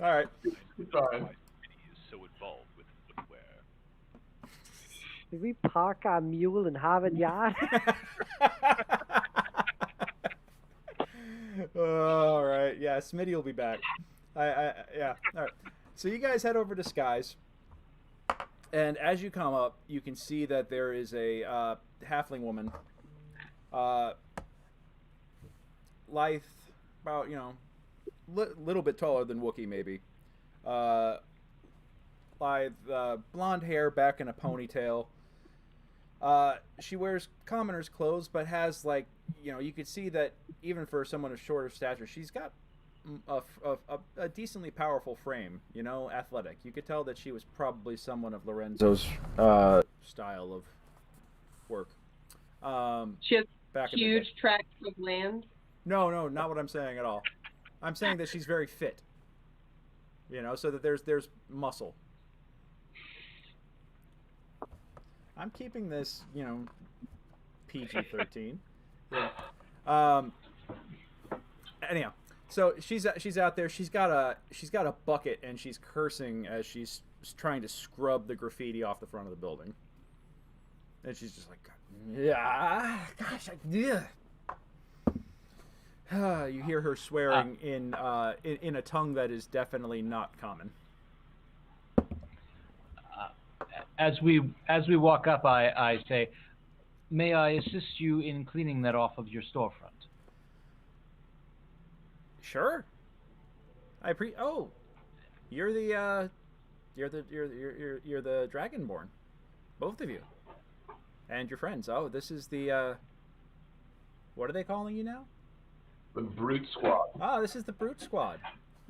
All right. Fine. Is so involved with footwear. Did we park our mule in Harvard Yard? All right. Yeah, Smitty will be back. Yeah. All right. So you guys head over to Skies, and as you come up, you can see that there is a halfling woman. Lithe, about, little bit taller than Wookiee, maybe. Lithe, blonde hair, back in a ponytail. She wears commoner's clothes, but has, you could see that even for someone of shorter stature, she's got a decently powerful frame, athletic. You could tell that she was probably someone of Lorenzo's style of work. She has back huge tracts of land. No, not what I'm saying at all. I'm saying that she's very fit. So that there's muscle. I'm keeping this, PG-13. Yeah. Anyhow, so she's out there. She's got a bucket and she's cursing as she's trying to scrub the graffiti off the front of the building. And she's just like, yeah, gosh, yeah. You hear her swearing in a tongue that is definitely not common. As we walk up, I say, "May I assist you in cleaning that off of your storefront?" Sure. Oh, you're the Dragonborn, both of you, and your friends. Oh, this is the what are they calling you now? The Brute Squad. Oh, this is the Brute Squad.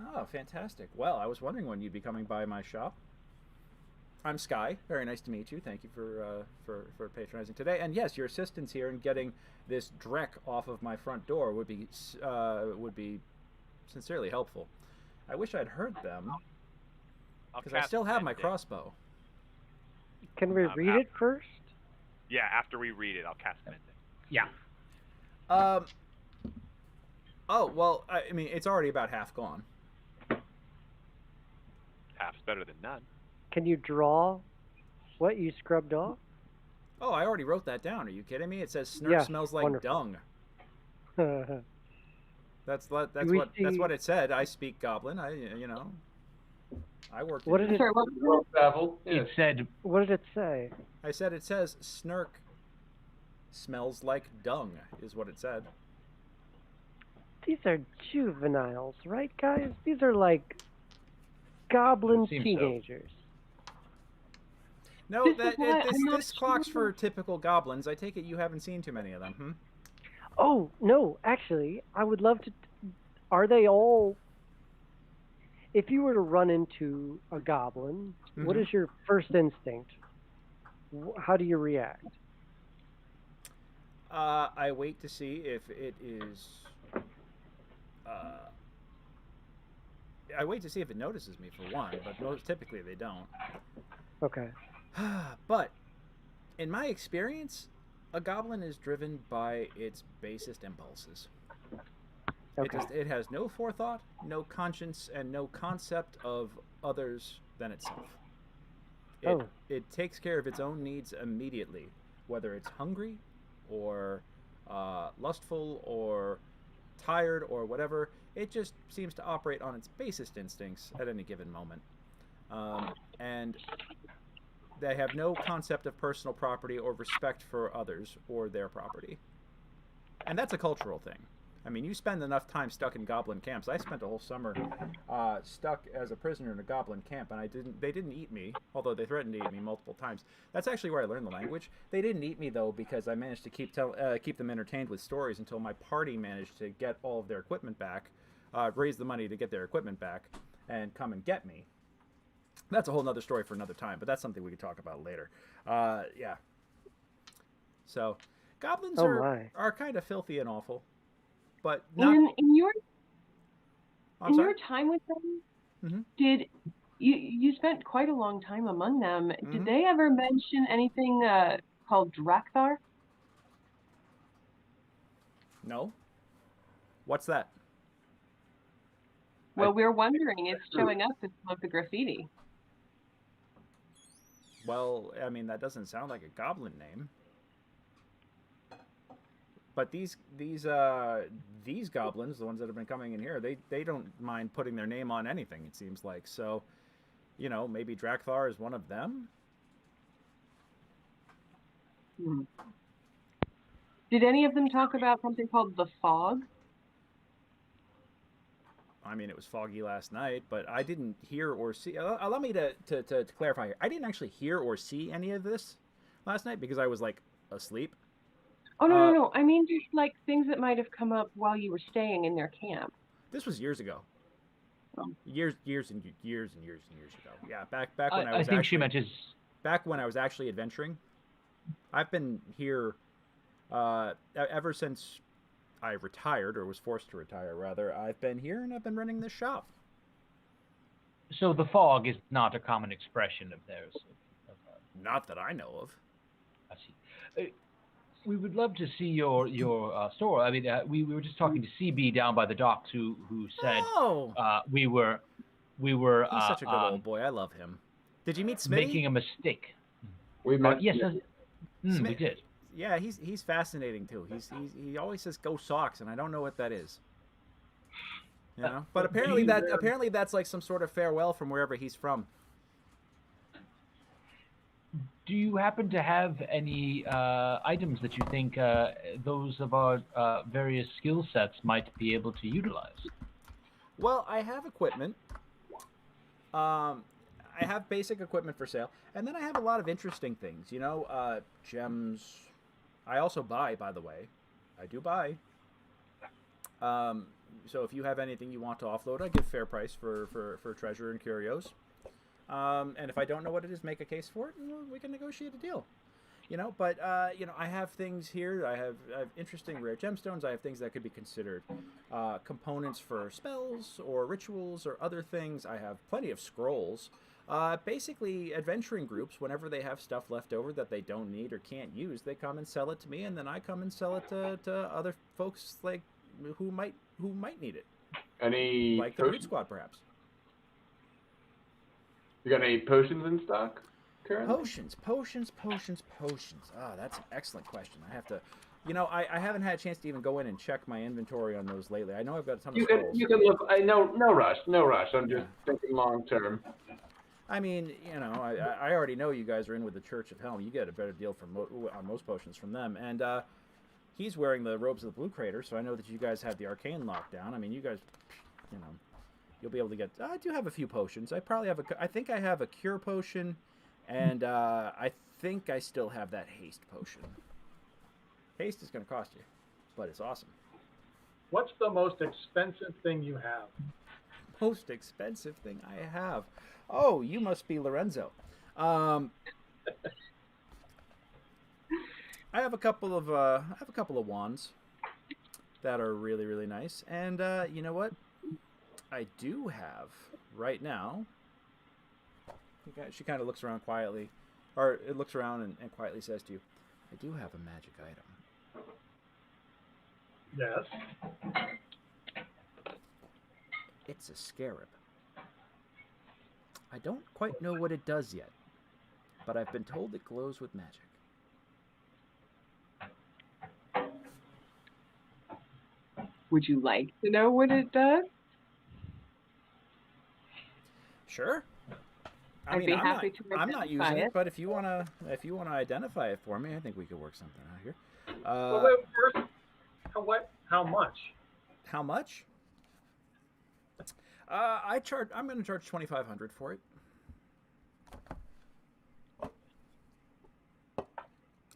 Oh, fantastic. Well, I was wondering when you'd be coming by my shop. I'm Sky. Very nice to meet you. Thank you for patronizing today. And yes, your assistance here in getting this dreck off of my front door would be sincerely helpful. I wish I'd heard them, because I still have my crossbow. Can we read it first? Yeah, after we read it, I'll cast Mending. Yeah. Oh, well, I mean, it's already about half gone. Half's better than none. Can you draw what you scrubbed off? Oh, I already wrote that down. Are you kidding me? It says Snurk smells like dung. That's what it said. I speak Goblin. I work. What did it? It said. What did it say? I said it says Snurk smells like dung. Is what it said. These are juveniles, right, guys? These are like goblin teenagers. So. No, this clocks for typical goblins. I take it you haven't seen too many of them, hmm? Oh, no, actually, I would love to... Are they all... if you were to run into a goblin, what Mhm. is your first instinct? How do you react? I wait to see if it is. I wait to see if it notices me for one, but most typically they don't. Okay. But in my experience, a goblin is driven by its basest impulses. Okay. It has no forethought, no conscience, and no concept of others than itself. It takes care of its own needs immediately, whether it's hungry or lustful or tired or whatever. It just seems to operate on its basest instincts at any given moment. And they have no concept of personal property or respect for others or their property. And that's a cultural thing. I mean, you spend enough time stuck in goblin camps. I spent a whole summer stuck as a prisoner in a goblin camp, and they didn't eat me, although they threatened to eat me multiple times. That's actually where I learned the language. They didn't eat me, though, because I managed to keep them entertained with stories until my party managed to get all of their equipment back, raise the money to get their equipment back, and come and get me. That's a whole other story for another time, but that's something we could talk about later. Yeah. So, goblins are kind of filthy and awful. But not... in your your time with them, did you spent quite a long time among them? Did they ever mention anything called Drakthar? No. What's that? Well, we're wondering. It's showing up in some of the graffiti. Well, I mean, that doesn't sound like a goblin name. But these goblins, the ones that have been coming in here, they don't mind putting their name on anything, it seems like. So, maybe Drakthar is one of them? Did any of them talk about something called the fog? I mean, it was foggy last night, but I didn't hear or see... Allow me to clarify here. I didn't actually hear or see any of this last night because I was, asleep. Oh, no. I mean, just like things that might have come up while you were staying in their camp. This was years ago. Years and years ago. Yeah, back when I was think she meant back when I was actually adventuring. I've been here ever since I retired, or was forced to retire, rather. I've been here, and I've been running this shop. So the fog is not a common expression of theirs? Not that I know of. I see. We would love to see your store. I mean, we were just talking to CB down by the docks, who said we were. He's such a good old boy. I love him. Did you meet Smitty? Making a mistake. We met. Yes, we did. Yeah, he's fascinating too. He always says "Go Sox," and I don't know what that is. But apparently that's like some sort of farewell from wherever he's from. Do you happen to have any items that you think those of our various skill sets might be able to utilize? Well, I have equipment. I have basic equipment for sale, and then I have a lot of interesting things. Gems. I also buy, by the way. I do buy. So if you have anything you want to offload, I give fair price for treasure and curios. And if I don't know what it is, make a case for it, and we can negotiate a deal. But I have things here. I have interesting rare gemstones. I have things that could be considered components for spells or rituals or other things. I have plenty of scrolls. Basically, adventuring groups, whenever they have stuff left over that they don't need or can't use, they come and sell it to me, and then I come and sell it to other folks who might need it. Any like the Brute Squad, perhaps. You got any potions in stock currently? Potions. Ah, that's an excellent question. I have to, I haven't had a chance to even go in and check my inventory on those lately. I know I've got a ton of scrolls. You can look. No rush. I'm just thinking long term. I mean, I already know you guys are in with the Church of Helm. You get a better deal on most potions from them, and he's wearing the robes of the Blue Crater, so I know that you guys have the arcane lockdown. I mean, you guys, you'll be able to get. I do have a few potions. I think I have a cure potion, and I think I still have that haste potion. Haste is going to cost you, but it's awesome. What's the most expensive thing you have? most expensive thing I have. Oh, you must be Lorenzo. I have a couple of wands that are really, really nice. And you know what? I do have right now. She kind of looks around quietly, or it looks around and quietly says to you, "I do have a magic item." Yes. It's a scarab. I don't quite know what it does yet, but I've been told it glows with magic. Would you like to know what it does? Sure. I'd be happy to I'm not using identify it, but if you wanna identify it for me, I think we could work something out here. Well, wait, first, how much? How much? I'm going to charge $2,500 for it.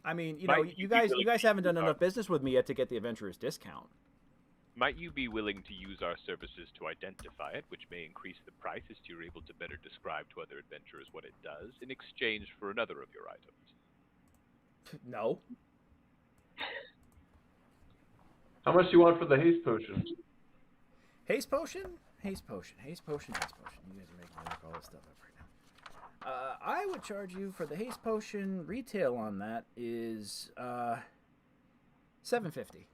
I mean, you guys haven't done enough business with me yet to get the adventurer's discount. Might you be willing to use our services to identify it, which may increase the price as you're able to better describe to other adventurers what it does, in exchange for another of your items? No. How much do you want for the haste potion? Haste potion? Haste potion. Haste potion. Haste potion. You guys are making me look all this stuff up right now. I would charge you for the haste potion. Retail on that is $750.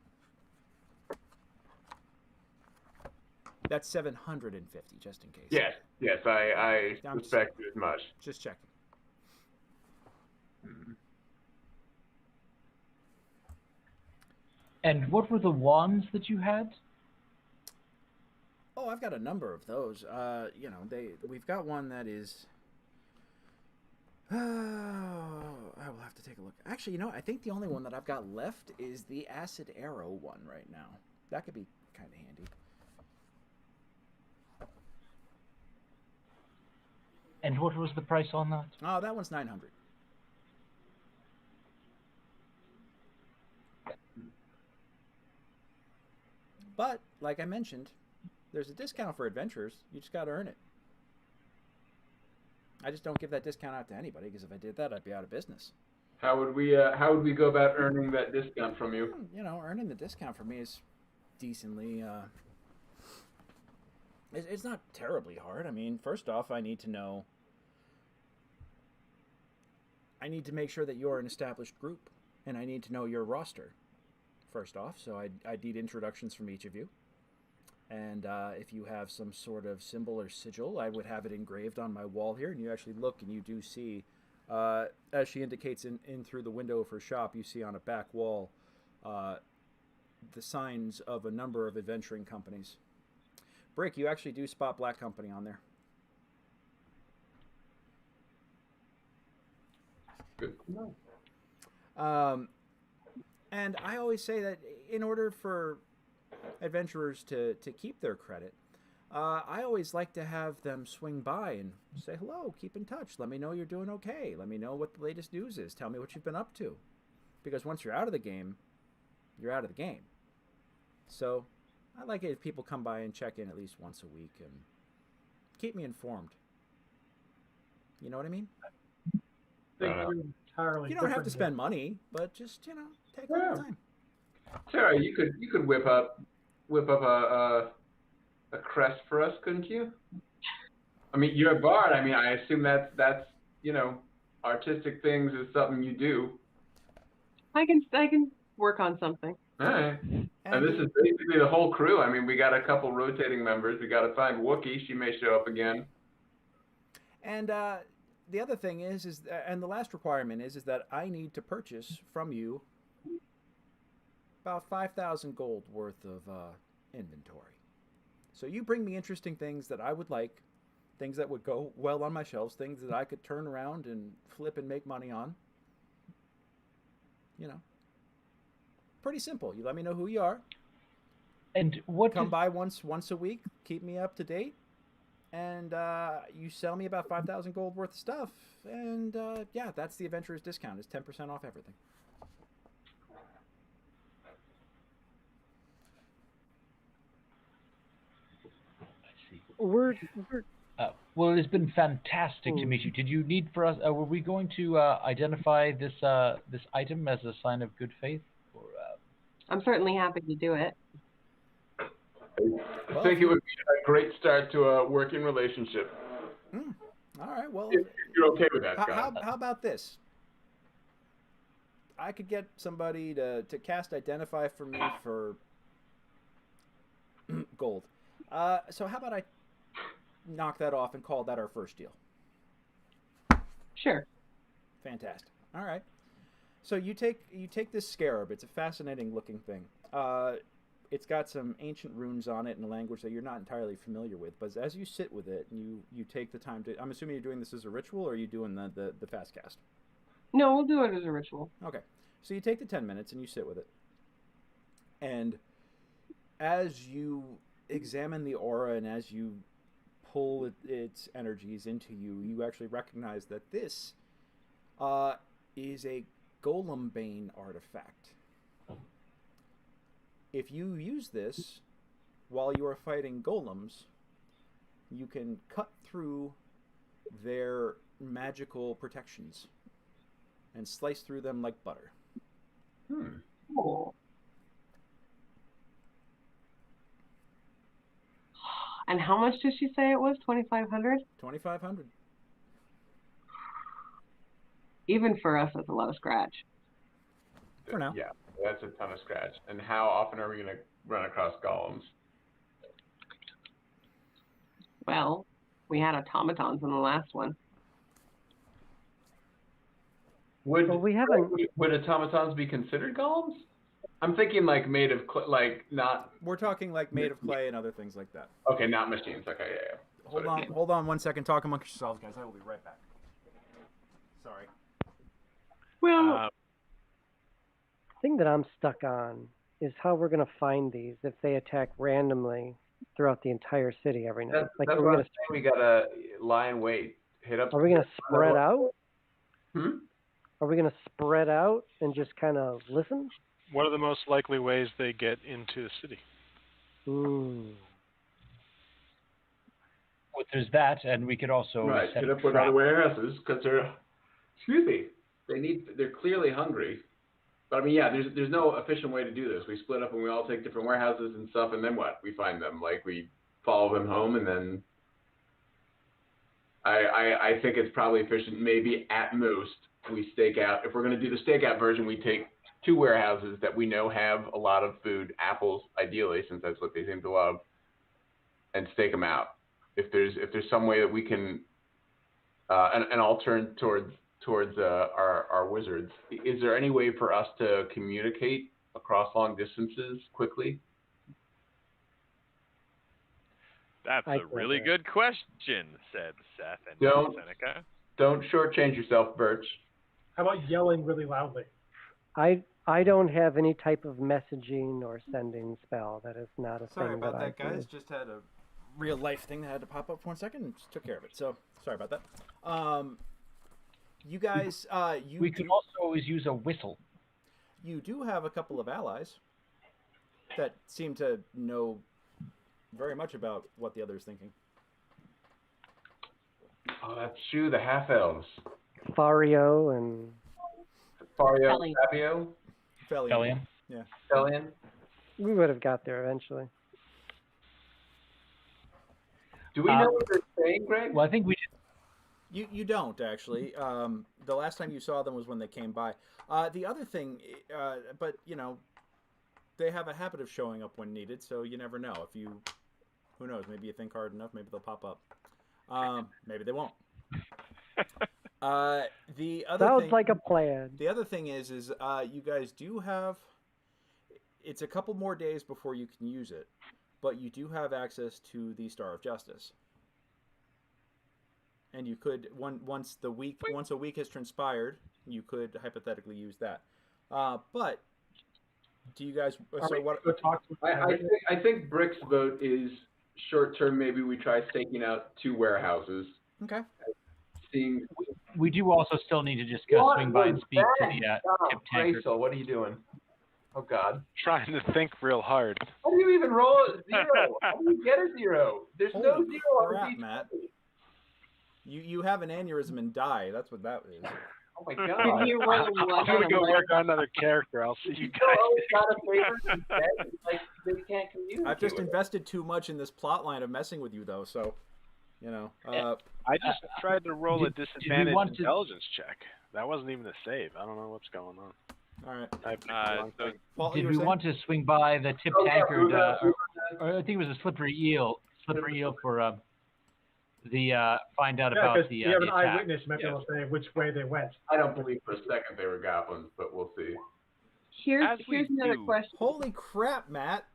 That's $750, just in case. Yes, I suspect as much. Just checking. And what were the wands that you had? Oh, I've got a number of those. We've got one that is. I will have to take a look. Actually, I think the only one that I've got left is the acid arrow one right now. That could be kind of handy. And what was the price on that? Oh, that one's $900. But, like I mentioned, there's a discount for adventurers. You just got to earn it. I just don't give that discount out to anybody, because if I did that, I'd be out of business. How would we go about earning that discount from you? Earning the discount for me is decently. It's not terribly hard. I mean, first off, I need to know. I need to make sure that you're an established group, and I need to know your roster. First off, so I need introductions from each of you. And if you have some sort of symbol or sigil, I would have it engraved on my wall here. And you actually look and you do see, as she indicates in through the window of her shop, you see on a back wall the signs of a number of adventuring companies. Brick, you actually do spot Black Company on there. Good to know. And I always say that in order for adventurers to keep their credit, I always like to have them swing by and say hello, keep in touch, let me know you're doing okay, let me know what the latest news is, tell me what you've been up to. Because once you're out of the game, you're out of the game. So I like it if people come by and check in at least once a week and keep me informed. You know what I mean? Entirely you don't have to spend money, but just take a little time. Sarah, you could whip up a crest for us, couldn't you? I mean, you're a bard. I mean, I assume that's artistic things is something you do. I can work on something. All right. And this is basically the whole crew. I mean, we got a couple rotating members. We got to find Wookiee. She may show up again. And the other thing is and the last requirement is that I need to purchase from you about 5,000 gold worth of inventory. So you bring me interesting things that I would like, things that would go well on my shelves, things that I could turn around and flip and make money on. Pretty simple. You let me know who you are. And what come by once a week, keep me up to date, and you sell me about 5,000 gold worth of stuff, and yeah, that's the adventurer's discount. It's 10% off everything. I see. we're Well, it's been fantastic to meet you. Did you need for us? Were we going to identify this this item as a sign of good faith? Or, I'm certainly happy to do it. I think it would be a great start to a working relationship. All right. Well, if you're okay with that, Scott. How about this? I could get somebody to cast Identify for me for gold. So how about I knock that off and call that our first deal? Sure. Fantastic. All right. So you take this scarab. It's a fascinating looking thing. It's got some ancient runes on it in a language that you're not entirely familiar with. But as you sit with it, and you take the time to. I'm assuming you're doing this as a ritual, or are you doing the fast cast? No, we'll do it as a ritual. Okay. So you take the 10 minutes and you sit with it. And as you examine the aura and as you pull its energies into you, you actually recognize that this is a Golem Bane artifact. If you use this while you are fighting golems, you can cut through their magical protections and slice through them like butter. Cool. And how much did she say it was? 2,500? 2,500. Even for us, that's a lot of scratch. For now. Yeah, that's a ton of scratch. And how often are we going to run across golems? Well, we had automatons in the last one. Would would automatons be considered golems? I'm thinking like made of not. We're talking like made of clay and other things like that. Okay, not machines. Okay, yeah. Hold on 1 second. Talk amongst yourselves, guys. I will be right back. Sorry. Well, the thing that I'm stuck on is how we're going to find these if they attack randomly throughout the entire city every night. That's what I'm saying. We gotta lie in wait. Hit up. Are we going to spread out? Hmm? Are we going to spread out and just kind of listen? What are the most likely ways they get into the city? Well, there's that, and we could also hit up with other warehouses because they're clearly hungry. But I mean, yeah, there's no efficient way to do this. We split up and we all take different warehouses and stuff, and then what? We find them, like we follow them home, and then I think it's probably efficient. Maybe at most we stake out. If we're going to do the stakeout version, we take 2 warehouses that we know have a lot of food, apples ideally, since that's what they seem to love, and stake them out. If there's some way that we can, and I'll turn towards our wizards. Is there any way for us to communicate across long distances quickly? That's a really good question, said Seth and Seneca. Don't shortchange yourself, Birch. How about yelling really loudly? I don't have any type of messaging or sending spell. That is not a Sorry thing about that that, I guys. do. Just had a real life thing that had to pop up for 1 second and just took care of it. So sorry about that. You guys, we could also always use a whistle. You do have a couple of allies that seem to know very much about what the other's thinking. Oh, that's true. The half-elves. Fario and... Fabio? Felian. Yeah. Felian? We would have got there eventually. Do we know what they're saying, Greg? Well, I think we did. You don't, actually. The last time you saw them was when they came by. The other thing, but, you know, they have a habit of showing up when needed, so you never know. If you... Who knows? Maybe you think hard enough, maybe they'll pop up. Maybe they won't. The other Sounds thing, like a plan. The other thing is you guys do have... It's a couple more days before you can use it, but you do have access to the Star of Justice. And you could, once a week has transpired, you could hypothetically use that. But do you guys... I think Brick's vote is short-term. Maybe we try staking out 2 warehouses. Okay. Seeing... We do also still need to just go swing by and speak to the tip tanker. Greysoul, what are you doing? Oh God. Trying to think real hard. How do you even roll a 0? How do you get a 0? There's no 0 on crap, the D20. Matt. You have an aneurysm and die. That's what that is. Oh my God. Did you roll I'm gonna go work on another character. I'll see you guys. always got a favorite instead. Like they can't communicate. I've just with it. invested too much in this plot line of messing with you, though. So, you know. I just tried to roll a did we disadvantage want to- intelligence check. That wasn't even a save. I don't know what's going on. All right. I picked the wrong thing. Paul, Did you were we saying? want to swing by the tip Oh, yeah, tankard, or or I think it was a slippery eel for find out Yeah, about because the you have an attack. eyewitness, you might be able to say which way they went. I don't believe for a second they were goblins, but we'll see. Here's As we another do- question. Holy crap, Matt!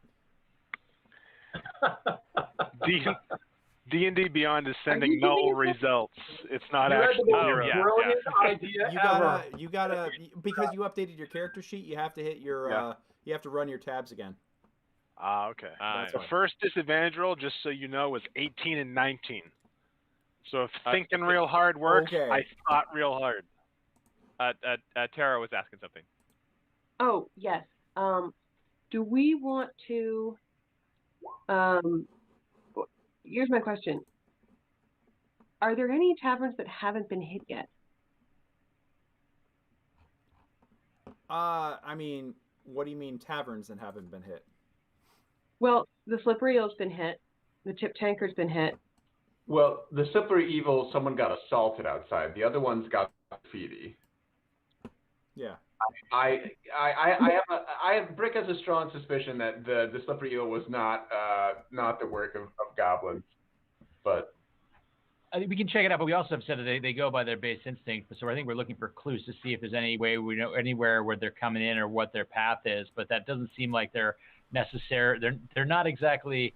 D&D Beyond is sending you no giving us results. It's not You had actually the most zero. yeah. brilliant idea ever. You gotta because you updated your character sheet. You have to hit your Yeah. you have to run your tabs again. Ah, okay. That's The fine. first disadvantage roll, just so you know, was 18 and 19. So if thinking okay. real hard works, Okay. I thought real hard. Tara was asking something. Oh, yes. Do we want to, here's my question. Are there any taverns that haven't been hit yet? I mean, what do you mean taverns that haven't been hit? Well, the Slippery Eel's been hit. The Tip Tankard's been hit. Well, the slippery evil, someone got assaulted outside. The other ones got graffiti. Yeah. I have Brick has a strong suspicion that the slippery eel was not the work of goblins, but I think we can check it out, but we also have said that they go by their base instinct. So I think we're looking for clues to see if there's any way we know anywhere where they're coming in or what their path is. But that doesn't seem like they're necessary. They're not exactly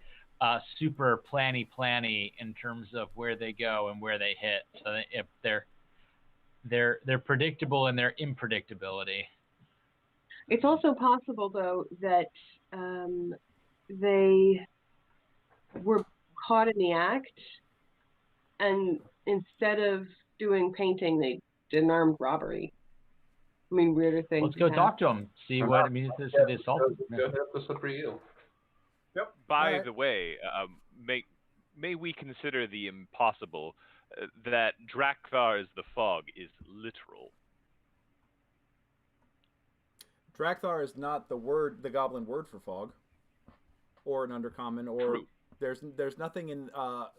super planny in terms of where they go and where they hit. So if they're predictable in their unpredictability. It's also possible, though, that they were caught in the act, and instead of doing painting, they did an armed robbery. I mean, weirder things. Let's go talk to them. See what I mean. This is the assault. go hit up the slippery eel. Yep. By Alright. the way, may we consider the impossible that Drakthar is the fog is literal? Drakthar is not the goblin word for fog, or an undercommon, or True. there's nothing in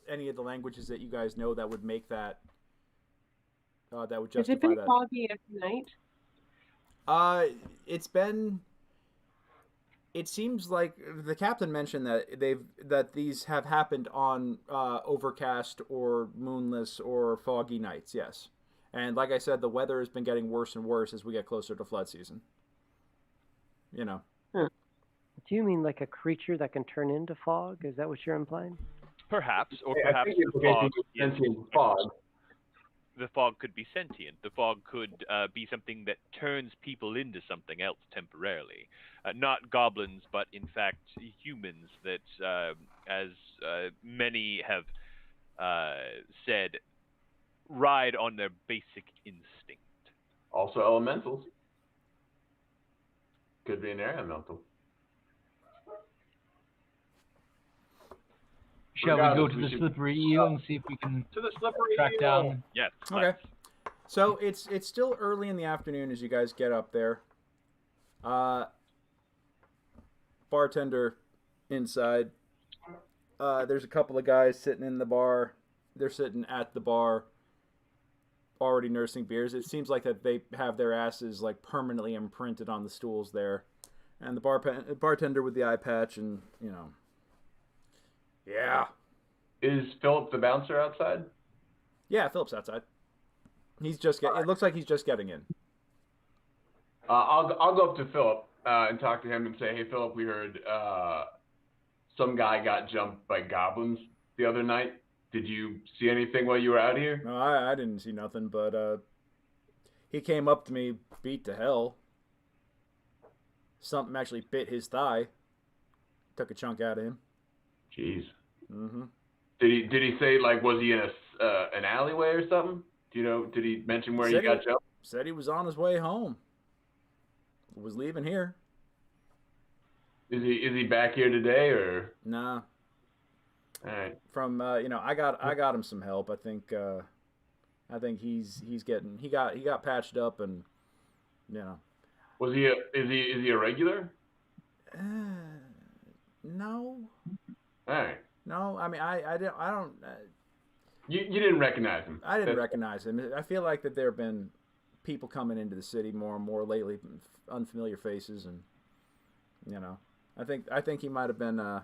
any of the languages that you guys know that would make that that would Has justify it been that. foggy every night? It seems like the captain mentioned that these have happened on overcast or moonless or foggy nights. Yes, and like I said, the weather has been getting worse and worse as we get closer to flood season. You know. Do you mean like a creature that can turn into fog? Is that what you're implying? Perhaps, or I perhaps think the it's fog. sentient fog. The fog could be sentient. The fog could be something that turns people into something else temporarily. Not goblins, but in fact humans that, as many have said, ride on their basic instinct. Also elementals. Could be an air elemental. Shall we go Regardless, to we the should- slippery eel and see if we can To the slippery track eel. down? Yes. Okay. So it's still early in the afternoon as you guys get up there. Bartender inside. There's a couple of guys sitting in the bar. They're sitting at the bar, already nursing beers. It seems like that they have their asses like permanently imprinted on the stools there, and the bartender with the eye patch, and you know. Yeah. Is Philip the bouncer outside? Yeah, Philip's outside. It looks like he's just getting in. I'll go up to Philip and talk to him and say, hey, Philip, we heard some guy got jumped by goblins the other night. Did you see anything while you were out here? No, I didn't see nothing, but he came up to me, beat to hell. Something actually bit his thigh. Took a chunk out of him. Jeez. Mm-hmm. Did he say, like, was he in an alleyway or something? Do you know? Did he mention where he got jumped? Said he was on his way home. Was leaving here. Is he back here today or? Nah. All right. From I got him some help. I think he got patched up and Was he is he a regular? No. All right. No, I mean I don't. You didn't recognize him. I didn't recognize him. I feel like that there have been people coming into the city more and more lately, unfamiliar faces, and I think he might have been.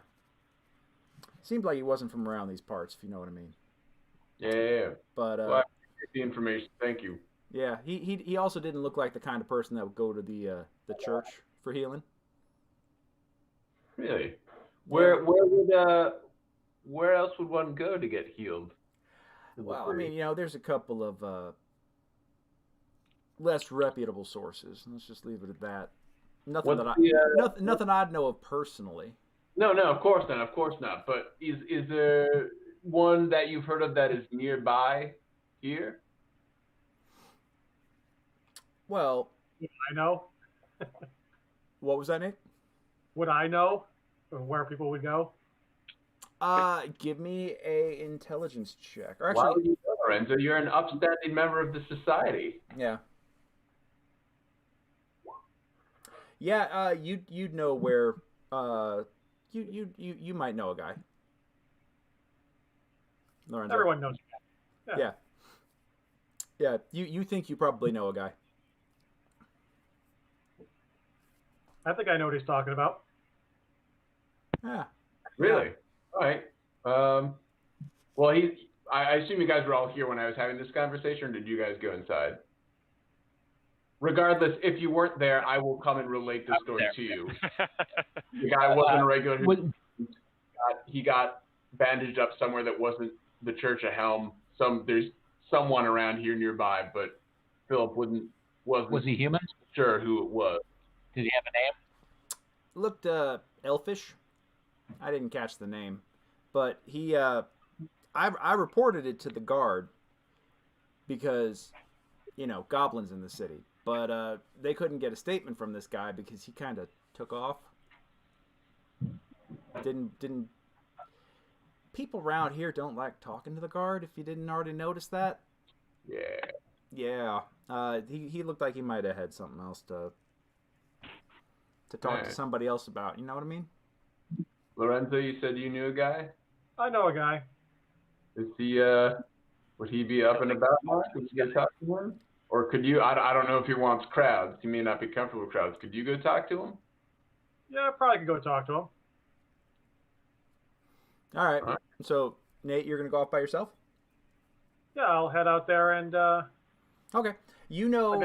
Seemed like he wasn't from around these parts, if you know what I mean. Yeah. But well, I appreciate the information. Thank you. Yeah, he also didn't look like the kind of person that would go to the church for healing. Really? Where else would one go to get healed? Well, I mean, there's a couple of less reputable sources. Let's just leave it at that. Nothing I'd know of personally. No, of course not. But is there one that you've heard of that is nearby here? Well, I know. What was that, Nick? Would I know where people would go? Give me a intelligence check. Or Why actually, would you know, Lorenzo? You're an upstanding member of the society. Yeah. Yeah, you'd know where. You might know a guy. Lorenzo. Everyone knows a guy. Yeah. Yeah. You think you probably know a guy. I think I know what he's talking about. Yeah. Really? All right. Well, I assume you guys were all here when I was having this conversation, or did you guys go inside? Regardless, if you weren't there, I will come and relate the story to you. The guy wasn't a regular. He got bandaged up somewhere that wasn't the Church of Helm. There's someone around here nearby, but Philip wasn't. Was he human? Sure who it was. Did he have a name? Looked elfish. I didn't catch the name, but he. I reported it to the guard because, goblins in the city. But they couldn't get a statement from this guy because he kind of took off. Didn't. People around here don't like talking to the guard. If you didn't already notice that. Yeah. Yeah. He looked like he might have had something else to talk to somebody else about. You know what I mean? Lorenzo, you said you knew a guy? I know a guy. Is he? Would he be up and about much? Would you go talk to him? Or could you? I don't know if he wants crowds. He may not be comfortable with crowds. Could you go talk to him? Yeah, I probably could go talk to him. All right. So, Nate, you're going to go off by yourself? Yeah, I'll head out there and... Okay. You know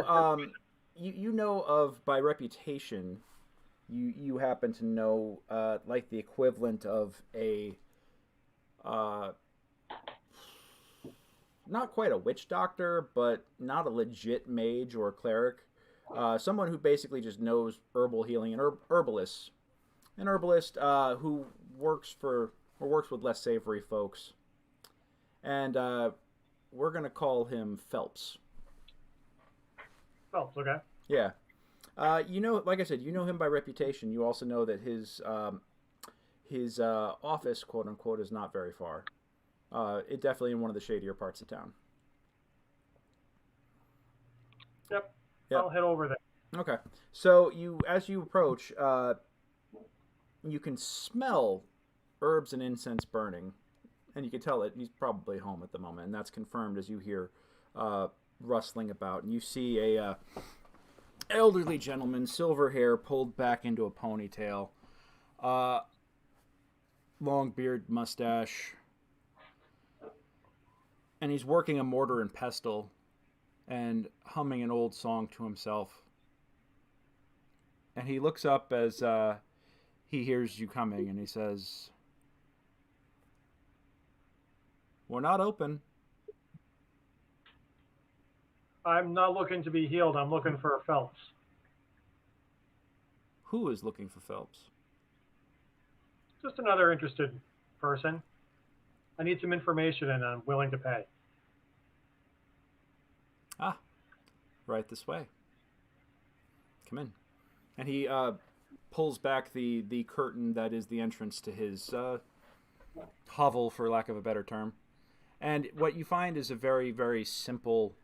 of, by reputation, you happen to know, like the equivalent of a... not quite a witch doctor, but not a legit mage or cleric. Someone who basically just knows herbal healing, an herbalist. An herbalist who works with less savory folks. And we're going to call him Phelps. Phelps, okay. Yeah. Like I said, you know him by reputation. You also know that his office, quote unquote, is not very far. It definitely in one of the shadier parts of town. Yep. I'll head over there. Okay. So as you approach, you can smell herbs and incense burning, and you can tell that he's probably home at the moment, and that's confirmed as you hear rustling about, and you see a elderly gentleman, silver hair pulled back into a ponytail, long beard, mustache. And he's working a mortar and pestle and humming an old song to himself. And he looks up as he hears you coming and he says, "We're not open." I'm not looking to be healed. I'm looking for Phelps. Who is looking for Phelps? Just another interested person. I need some information and I'm willing to pay. Right this way. Come in. And pulls back the curtain that is the entrance to his hovel, for lack of a better term. And what you find is a very, very simple...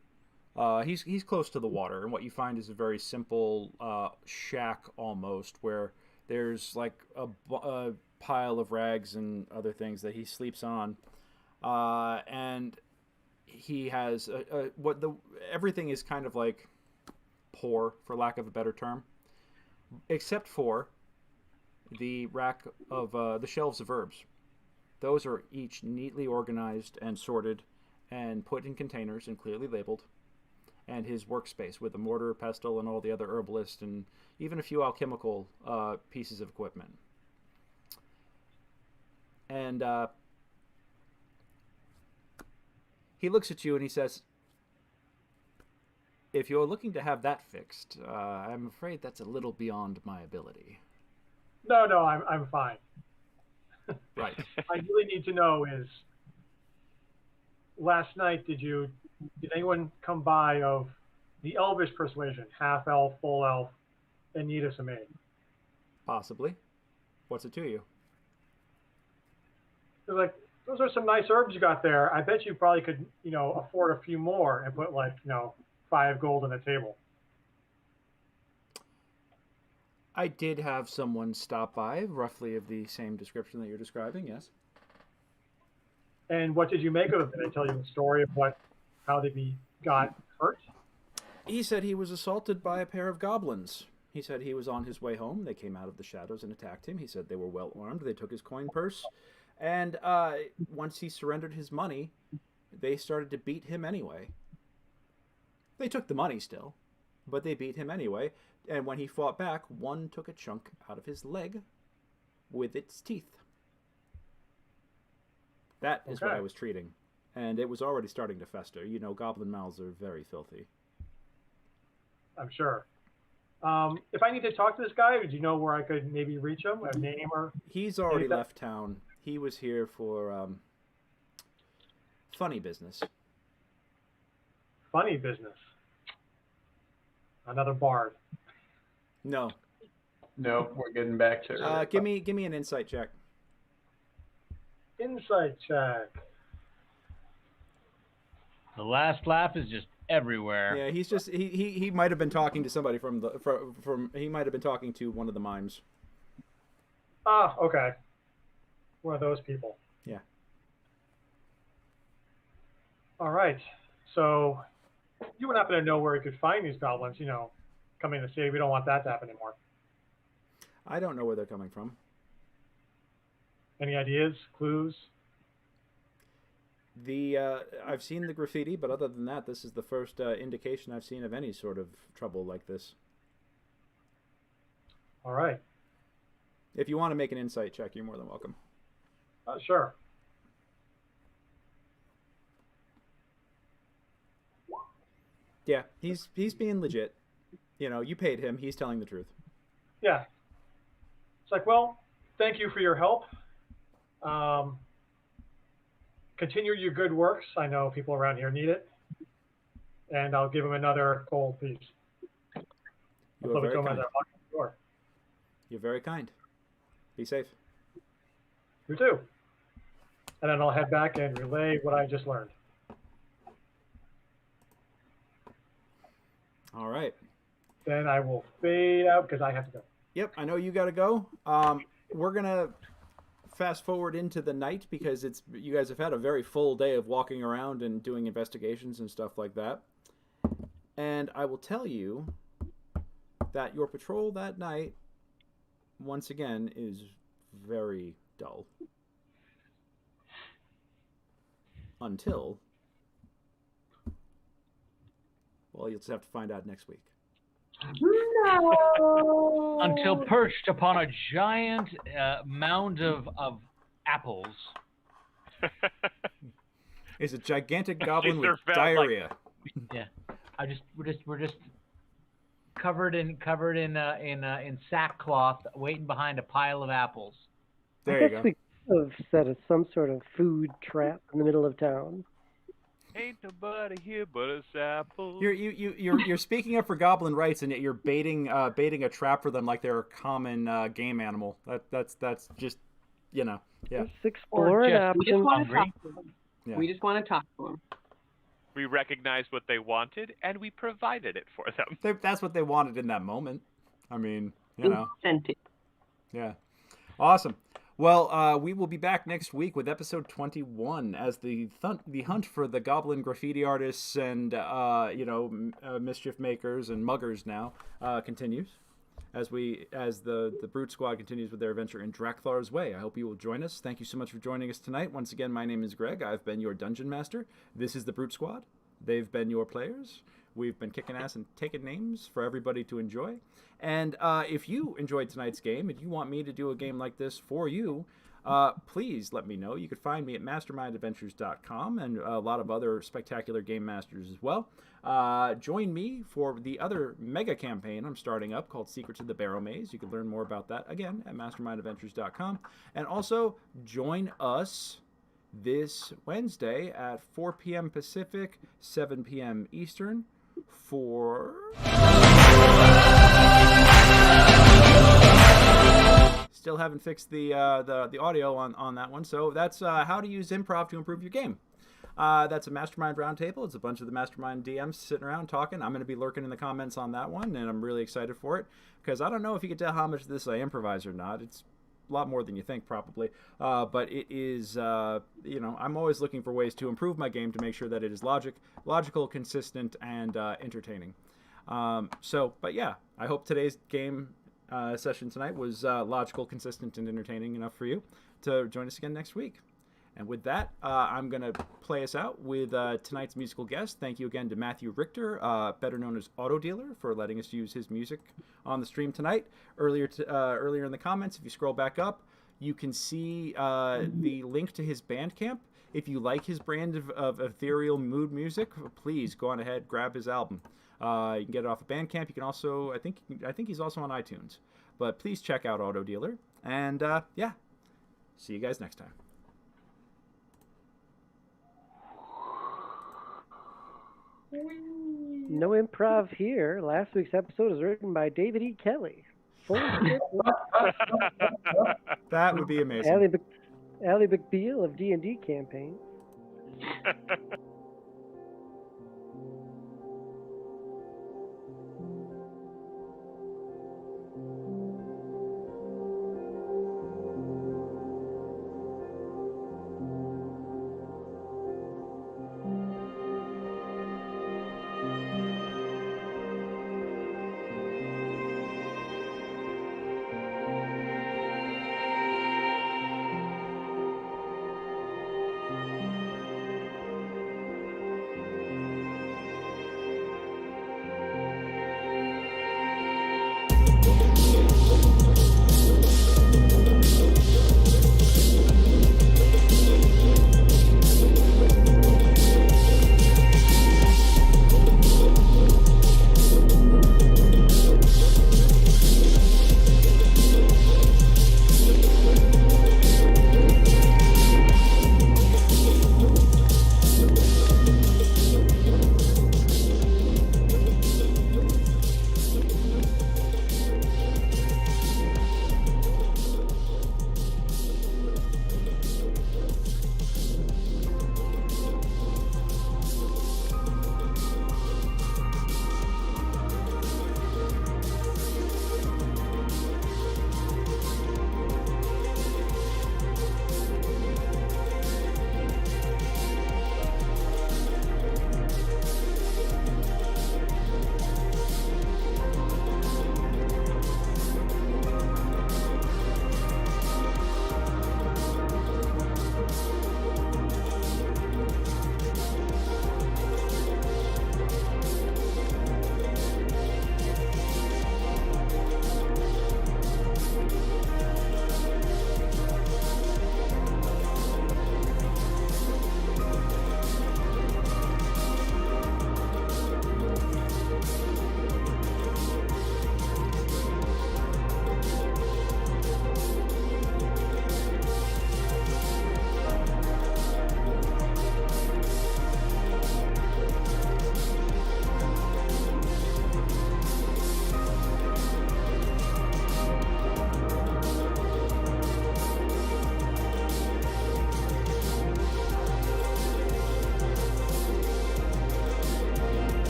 he's close to the water, and what you find is a very simple shack almost, where there's like a pile of rags and other things that he sleeps on, and he has everything is kind of like poor, for lack of a better term, except for the rack of the shelves of herbs. Those are each neatly organized and sorted and put in containers and clearly labeled. And his workspace with a mortar, pestle, and all the other herbalist and even a few alchemical pieces of equipment. And he looks at you and he says, if you're looking to have that fixed, I'm afraid that's a little beyond my ability. No, I'm fine. Right. I really need to know is, last night did anyone come by of the elvish persuasion, half elf, full elf, and need us a maid? Possibly. What's it to you? They're like, those are some nice herbs you got there. I bet you probably could, afford a few more and put 5 gold on the table. I did have someone stop by, roughly of the same description that you're describing, yes. And what did you make of it? Did I tell you a story of how he got hurt? He said he was assaulted by a pair of goblins. He said he was on his way home. They came out of the shadows and attacked him. He said they were well armed. They took his coin purse. And once he surrendered his money, they started to beat him anyway. They took the money still, but they beat him anyway. And when he fought back, one took a chunk out of his leg with its teeth. That is what I was treating. And it was already starting to fester. Goblin mouths are very filthy. I'm sure. If I need to talk to this guy, do you know where I could maybe reach him? A name or... He's already left town. He was here for funny business. Funny business? Another bard. No. No, we're getting back to... give me an insight check. Insight check. The last laugh is just everywhere. Yeah, he's just he might have been talking to somebody from he might have been talking to one of the mimes. Ah, okay. One of those people. Yeah. All right. So you would happen to know where we could find these goblins, coming to the city. We don't want that to happen anymore. I don't know where they're coming from. Any ideas, clues? I've seen the graffiti, but other than that, this is the first indication I've seen of any sort of trouble like this. All right. If you want to make an insight check, you're more than welcome. Sure. Yeah, he's being legit. You paid him. He's telling the truth. Yeah. It's like, well, thank you for your help. Continue your good works. I know people around here need it. And I'll give him another gold piece. You are very kind. You're very kind. Be safe. You too. And then I'll head back and relay what I just learned. All right. Then I will fade out because I have to go. Yep, I know you got to go. We're going to fast forward into the night because you guys have had a very full day of walking around and doing investigations and stuff like that. And I will tell you that your patrol that night, once again, is very dull. Until... well, you'll just have to find out next week. No! Until perched upon a giant mound of apples is a gigantic goblin with diarrhea. Yeah, we're just covered in sackcloth, waiting behind a pile of apples. There you I guess go. we could have set some sort of food trap in the middle of town. Ain't nobody here but a sapple. You're speaking up for goblin rights, and yet you're baiting a trap for them like they're a common game animal. That's just, yeah. Just explore an option. We just want to talk to them. Yeah. We just want to talk to them. We recognized what they wanted, and we provided it for them. That's what they wanted in that moment. I mean, Incentive. Yeah. Awesome. Well, we will be back next week with episode 21 as the hunt for the goblin graffiti artists and mischief makers and muggers now continues as the Brute Squad continues with their adventure in Drakthar's Way. I hope you will join us. Thank you so much for joining us tonight. Once again, my name is Greg. I've been your dungeon master. This is the Brute Squad. They've been your players. We've been kicking ass and taking names for everybody to enjoy. And if you enjoyed tonight's game and you want me to do a game like this for you, please let me know. You can find me at mastermindadventures.com and a lot of other spectacular game masters as well. Join me for the other mega campaign I'm starting up called Secrets of The Barrowmaze. You can learn more about that, again, at mastermindadventures.com. And also join us this Wednesday at 4 p.m. Pacific, 7 p.m. Eastern for... Still haven't fixed the audio on that one. So that's how to use improv to improve your game. That's a Mastermind Roundtable. It's a bunch of the Mastermind DMs sitting around talking. I'm going to be lurking in the comments on that one, and I'm really excited for it because I don't know if you can tell how much of this I improvise or not. It's a lot more than you think, probably. But it is, I'm always looking for ways to improve my game to make sure that it is logical, consistent, and entertaining. But yeah, I hope today's game session tonight was logical, consistent, and entertaining enough for you to join us again next week. And with that, I'm going to play us out with tonight's musical guest. Thank you again to Matthew Richter, better known as Auto Dealer, for letting us use his music on the stream tonight. Earlier in the comments, if you scroll back up, you can see the link to his Bandcamp. If you like his brand of ethereal mood music, please go on ahead, grab his album. You can get it off of Bandcamp. You can also, I think he's also on iTunes. But please check out Auto Dealer. And see you guys next time. No improv here. Last week's episode was written by David E. Kelly. That would be amazing. Allie McBeal of D&D Campaign.